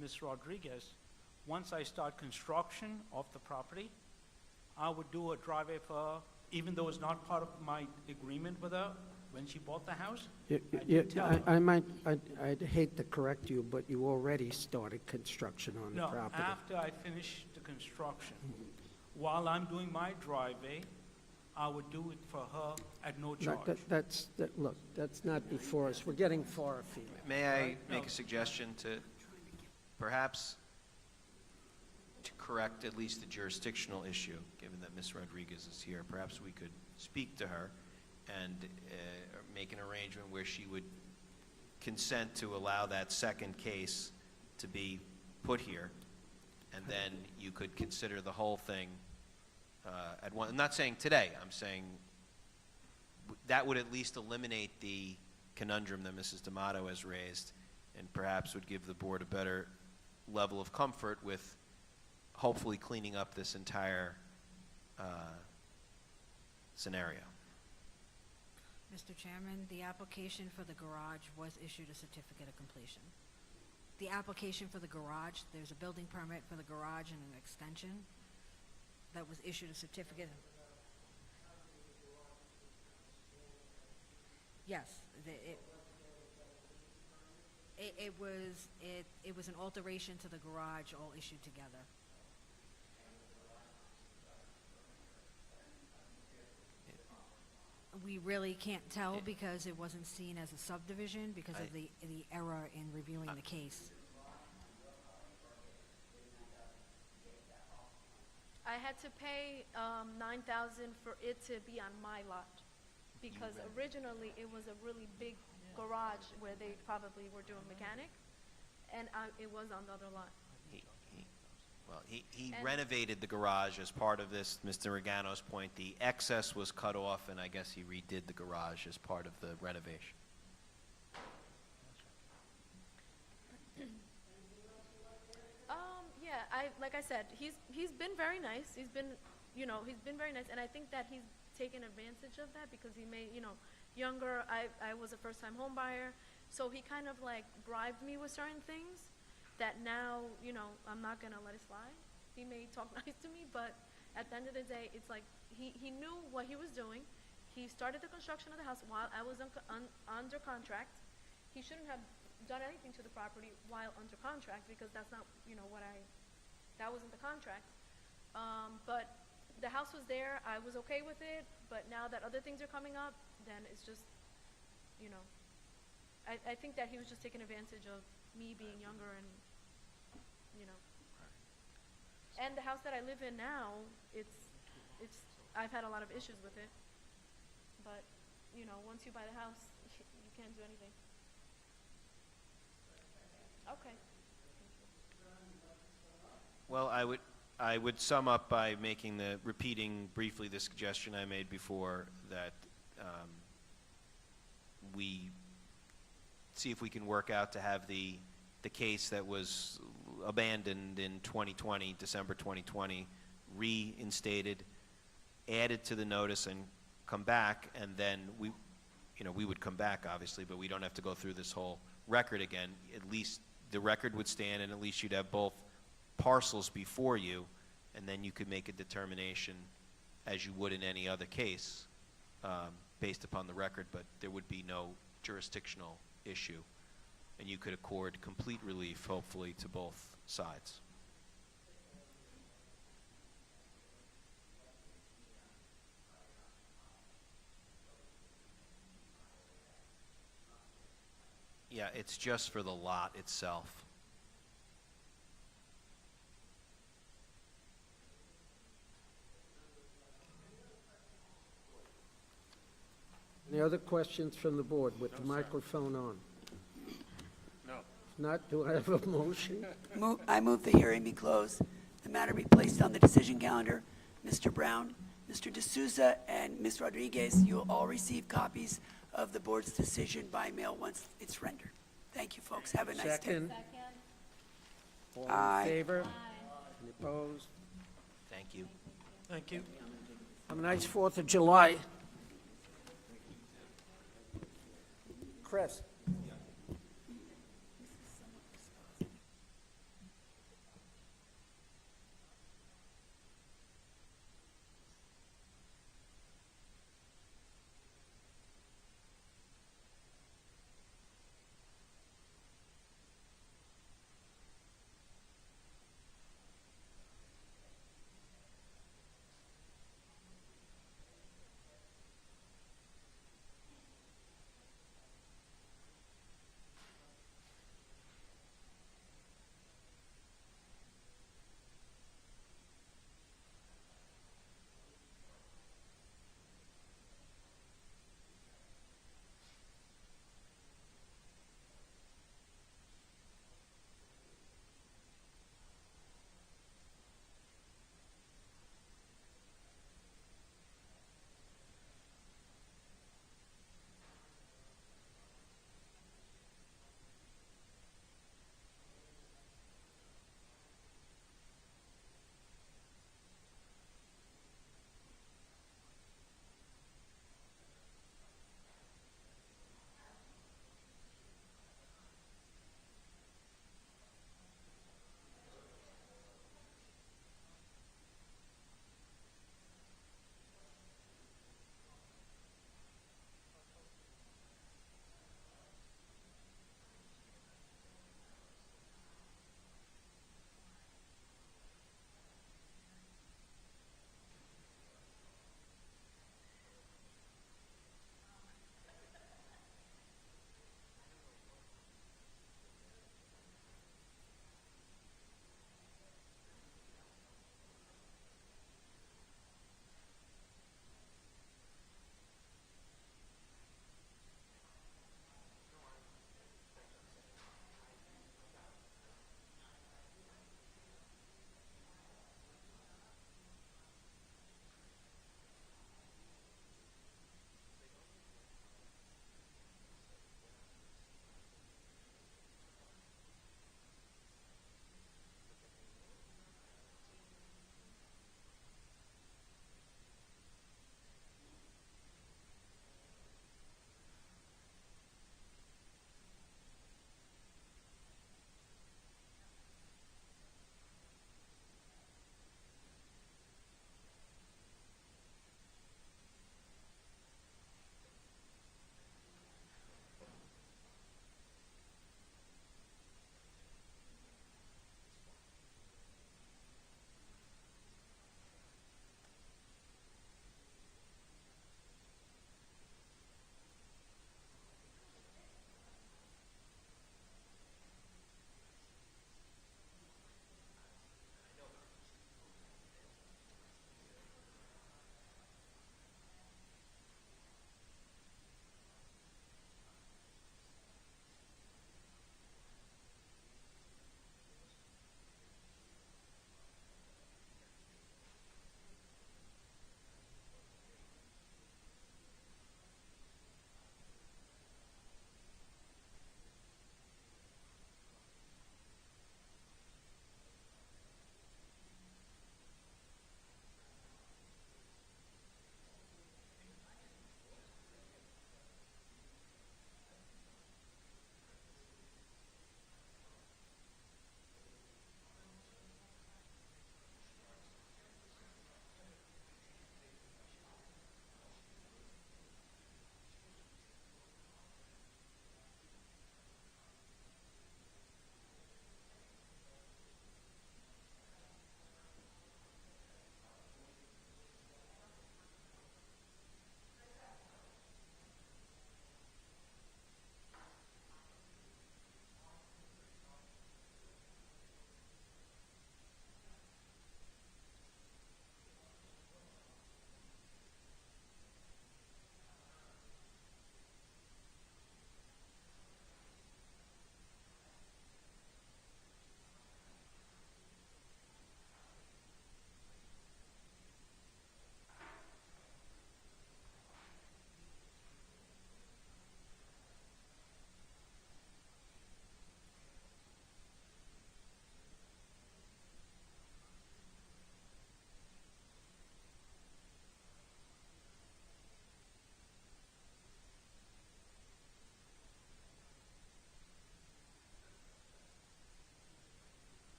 Ms. Rodriguez, once I start construction of the property, I would do a driveway for her, even though it's not part of my agreement with her when she bought the house. I did tell her. I'd hate to correct you, but you already started construction on the No, property. after I finish the construction, while I'm doing my driveway, I would do it for her at no charge. Look, that's not before us. We're getting far afield. May I Right. make No. a suggestion to perhaps to correct at least the jurisdictional issue, given that Ms. Rodriguez is here? Perhaps we could speak to her and make an arrangement where she would consent to allow that second case to be put here, and then you could consider the whole thing at one. I'm not saying today, I'm saying that would at least eliminate the conundrum that Mrs. D'Amato has raised, and perhaps would give the board a better level of comfort with hopefully cleaning up this entire scenario. Mr. Chairman, the application for the garage was issued a certificate of completion. The application for the garage, there's a building permit for the garage and an extension that was issued a certificate. Yes, it was an alteration to the garage, all issued together. We really can't tell because it wasn't seen as a subdivision because of the error in reviewing the case. I had to pay $9,000 for it to be on my lot, because originally it was a really big garage where they probably were doing mechanic, and it was on the other lot. He And- renovated the garage as part of this, Mr. Regano's point. The excess was cut off, and I guess he redid the garage as part of the renovation. Yeah, like I said, he's been very nice. He's been very nice, and I think that he's taken advantage of that because he made, younger. I was a first-time home buyer, so he kind of like bribed me with certain things that now, I'm not gonna let it slide. He may talk nice to me, but at the end of the day, it's like he knew what he was doing. He started the construction of the house while I was under contract. He shouldn't have done anything to the property while under contract because that's not, that wasn't the contract. But the house was there, I was okay with it, but now that other things are coming up, then it's just, I think that he was just taking advantage of me being younger and, And the house that I live in now, I've had a lot of issues with it, but, once you buy the house, you can't do anything. Okay. Well, I would sum up by repeating briefly the suggestion I made before, that we see if we can work out to have the case that was abandoned in 2020, December 2020, reinstated, added to the notice, and come back, and then we would come back, obviously, but we don't have to go through this whole record again. At least the record would stand, and at least you'd have both parcels before you, and then you could make a determination as you would in any other case based upon the record, but there would be no jurisdictional issue, and you could accord complete relief, hopefully, to both sides. Yeah, it's just for the lot itself. Any other questions from the board with the microphone on? No. If not, do I have a motion? I move the hearing be closed, the matter be placed on the decision calendar. Mr. Brown, Mr. D'Souza, and Ms. Rodriguez, you will all receive copies of the board's decision by mail once it's rendered. Thank you, folks. Have a nice day. Second? All Aye. in favor? Any opposed? Thank you. Thank you. Have a nice 4th of July. Chris?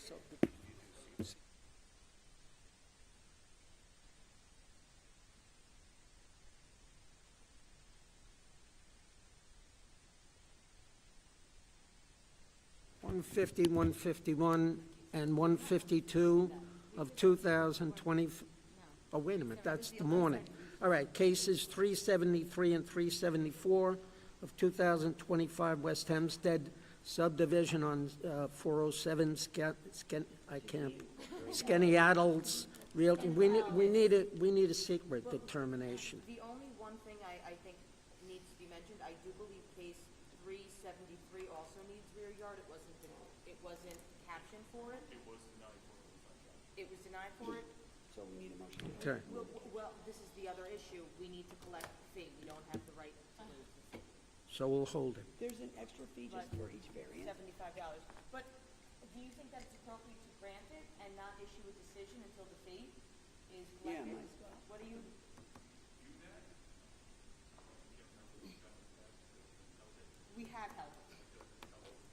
so. One 151, and 152 of 2020, oh, wait a minute, that's the morning. All right, cases 373 and 374 of 2025 West Hempstead subdivision on 407 Skenniattles Realty. We need a secret determination. The only one thing I think needs to be mentioned, I do believe case 373 also needs rear yard. It wasn't captioned for it. It was denied for it? So we need a motion. Okay. Well, this is the other issue. We need to collect the fee. We don't have the right to lose the fee. So we'll hold it. There's an extra fee just for each variance. $75. But do you think that it's appropriate to grant it and not issue a decision until the fee is Yeah, collected? might as well. What do you? We have held it.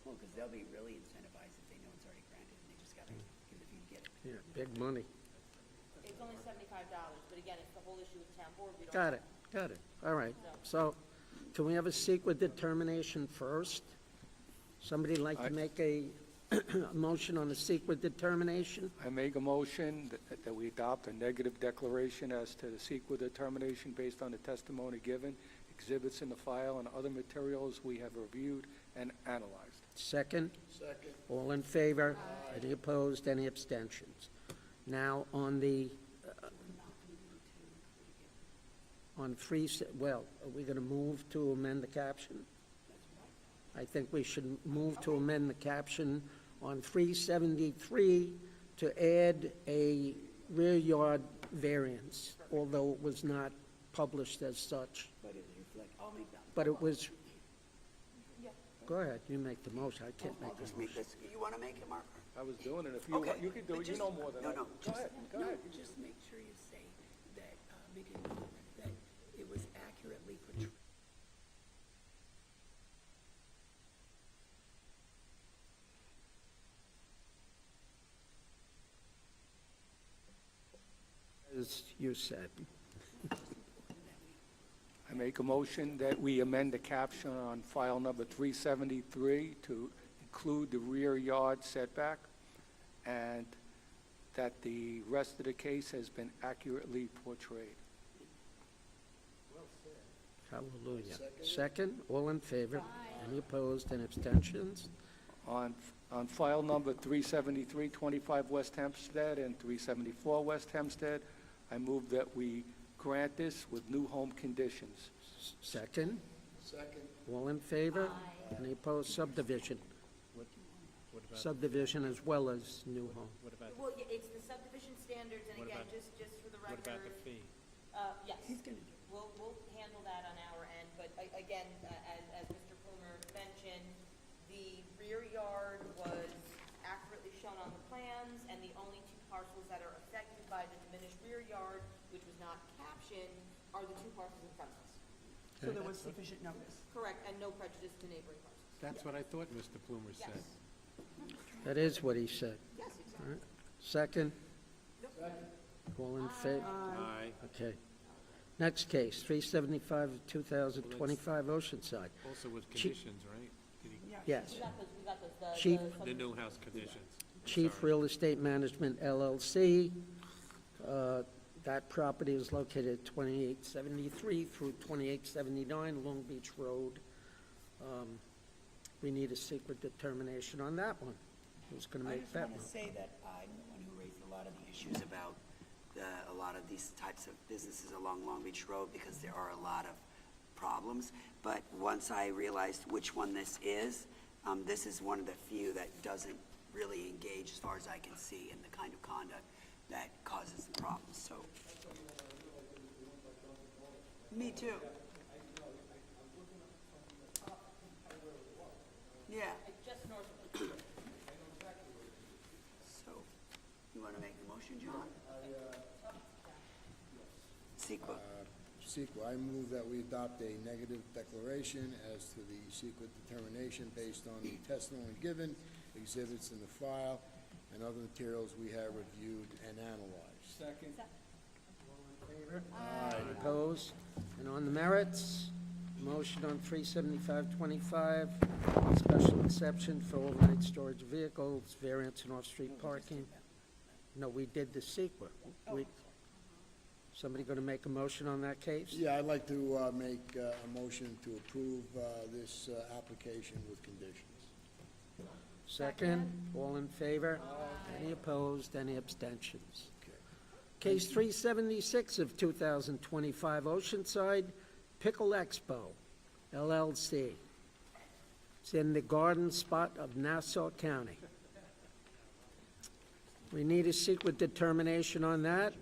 Well, because they'll be really incentivized if they know it's already granted, and they just gotta give the fee to get it. Yeah, big money. It's only $75, but again, it's the whole issue with the town board. We don't. Got it. All right. So, can we have a secret determination first? Somebody like to make a motion on a secret determination? I make a motion that we adopt a negative declaration as to the secret determination based on the testimony given, exhibits in the file, and other materials we have reviewed and analyzed. Second? Second. All in favor? Any opposed? Any abstentions? Now, on the, on well, are we going to move to amend the caption? I think we should move to amend the caption on 373 to add a rear yard variance, although it was not published as such. But it reflect, I'll make that. But it was, go ahead, you make the motion, I can't I'll make the just make motion. this, you wanna make it, Mark? I was doing it. If you Okay, want, you can do but it. You just- know more than I do. No, Go ahead, go ahead. Just make sure you say that, make it known that it was accurately portrayed. As you said. I make a motion that we amend the caption on file number 373 to include the rear yard setback, and that the rest of the case has been accurately portrayed. Hallelujah. Second, all in favor? Any opposed, any abstentions? On file number 373, 25 West Hempstead and 374 West Hempstead, I move that we grant this with new home conditions. Second? Second. All in favor? Any opposed? Subdivision. Subdivision as well as new home. Well, yeah, it's the subdivision standards, and again, just for the record. What about the fee? Yes. He's gonna do We'll handle that on our end, but again, as Mr. Plumer mentioned, the rear yard was accurately shown on the plans, and the only two parcels that are affected by the diminished rear yard, which was not captioned, are the two parcels in front of us. So there was sufficient notice. Correct, and no prejudice to neighboring parcels. That's what I thought Mr. Plumer Yes. said. That is what he said. Yes, All exactly. right. Second? All in favor? Aye. Okay. Next case, 375 of 2025 Oceanside. Also with Chief- conditions, right? Did he- Yes. We got those, the. Chief- The new house conditions. I'm Chief sorry. Real Estate Management LLC. That property is located at 2873 through 2879 Long Beach Road. We need a secret determination on that one. Who's going to I make just that want one? to say that I'm the one who raised a lot of the issues about a lot of these types of businesses along Long Beach Road, because there are a lot of problems. But once I realized which one this is one of the few that doesn't really engage, as far as I can see, in the kind of conduct that causes the problems, so. Me too. Yeah. It's just north of the. So, you want to make the motion, John? CEQA. CEQA, I move that we adopt a negative declaration as to the secret determination based on the testimony given, exhibits in the file, and other materials we have reviewed and analyzed. Second. Aye. Opposed? And on the merits, motion on 37525, special exception for overnight storage of vehicles, variance in off-street parking. No, we did the sequel. Somebody going to make a motion on that case? Yeah, I'd like to make a motion to approve this application with conditions. Second, all in favor? Any opposed, any abstentions? Case 376 of 2025, Oceanside Pickle Expo, LLC. It's in the garden spot of Nassau County. We need a secret determination on that.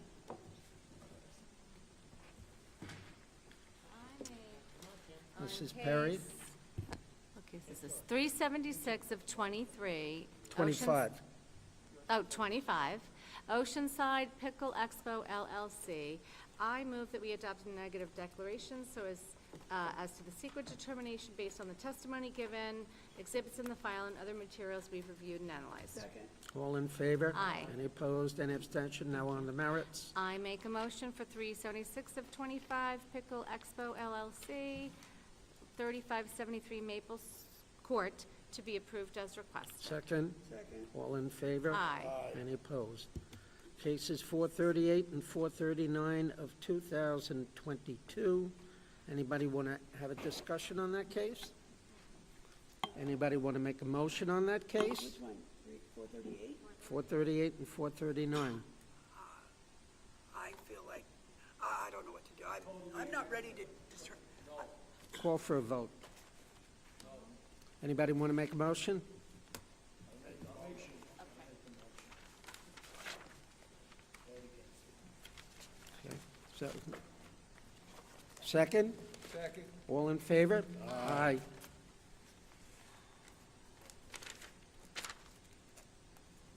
Mrs. Perry? Okay, this is 376 of 23. 25. Oh, 25. Oceanside Pickle Expo LLC. I move that we adopt a negative declaration so as to the secret determination based on the testimony given, exhibits in the file, and other materials we've reviewed and analyzed. Second. All in favor? Aye. Any opposed, any abstention? Now on the merits. I make a motion for 376 of 25 Pickle Expo LLC, 3573 Maple Court, to be approved as requested. Second? Second. All in favor? Aye. Any opposed? Cases 438 and 439 of 2022. Anybody want to have a discussion on that case? Anybody want to make a motion on that case? Which one? 438? 438 and 439. I feel like, I don't know what to do. I'm not ready to discern. Call for a vote. Anybody want to make a motion? Okay. So, second? Second. All in favor? Aye.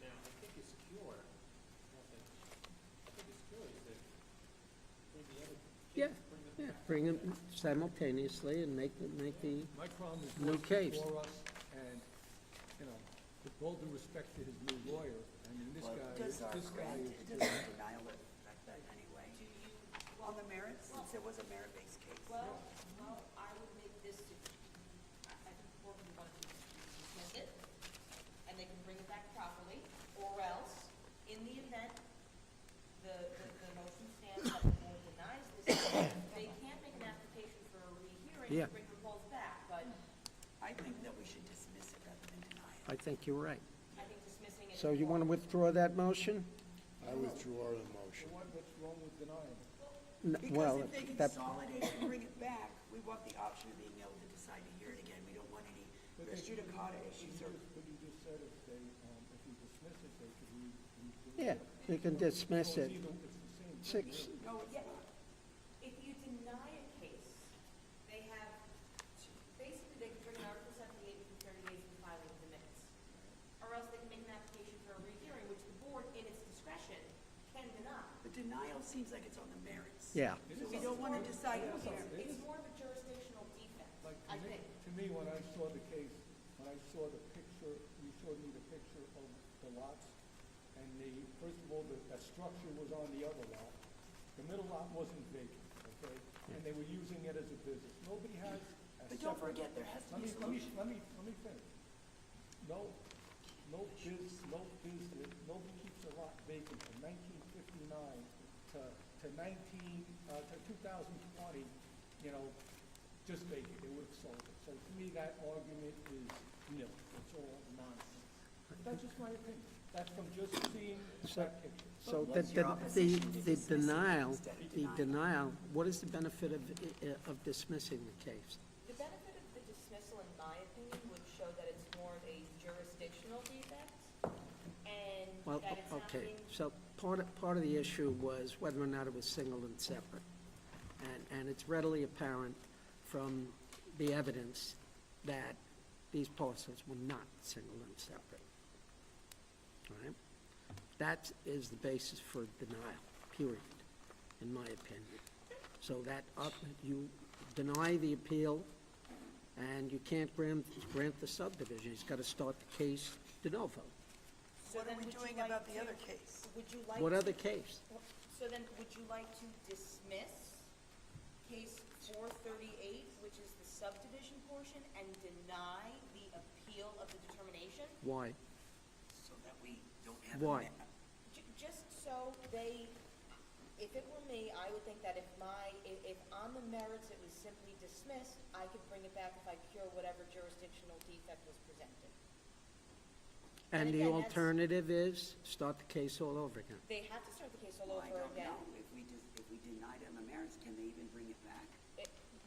Now, I think it's secure. I think it's secure is that maybe other Yeah, yeah, bring them simultaneously and make the My problem is New what's case. before us, and, you know, with all due respect to his new lawyer, I mean, this guy, Does our this guy grant, is does just... our denial affect that anyway? On the merits, since it was a merit-based case? Well, I would make this, I think the board would want to dismiss it, and they can bring it back properly, or else, in the event the motion stands that the board denies this, they can't make an application for a rehearing Yeah. to bring the polls back, but I think that we should dismiss it rather than deny it. I think you're right. I think dismissing it. So you want to withdraw that motion? I withdraw the motion. What's wrong with denying it? Well, Because if they that, consolidate and bring it back, we want the option of being able to decide to hear it again. We don't want any res judicata issues or, But you just said if they, if you dismiss it, they could yeah, you can dismiss it. It's the same. 6, no, it's Yeah. not. If you deny a case, they have, basically, they can bring an Article 78 within 30 days of filing of the minutes. Or else they can make an application for a rehearing, which the board, in its discretion, can deny. The denial seems like it's on the merits. yeah. So we don't want to decide it here. It's more of a jurisdictional defect, Like, I think. to me, when I saw the case, when I saw the picture, you showed me the picture of the lots, and first of all, that structure was on the other lot. The middle lot wasn't vacant, okay? And they were using it as a business. Nobody has a But don't separate... forget, there has to be a Let solution. me finish. No business, nobody keeps a lot vacant from 1959 to 2020, you know, just vacant, they would have sold it. So to me, that argument is nil, it's all nonsense. But that's just my opinion, that's from just seeing So- that picture. So What's your opposition to the dismissing it denial, instead of denying? what is the benefit of dismissing the case? The benefit of the dismissal, in my opinion, would show that it's more of a jurisdictional defect, and Well, that it's not okay, being so part of the issue was whether or not it was single and separate. And it's readily apparent from the evidence that these parcels were not single and separate. All right? That is the basis for denial, period, in my opinion. So that you deny the appeal, and you can't grant the subdivision. He's got to start the case de novo. What are we doing about the other case? Would you like? What to- other case? So then, would you like to dismiss case 438, which is the subdivision portion, and deny the appeal of the determination? Why? So that we don't have. Why? Just so they, if it were me, I would think that if on the merits it was simply dismissed, I could bring it back if I cure whatever jurisdictional defect was presented. And the again, that's- alternative is start the case all over again. They have to start the case all Well, I over don't again. know. If we denied it on the merits, can they even bring it back?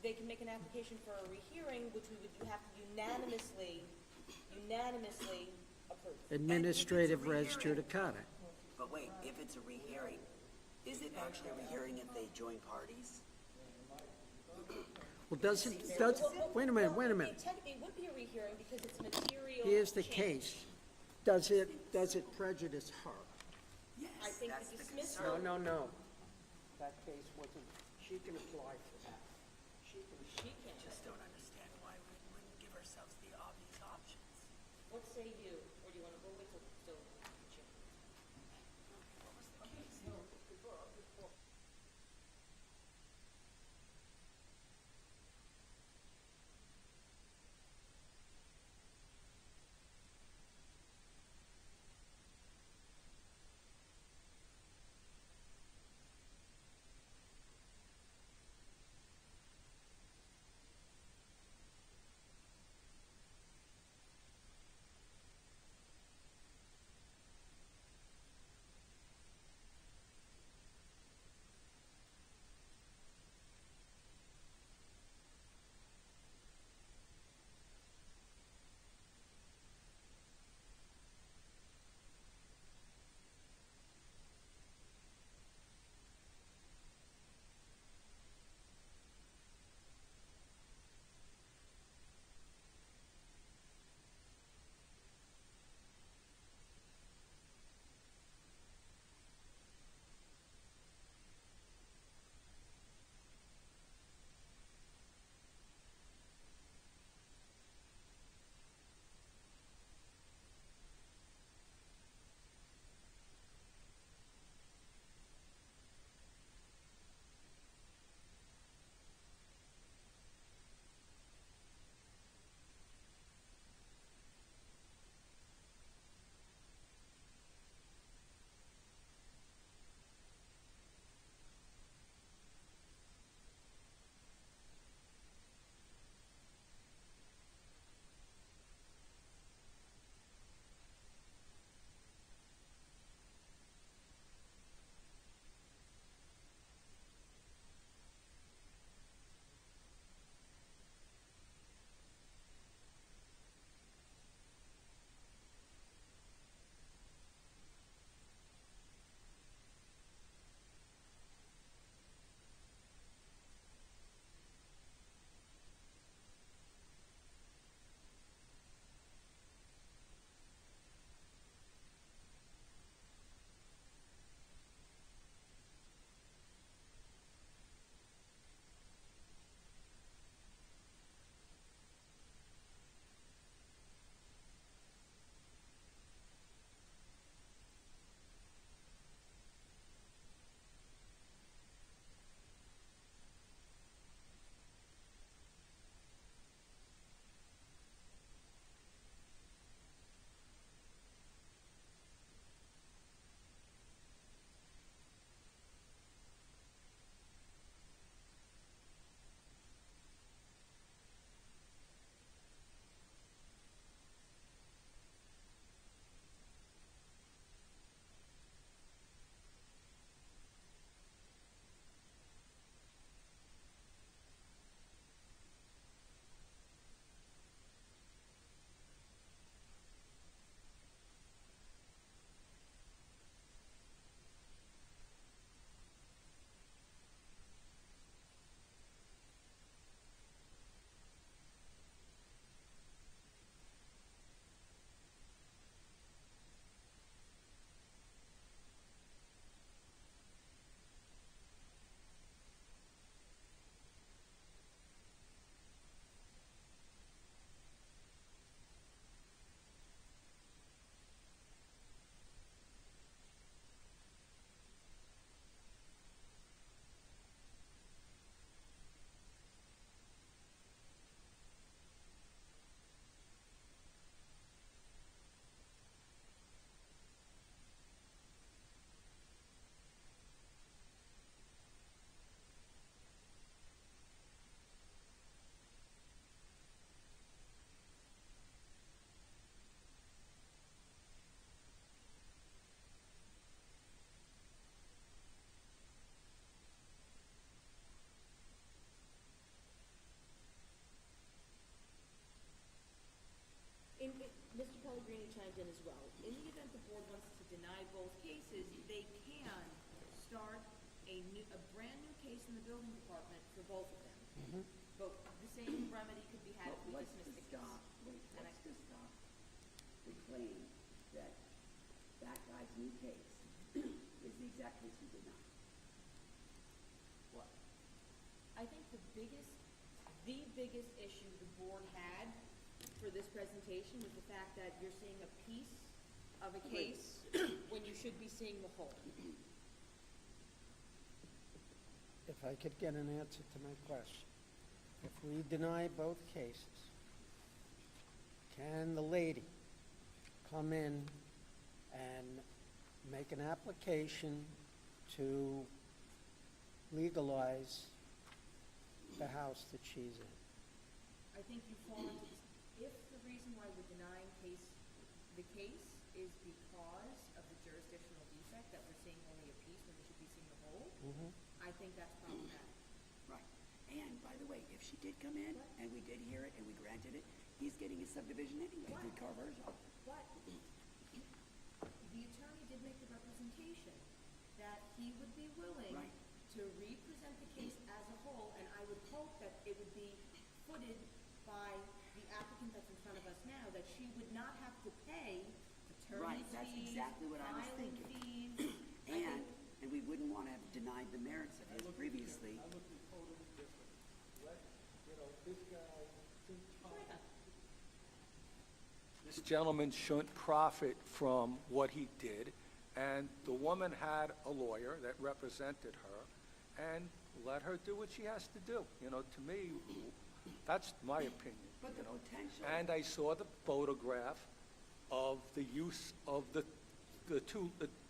They can make an application for a rehearing, which we would have to unanimously approve. Administrative res rehearing- judicata. But wait, if it's a rehearing, is it actually a rehearing if they join parties? Well, does, wait a minute, wait a minute. It would be a rehearing because it's material. Here's the change. case. Does it prejudice her? Yes, I think that's the the dismissal. concern. No. That case wasn't, she can apply for that. She can't. Just don't understand why we wouldn't give ourselves the obvious options. What say you? Or do you want to, we'll wait till Jim. What was the case? both cases, they can start a brand new case in the building department for both of them. But the same remedy could be had if we dismiss the case. What's to stop the claim that that guy's new case is the exact case we did not? Well, I think the biggest issue the board had for this presentation was the fact that you're seeing a piece of a case when you should be seeing the whole. If I could get an answer to my question. If we deny both cases, can the lady come in and make an application to legalize the house that she's in? I think you fall into this, if the reason why we're denying the case is because of the jurisdictional defect that we're seeing only a piece when we should be seeing the whole, I think that's problematic. Right. And by the way, if she did come in and we did hear it and we granted it, he's getting his subdivision anyway. We carve ours off. But the attorney did make the representation that he would be willing Right. to represent the case as a whole, and I would hope that it would be footed by the applicant that's in front of us now, that she would not have to pay Right, attorney's that's fees, exactly what I was filing thinking. fees. And we wouldn't want to have denied the merits of his previously. This gentleman shouldn't profit from what he did, and the woman had a lawyer that represented her, and let her do what she has to do. You know, to me, that's my opinion. But the you know. potential. And I saw the photograph of the use of the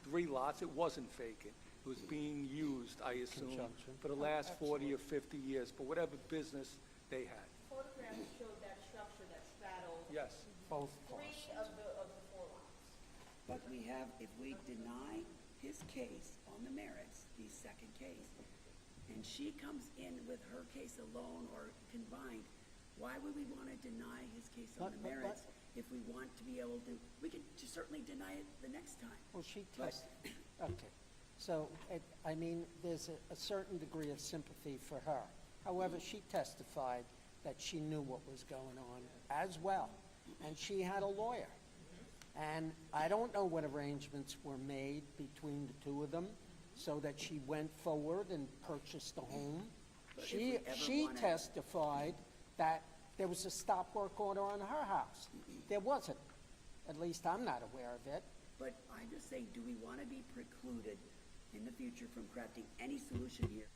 three lots. It wasn't vacant. It was being used, I assume, Conjunction. for the last 40 or 50 years, for whatever business they had. Photographs showed that structure that straddled Yes. Both three parcels. of the four lots. But we have, if we deny his case on the merits, the second case, and she comes in with her case alone or combined, why would we want to deny his case on the But- merits if we want to be able to, we could just certainly deny it the next time. Well, she But- tested, okay. So, I mean, there's a certain degree of sympathy for her. However, she testified that she knew what was going on as well, and she had a lawyer. And I don't know what arrangements were made between the two of them so that she went forward and purchased a home. But if we ever She wanna- testified that there was a stop work order on her house. There wasn't. At least I'm not aware of it. But I'm just saying, do we want to be precluded in the future from crafting any solution here?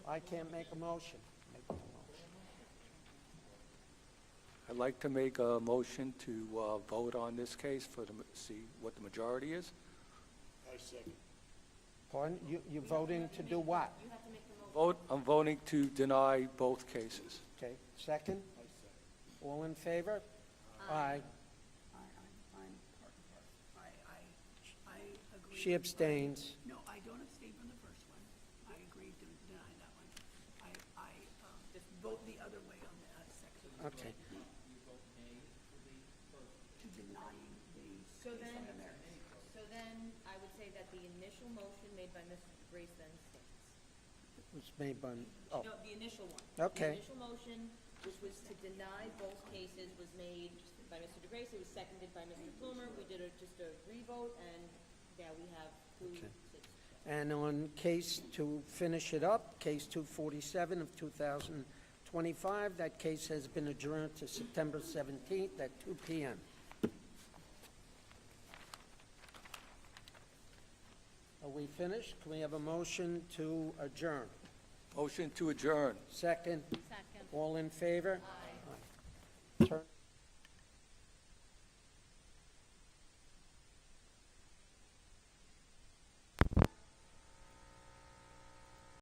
I can't make a motion. Make the motion. I'd like to make a motion to vote on this case for see what the majority is. I second. Pardon? You're voting to do what? You have to make the motion. I'm voting to deny both cases. Okay, second? I second. All in favor? Aye. I'm part and part. I agree. She abstains. No, I don't abstain from the first one. I agree to deny that one. I vote the other way on the second. Okay. To denying the So case then, on the merits. I would say that the initial motion made by Mr. Grace then stands. It was made by, oh, No, the initial one. Okay. The initial motion, which was to deny both cases, was made by Mr. DeGrace. It was seconded by Mr. Plumer. We did just a revote, and now we have who Okay. sits. and on case, to finish it up, case 247 of 2025, that case has been adjourned to September 17th at 2 p.m. Are we finished? Can we have a motion to adjourn? Motion to adjourn. Second? Second. All in favor?